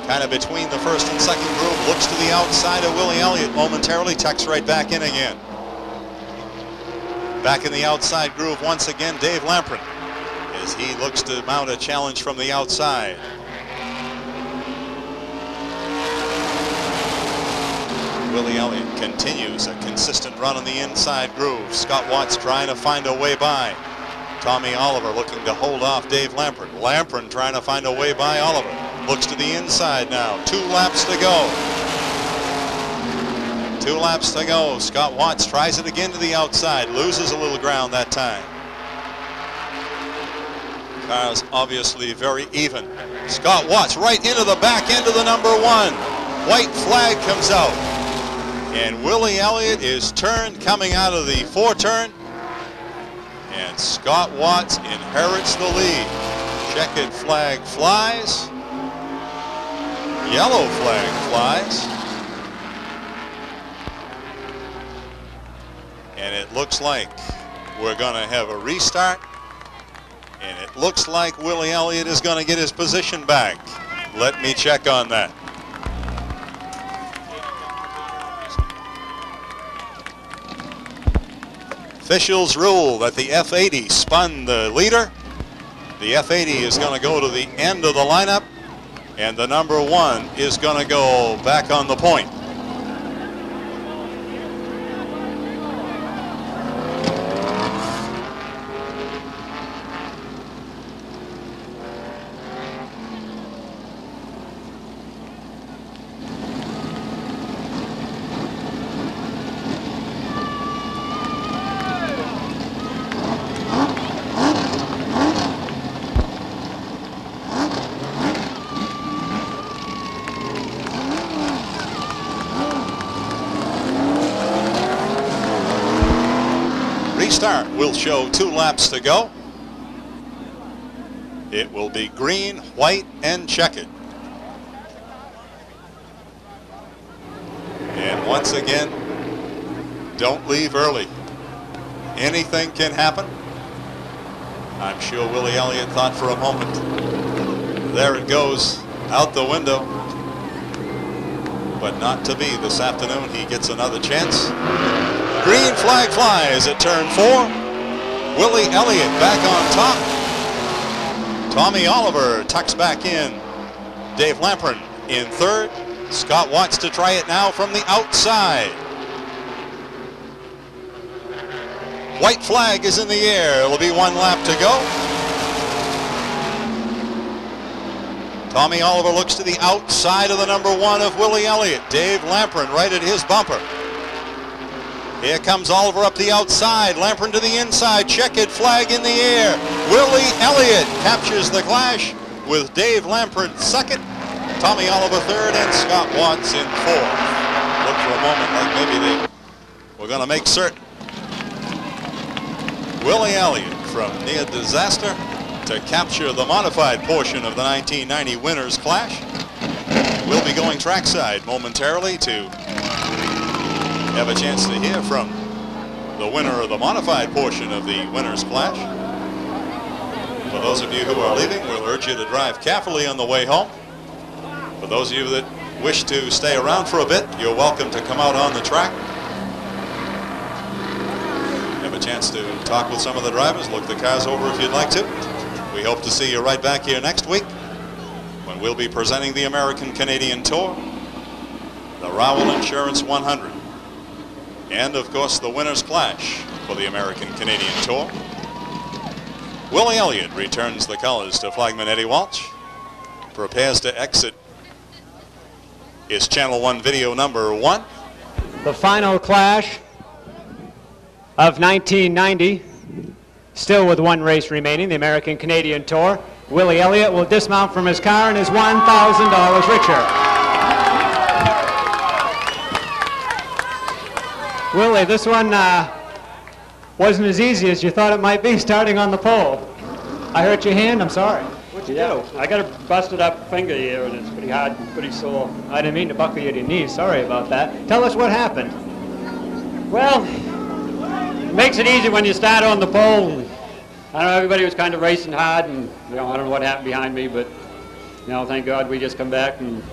kind of between the first and second groove, looks to the outside of Willie Elliott momentarily, tucks right back in again. Back in the outside groove once again, Dave Lamprin, as he looks to mount a challenge from the outside. Willie Elliott continues a consistent run on the inside groove. Scott Watts trying to find a way by. Tommy Oliver looking to hold off Dave Lamprin. Lamprin trying to find a way by Oliver. Looks to the inside now. 2 laps to go. 2 laps to go. Scott Watts tries it again to the outside. Loses a little ground that time. Car's obviously very even. Scott Watts right into the back end of the number 1. White flag comes out. And Willie Elliott is turned coming out of the 4 turn. And Scott Watts inherits the lead. Checkered flag flies. Yellow flag flies. And it looks like we're going to have a restart. And it looks like Willie Elliott is going to get his position back. Let me check on that. Officials rule that the F80 spun the leader. The F80 is going to go to the end of the lineup, and the number 1 is going to go back on the point. Restart will show 2 laps to go. It will be green, white, and checkered. And once again, don't leave early. Anything can happen. I'm sure Willie Elliott thought for a moment, there it goes out the window. But not to be. This afternoon he gets another chance. Green flag flies at turn 4. Willie Elliott back on top. Tommy Oliver tucks back in. Dave Lamprin in 3rd. Scott Watts to try it now from the outside. White flag is in the air. It'll be 1 lap to go. Tommy Oliver looks to the outside of the number 1 of Willie Elliott. Dave Lamprin right at his bumper. Here comes Oliver up the outside. Lamprin to the inside. Checkered flag in the air. Willie Elliott captures the clash with Dave Lamprin second, Tommy Oliver third, and Scott Watts in fourth. Looked for a moment like maybe they were going to make certain. Willie Elliott from near disaster to capture the modified portion of the 1990 winners clash. We'll be going trackside momentarily to have a chance to hear from the winner of the modified portion of the winners clash. For those of you who are leaving, we'll urge you to drive carefully on the way home. For those of you that wish to stay around for a bit, you're welcome to come out on the track. Have a chance to talk with some of the drivers, look the cars over if you'd like to. We hope to see you right back here next week when we'll be presenting the American-Canadian Tour, the Rowell Insurance 100, and of course the Winners Clash for the American-Canadian Tour. Willie Elliott returns the colors to flagman Eddie Walsh, prepares to exit his Channel One video number 1. The final clash of 1990, still with one race remaining, the American-Canadian Tour. Willie Elliott will dismount from his car and is $1,000 richer. Willie, this one wasn't as easy as you thought it might be starting on the pole. I hurt your hand, I'm sorry. What'd you do? I got a busted up finger here and it's pretty hard, pretty sore. I didn't mean to buckle you to your knees, sorry about that. Tell us what happened. Well, it makes it easy when you start on the pole. I don't know, everybody was kind of racing hard and, you know, I don't know what happened behind me, but, you know, thank God we just come back and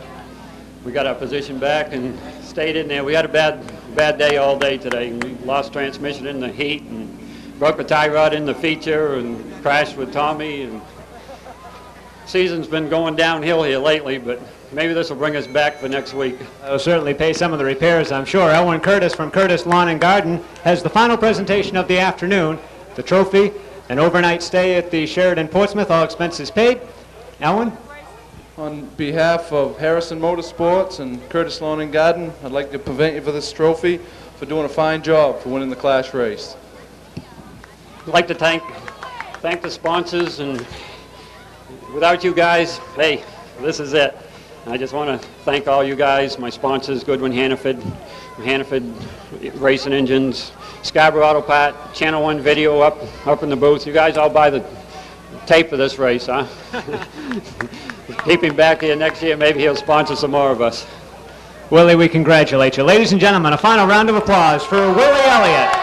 we got our position back and stayed in there. We had a bad day all day today. We lost transmission in the heat and broke a tie rod in the feature and crashed with Tommy. And season's been going downhill here lately, but maybe this will bring us back for next week. It'll certainly pay some of the repairs, I'm sure. Elwyn Curtis from Curtis Lawn and Garden has the final presentation of the afternoon, the trophy, an overnight stay at the Sheraton Portsmouth, all expenses paid. Elwyn? On behalf of Harrison Motorsports and Curtis Lawn and Garden, I'd like to present you for this trophy for doing a fine job for winning the Clash race. I'd like to thank the sponsors, and without you guys, hey, this is it. I just want to thank all you guys, my sponsors, Goodwin Hannaford Racing Engines, Scarborough Auto Part, Channel One Video up in the booth. You guys all buy the tape for this race, huh? Keep him back here next year, maybe he'll sponsor some more of us. Willie, we congratulate you. Ladies and gentlemen, a final round of applause for Willie Elliott.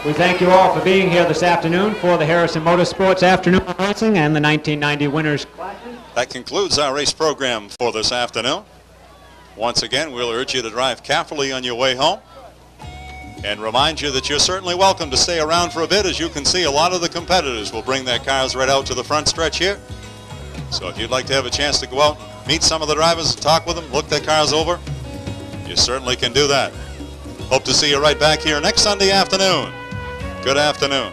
We thank you all for being here this afternoon for the Harrison Motorsports Afternoon Racing and the 1990 Winners Clash. That concludes our race program for this afternoon. Once again, we'll urge you to drive carefully on your way home and remind you that you're certainly welcome to stay around for a bit. As you can see, a lot of the competitors will bring their cars right out to the front stretch here. So if you'd like to have a chance to go out, meet some of the drivers, talk with them, look their cars over, you certainly can do that. Hope to see you right back here next Sunday afternoon. Good afternoon.